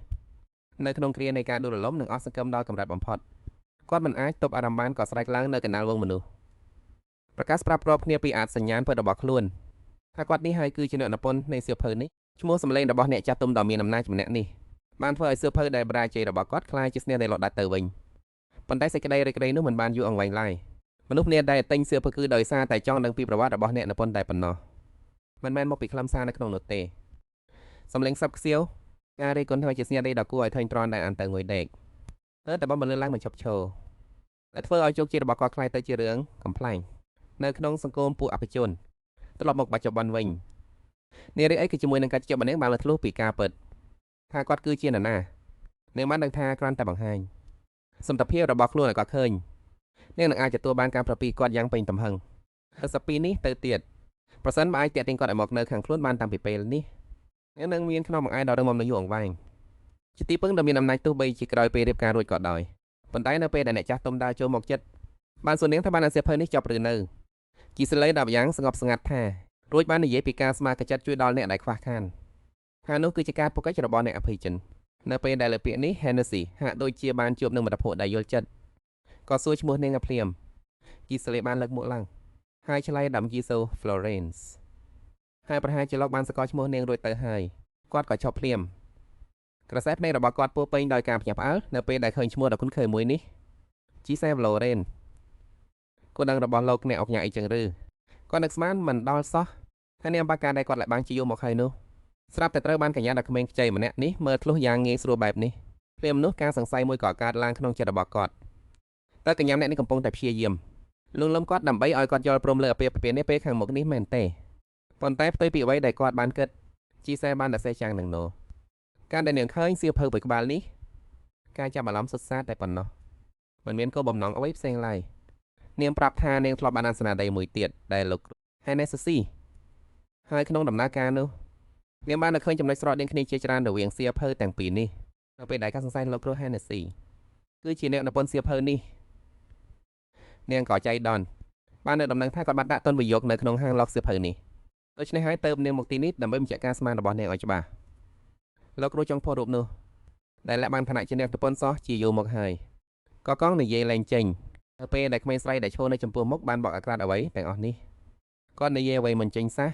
យនៅក្នុងគ្រានៃការដួលរលំនិងអស់សង្ឃឹមដល់កម្រិតបំផុតគាត់មិនអាចទប់អារម្មណ៍បានក៏ស្រែកឡើងនៅកណ្ដាលវងមនុស្សប្រកាសប្រាប់រាប់គ្នាពីអត្តសញ្ញាណពិតរបស់ខ្លួនថាគាត់នេះហើយគឺជាអ្នកនិពន្ធនៃសៀវភៅនេះឈ្មោះសម្លេងរបស់អ្នកចាស់ទុំដ៏មានអំណាចម្នាក់នេះបានធ្វើឲ្យសៀវភៅដែលបរាជ័យរបស់គាត់ក្លាយជាស្នេហ៍ដែលលត់ដាច់ទៅវិញប៉ុន្តែសេចក្តីរីករាយនោះមិនបានយូរអង្វែងឡើយមនុស្សម្នាក់ដែលទិញសៀវភៅគឺដោយសារតែចង់ដឹងពីប្រវត្តិរបស់អ្នកនិពន្ធតែប៉ុណ្ណោះមិនមែនមកពីខ្លឹមសារនៅក្នុងនោះទេសម្លេងសັບខ្សៀវការរីកគុណធ្វើជាស្នេហ៍ដ៏គួរឲ្យធុញទ្រាន់ដែលអានទៅងុយដេកតែបំលើឡើងមិនឈប់ឈរដែលធ្វើឲ្យជោគជ័យរបស់គាត់ក្លាយទៅជារឿងកំ pl ែងនៅក្នុងសង្គមពួកអភិជនត្រឡប់មកបច្ចុប្បន្នវិញនារីអីគឺជាមួយនឹងកាច់ជាបណ្ដឹងបានលើធ្លុះពីការពិតថាគាត់គឺជានរណានាងបានដឹងថាគ្រាន់តែបង្ហាញសមត្ថភាពរបស់ខ្លួនឲ្យគាត់ឃើញនាងនឹងអាចទទួលបានការប្រពីគាត់យ៉ាងពេញទំហឹងហើយសពីនេះទៅទៀតប្រសិនបើអាចតាក់ទាញគាត់ឲ្យមកនៅខាងខ្លួនបានតាំងពីពេលនេះ អ្នកនឹងមានក្នុងមួយឯដល់រឹងមាំនៅយូរអង្វែងជាទីពឹងដ៏មានអំណាចទោះបីជាក្រោយពេលរៀបការរួចក៏ដោយប៉ុន្តែនៅពេលដែលអ្នកចាស់ទុំដើរចូលមកចិត្តបានសួរនាងថាបានអាសៀវភៅនេះចប់ឬនៅជីសលេដល់យ៉ាងស្ងប់ស្ងាត់ថារួចបាននិយាយពីការស្មារតីចិត្តជួយដល់អ្នកដែលខ្វះខានហើយនោះគឺជាការពុកកិច្ចរបស់អ្នកអភ័យចិននៅពេលដែលលើពាក្យនេះ Hennessy ហាក់ដូចជាបានជួបនឹងមិត្តភក្តិដែលយល់ចិត្តក៏សួរឈ្មោះនាងភ្លាមជីសលេបានលើកមុខឡើងហើយឆ្លើយដំយីសូ Florence ហើយប្រហែលជាលោកបានស្គាល់ឈ្មោះនាងរួចទៅហើយគាត់ក៏ឈប់ភ្លាមក្រសែភ្នែករបស់គាត់ពោពេញដោយការភ្ញាក់ផ្អើលនៅពេលដែលឃើញឈ្មោះដ៏คุ้នឃើញមួយនេះជីសេ Florence គូដឹងរបស់លោកអ្នកអុកញ៉ាអីចឹងឬគាត់នឹកស្មានមិនដល់សោះហើយនាងបាកាដែលគាត់lạiបានជាយូរមកហើយនោះស្រាប់តែត្រូវបានកញ្ញាដ៏ក្មេងខ្ចីម្នាក់នេះមើលធ្លុះយ៉ាងងាយស្រួលបែបនេះពេលមនុស្សការសង្ស័យមួយក៏កើតឡើងក្នុងចិត្តរបស់គាត់តើកញ្ញាម្នាក់នេះកំពុងតែព្យាយាមលួងលោមគាត់ដើម្បីឲ្យគាត់យល់ព្រមលើអាពាហ៍ពិពាហ៍នេះពេលខាងមុខនេះមែនទេប៉ុន្តែផ្ទុយពីអ្វីដែលគាត់បានគិតជីសែបានតែសេះចាំងនឹងនោះការដែលនាងឃើញសៀវភៅមួយក្បាលនេះការចាប់អារម្មណ៍សុទ្ធសាធតែប៉ុណ្ណោះមិនមានគោលបំណងអ្វីផ្សេងឡើយនាងប្រាប់ថានាងធ្លាប់បានអានស្នាដៃមួយទៀតដែលលោក Hennessy ហើយក្នុងដំណើរការនោះនាងបានឃើញចំណុចស្រដៀងគ្នាជាច្រើនរវាងសៀវភៅទាំងពីរនេះនៅពេលដែលការសង្ស័យលោកគ្រូ Hennessy គឺជាអ្នកនិពន្ធសៀវភៅនេះនាងក៏ចៃដន្យបាននៅដំណឹងថាគាត់បានដាក់ទុនវិនិយោគនៅក្នុងហាងលក់សៀវភៅនេះដូច្នេះហើយទៅនាងមកទីនេះដើម្បីបញ្ជាក់ការស្មានរបស់នាងឲ្យច្បាស់លោកគ្រូចុងផុសរូបនោះដែលលាក់បានឋានៈជាអ្នកនិពន្ធសោះជាយូរមកហើយក៏កង់និយាយលែងចេញនៅពេលដែលក្មេងស្រីដែលឈរនៅចំពោះមុខបានបកអាក្រាតអ្វីទាំងអស់នេះគាត់និយាយអ្វីមិនចេញសោះ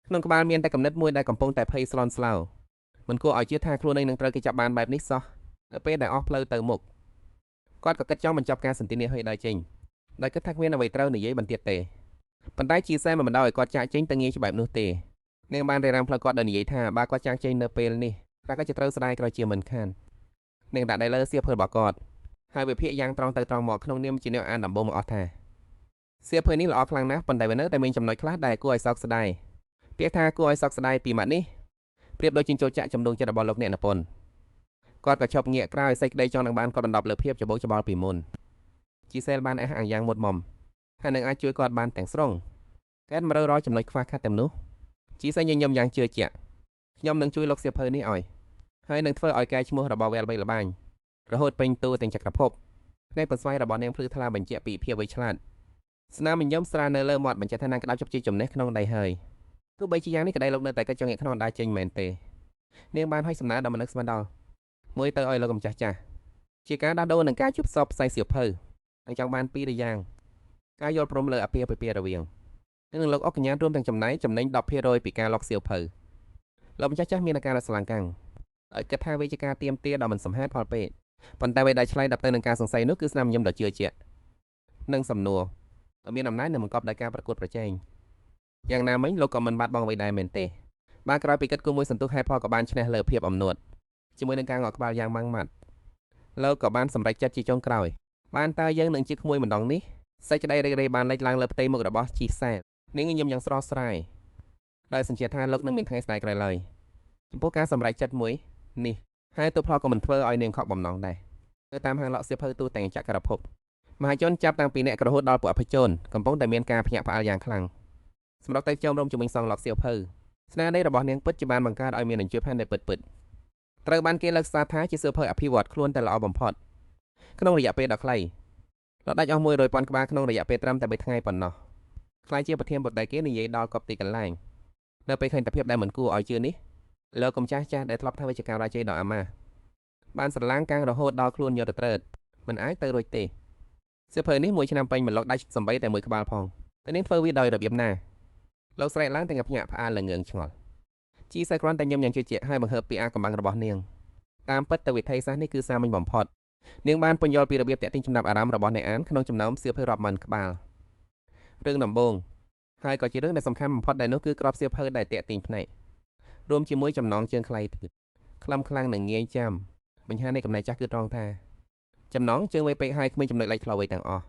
ក្នុងក្បាលមានតែកំណត់មួយដែលកំពុងតែភ័យស្លន់ស្លោមិនគួរឲ្យជឿថាខ្លួនឯងនឹងត្រូវគេចាប់បានបែបនេះសោះនៅពេលដែលអស់ផ្លូវទៅមុខគាត់ក៏គិតចង់បញ្ចប់ការសន្ទនាឲ្យដើរចេញដោយគិតថាគ្មានអ្វីត្រូវនិយាយបន្ទៀតទេប៉ុន្តែជាសែមិនបណ្ដោយឲ្យគាត់ចាក់ចេញទៅងាយច្បាប់នោះទេនាងបានរារាំងផ្លូវគាត់ដោយនិយាយថាបើគាត់ចាក់ចេញនៅពេលនេះតែក៏ជាត្រូវស្ដាយក្រោយជាមិនខាននាងដាក់ដៃលើសៀវភៅរបស់គាត់ហើយវិភាគយ៉ាងត្រង់ទៅត្រង់មកក្នុងនាមជាអ្នកអានដំបូងមកអស់ថាសៀវភៅនេះល្អខ្លាំងណាស់ប៉ុន្តែវានៅតែមានចំណុចខ្លះដែលគួរឲ្យសោកស្ដាយពាក្យថាគួរឲ្យសោកស្ដាយពីម៉ាត់នេះប្រៀបដូចជាចូលចាក់ចំនួនចិត្តរបស់លោកអ្នកនិពន្ធគាត់ក៏ឈប់ងាកក្រោយសេចក្តីចង់នឹងបានគាត់បណ្ដប់លើភាពច្បោកច្បល់ពីមុនជីសែលបានអះអាងយ៉ាងមុតមមហើយនឹងអាចជួយគាត់បានទាំងស្រុងកែន100រយចំណុចខ្វះខាតទាំងនោះជីសែញញញឹមយ៉ាងជឿជាក់ខ្ញុំនឹងជួយលោកសៀវភៅនេះឲ្យហើយនឹងធ្វើឲ្យកែឈ្មោះរបស់វាល្បីល្បាញរហូតពេញទូទាំងចក្រភពផ្នែកបន្ស្វ័យរបស់នាងភ្លឺថ្លាបញ្ជាក់ពីភាពវៃឆ្លាតស្នាមញញឹមស្រាលនៅលើមាត់បញ្ជាក់ថានាងក្តៅជប់ជាចំណេះក្នុងដៃហើយទោះបីជាយ៉ាងនេះក្តីលោកនៅតែគិតចង់ងាកក្នុងដៃចេញមែនទេនាងបានឲ្យសំណើដល់មនឹកស្មានដល់មួយទៅឲ្យលោកម្ចាស់ចាស់ជាការដោះដូរនឹងការជួបសពផ្សាយសៀវភៅហើយចង់បានពីរយ៉ាងការយល់ព្រមលើអាពាហ៍ពិពាហ៍រវាងនឹងលោកអុកកញ្ញារួមទាំងចំណែកចំណេញ 10% ពីការលក់សៀវភៅលោកម្ចាស់ចាស់មានអាការស្លាំងកាំងឲ្យគិតថាវាជាការទៀមទាដ៏មិនសមហេតុផលពេកប៉ុន្តែវាដែលឆ្លៃដល់ទៅនឹងការសង្ស័យនោះគឺស្នាមញញឹមដ៏ជឿជាក់និងសំណួរដ៏មានអំណាចនឹងបង្កប់ដោយការប្រកួតប្រជែងយ៉ាងណាមិញលោកក៏មិនបាត់បង់អ្វីដែរមែនទេបាទក្រោយពីគិតគូរមួយសន្ទុះហេតុផលក៏បានឈ្នះលើភាពអំនួតជាមួយនឹងការងក់ក្បាលយ៉ាងម៉ាំងម៉ាត់លោកក៏បានសម្រេចចិត្តជាចុងក្រោយបានតើយើងនឹងជាក្មួយម្ដងនេះសេចក្តីរេរេបានលេចឡើងលើផ្ទៃមុខរបស់ជីសែនាងញញឹមយ៉ាងស្រស់ស្រាយដោយសញ្ជាថាលោកនឹងមានថ្ងៃស្ដាយក្រោយឡើយចំពោះការសម្រេចចិត្តមួយនេះហើយទូផលក៏មិនធ្វើឲ្យនាងខកបំណងដែរនៅតាមហាងលក់សៀវភៅទូទាំងចក្រភពមហាជនចាប់តាំងពីអ្នករហូតដល់ពួកអភិជនកំពុងតែមានការភ្ញាក់ផ្អើលយ៉ាងខ្លាំងសម្រាប់ទៅចូលរួមជាមួយសងលក់សៀវភៅស្នាដៃរបស់នាងពិតជាបានបង្កើតឲ្យមានអញ្ជើញផែនដែលពិតត្រូវបានគេលើកស្ទើរថាជាសៀវភៅអភិវឌ្ឍខ្លួនតែល្អបំផុតក្នុងរយៈពេលដ៏ខ្លីលោកដាច់អស់100,000ក្បាលក្នុងរយៈពេលត្រឹមតែ3ថ្ងៃប៉ុណ្ណោះខ្លាយជាប្រធានបទដែលគេនិយាយដល់កប់ទីកន្លែងនៅពេលឃើញតែភាពដែលមិនគួរឲ្យជឿនេះលោកកំចាស់ចាស់ដែលធ្លាប់ធ្វើវិជ្ជាការរាជ័យដល់អាម៉ាបានស្រឡាំងកាំងរហូតដល់ខ្លួនយកទៅត្រើតមិនអាចទៅរួចទេសៀវភៅនេះមួយឆ្នាំពេញមកលោកដាច់សំបីតែមួយក្បាលផងតែនាងធ្វើវាដោយរបៀបណាលោកស្រែកឡើងទាំងភ្ញាក់ផ្អើលល្ងងឆ្ងល់ជីសែគ្រាន់តែញឹមយ៉ាងជឿជាក់ហើយបង្ហើបពីអាកំបាំងរបស់នាងតាមពិតទៅវិធីសាស្ត្រនេះគឺសាមញ្ញបំផុតនាងបានពន្យល់ពីរបៀបតាក់ទាញចំណាប់អារម្មណ៍របស់អ្នកអានក្នុងចំណោមសៀវភៅរាប់ម៉ឺនក្បាលរឿងដំបូងហើយក៏ជារឿងដែលសំខាន់បំផុតដែលនោះគឺក្របសៀវភៅដែលតាក់ទាញភ្នែករួមជាមួយចំណងជើងខ្លីទៀតខ្លឹមខ្លាំងនិងងាយចាំបញ្ហានៃកំណែចាស់គឺត្រង់ថាចំណងជើងវែងពេកហើយគ្មានចំណុចលេចធ្លោអ្វីទាំងអស់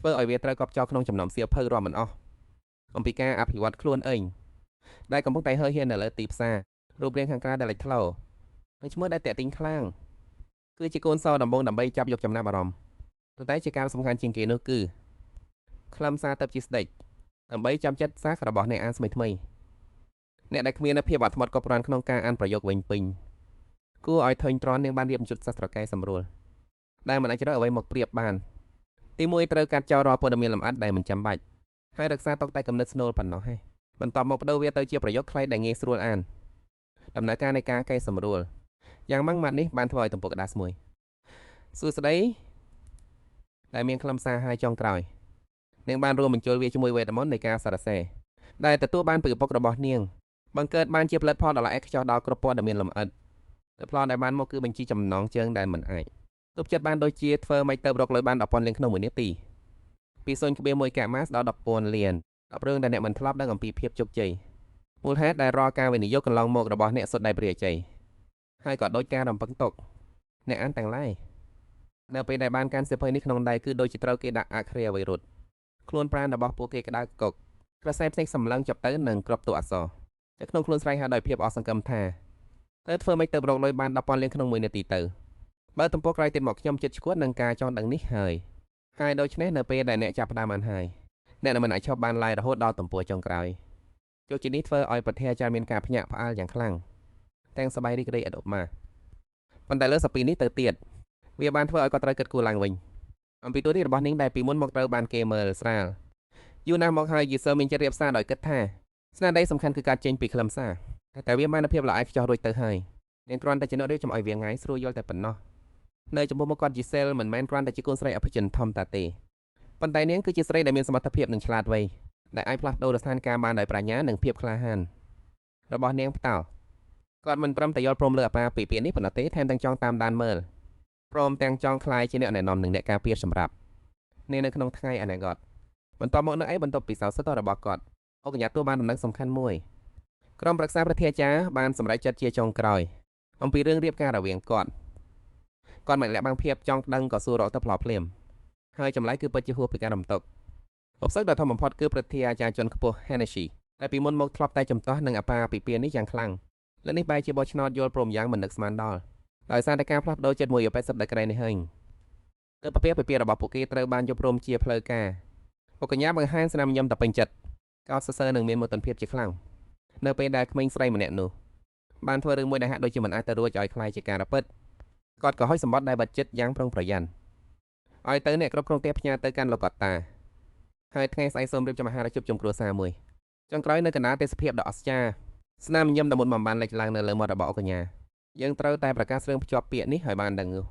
ធ្វើឲ្យវាត្រូវកប់ចោលក្នុងចំណោមសៀវភៅរាប់មិនអស់អំពីការអភិវឌ្ឍខ្លួនឯងដែលកំពុងតែហើរហ៊ាននៅលើទីផ្សាររូបរាងខាងក្រៅដែលលេចធ្លោហើយឈ្មោះដែលតាក់ទាញខ្លាំងគឺជាកូនសោដំបងដើម្បីចាប់យកចំណាប់អារម្មណ៍តែជាការសំខាន់ជាងគេនោះគឺខ្លឹមសារទៅជាស្ដេចដើម្បីចាំចិត្តសាសរបស់អ្នកអានថ្មី អ្នកដែលគ្មានភាពអត់ធ្មត់ក៏ប្រានក្នុងការអានប្រយោគវិញពេញគួរឲ្យធុញទ្រាន់នាងបានរៀបជុតសាស្ត្រកែសម្រួលដែលមិនអាចរើសអ្វីមកប្រៀបបានទី1ត្រូវកាត់ចោលរាល់ព័ត៌មានលម្អិតដែលមិនចាំបាច់ហើយរក្សាទុកតែគំនិតស្នូលប៉ុណ្ណោះឯងបន្ទាប់មកបដូរវាទៅជាប្រយោគខ្លីដែលងាយស្រួលអានដំណើរការនៃការកែសម្រួលយ៉ាងម៉ាំងម៉ាត់នេះបានធ្វើឲ្យទំព័រក្តារស្មួយសួស្តីដែលមានខ្លឹមសារហើយចុងក្រោយនាងបានរួមបញ្ចូលវាជាមួយវេទមន្តនៃការសរសេរដែលទទួលបានពីឪពុករបស់នាងបង្កើតបានជាផលិតផលដ៏ល្អឥតខ្ចោះដល់គ្រប់ព័ត៌មានលម្អិតតែប្លន់ដែលបានមកគឺបញ្ជីចំណងជើងដែលមិនអាចទប់ចិត្តបានដូចជាធ្វើមិនទៅរកលុយបាន 10,000 លានក្នុង1នាទីពី 0.1 កាម៉ាសដល់ 10,000 លាន10រឿងដែលអ្នកមិនធ្លាប់ដឹងអំពីភាពជោគជ័យមូលហេតុដែលរាល់ការវិនិយោគកន្លងមករបស់អ្នកសុទ្ធតែព្រាជ័យហើយក៏ដូចការរំពឹងទុកអ្នកអានទាំងឡាយនៅពេលដែលបានកាន់សៀវភៅនេះក្នុងដៃគឺដូចជាត្រូវគេដាក់អក្ខរាអ្វីរត់ខ្លួនប្រាណរបស់ពួកគេក្តៅកុកក្រសែភ្នែកសម្លឹងចាប់ទៅនឹងក្របតួអក្សរតែក្នុងខ្លួនស្រែកហៅដោយភាពអស់សង្ឃឹមថាទៅធ្វើមិនទៅរកលុយបាន 10,000 លានក្នុង1នាទីទៅបើទំព័រក្រោយទៀតមកខ្ញុំចិត្តឈួតនឹងការចង់ដឹងនេះហើយដូច្នេះនៅពេលដែលអ្នកចាប់ផ្ដើមអានហើយអ្នកនឹងមិនអាចឈប់បានឡើយរហូតដល់ទំព័រចុងក្រោយជោគជ័យនេះធ្វើឲ្យប្រធាអាចារ្យមានការភ្ញាក់ផ្អើលយ៉ាងខ្លាំងទាំងសប្បាយរីករាយឥតឧបមាប៉ុន្តែលើសពីនេះទៅទៀតវាបានធ្វើឲ្យគាត់ត្រូវគិតគូរឡើងវិញអំពីតួនាទីរបស់នាងដែលពីមុនមកត្រូវបានគេមើលស្រាលយូរណាស់មកហើយយេស៊ូមានចិត្តរៀបសារដោយគិតថាស្នាដៃសំខាន់គឺការចេញពីខ្លឹមសារតែវាមានភាពល្អឥតខ្ចោះរួចទៅហើយនាងគ្រាន់តែជាអ្នករៀបចំឲ្យវាងាយស្រួលយល់តែប៉ុណ្ណោះនៅចំពោះមុខគាត់យេសែលមិនមែនគ្រាន់តែជាកូនស្រីអភិជនធម្មតាទេប៉ុន្តែនាងគឺជាស្រីដែលមានសមត្ថភាពនិងឆ្លាតវៃដែលអាចផ្លាស់ប្ដូរស្ថានភាពបានដោយប្រាជ្ញានិងភាពក្លាហានរបស់នាងផ្តោគាត់មិនព្រមតែយល់ព្រមលើអបាពីពាក្យនេះប៉ុណ្ណោះទេថែមទាំងចង់តាមដានមើលព្រមទាំងចង់ក្លាយជាអ្នកណែនាំនិងអ្នកការពារសម្រាប់នាងនៅក្នុងថ្ងៃអនាគតបន្ទាប់មកនៅឯបន្ទប់ពិសោធន៍សិទ្ធិរបស់គាត់អូកញ្ញាតួបានដំណឹងសំខាន់មួយក្រុមប្រឹក្សាប្រធាអាចារ្យបានសម្រេចចិត្តជាចុងក្រោយអំពីរឿងរៀបការរវាងគាត់មិនលាក់បាំងភាពចង់ដឹងក៏សួររកទៅផ្លោភ្លាមហើយចម្លើយគឺពិតជាហួសពីការរំទុកឧបសគ្គដ៏ធំបំផុតគឺប្រធាអាចារ្យជាន់ខ្ពស់ Hennessy តែពីមុនមកធ្លាប់តែចំទាស់នឹងអបាពិពាននេះយ៉ាងខ្លាំងលើនេះបែរជាបោះឆ្នោតយល់ព្រមយ៉ាងមិននឹកស្មានដល់ដោយសារតែការផ្លាស់ប្ដូរចិត្ត180ដឺក្រេនេះហើយទើបពាក្យរបស់ពួកគេត្រូវបានយល់ព្រមជាផ្លូវការពួកកញ្ញាបង្ហាញស្នាមញញឹមតែពេញចិត្តកោតសរសើរនឹងមានមោទនភាពជាខ្លាំងនៅពេលដែលក្មេងស្រីម្នាក់នោះបានធ្វើរឿងមួយដែលហាក់ដូចជាមិនអាចទៅរួចឲ្យខ្លាយជាការពិតគាត់ក៏ហុចសម្បត្តិដែលបិទចិត្តយ៉ាងប្រុងប្រយ័ត្នឲ្យទៅអ្នកគ្រប់គ្រងផ្ទះផ្ញើទៅកាន់លោកកតាហើយថ្ងៃស្អែកសូមរៀបចំអាហារជួបជុំគ្រួសារមួយចុងក្រោយនៅកណ្ដាលទេសភាពដ៏អស្ចារ្យស្នាមញញឹមដែលមុនមិនបានលេចឡើងនៅលើមាត់របស់អូកញ្ញាយើងត្រូវតែប្រកាសរឿងភ្ជាប់ពាក្យនេះឲ្យបានដឹងនោះ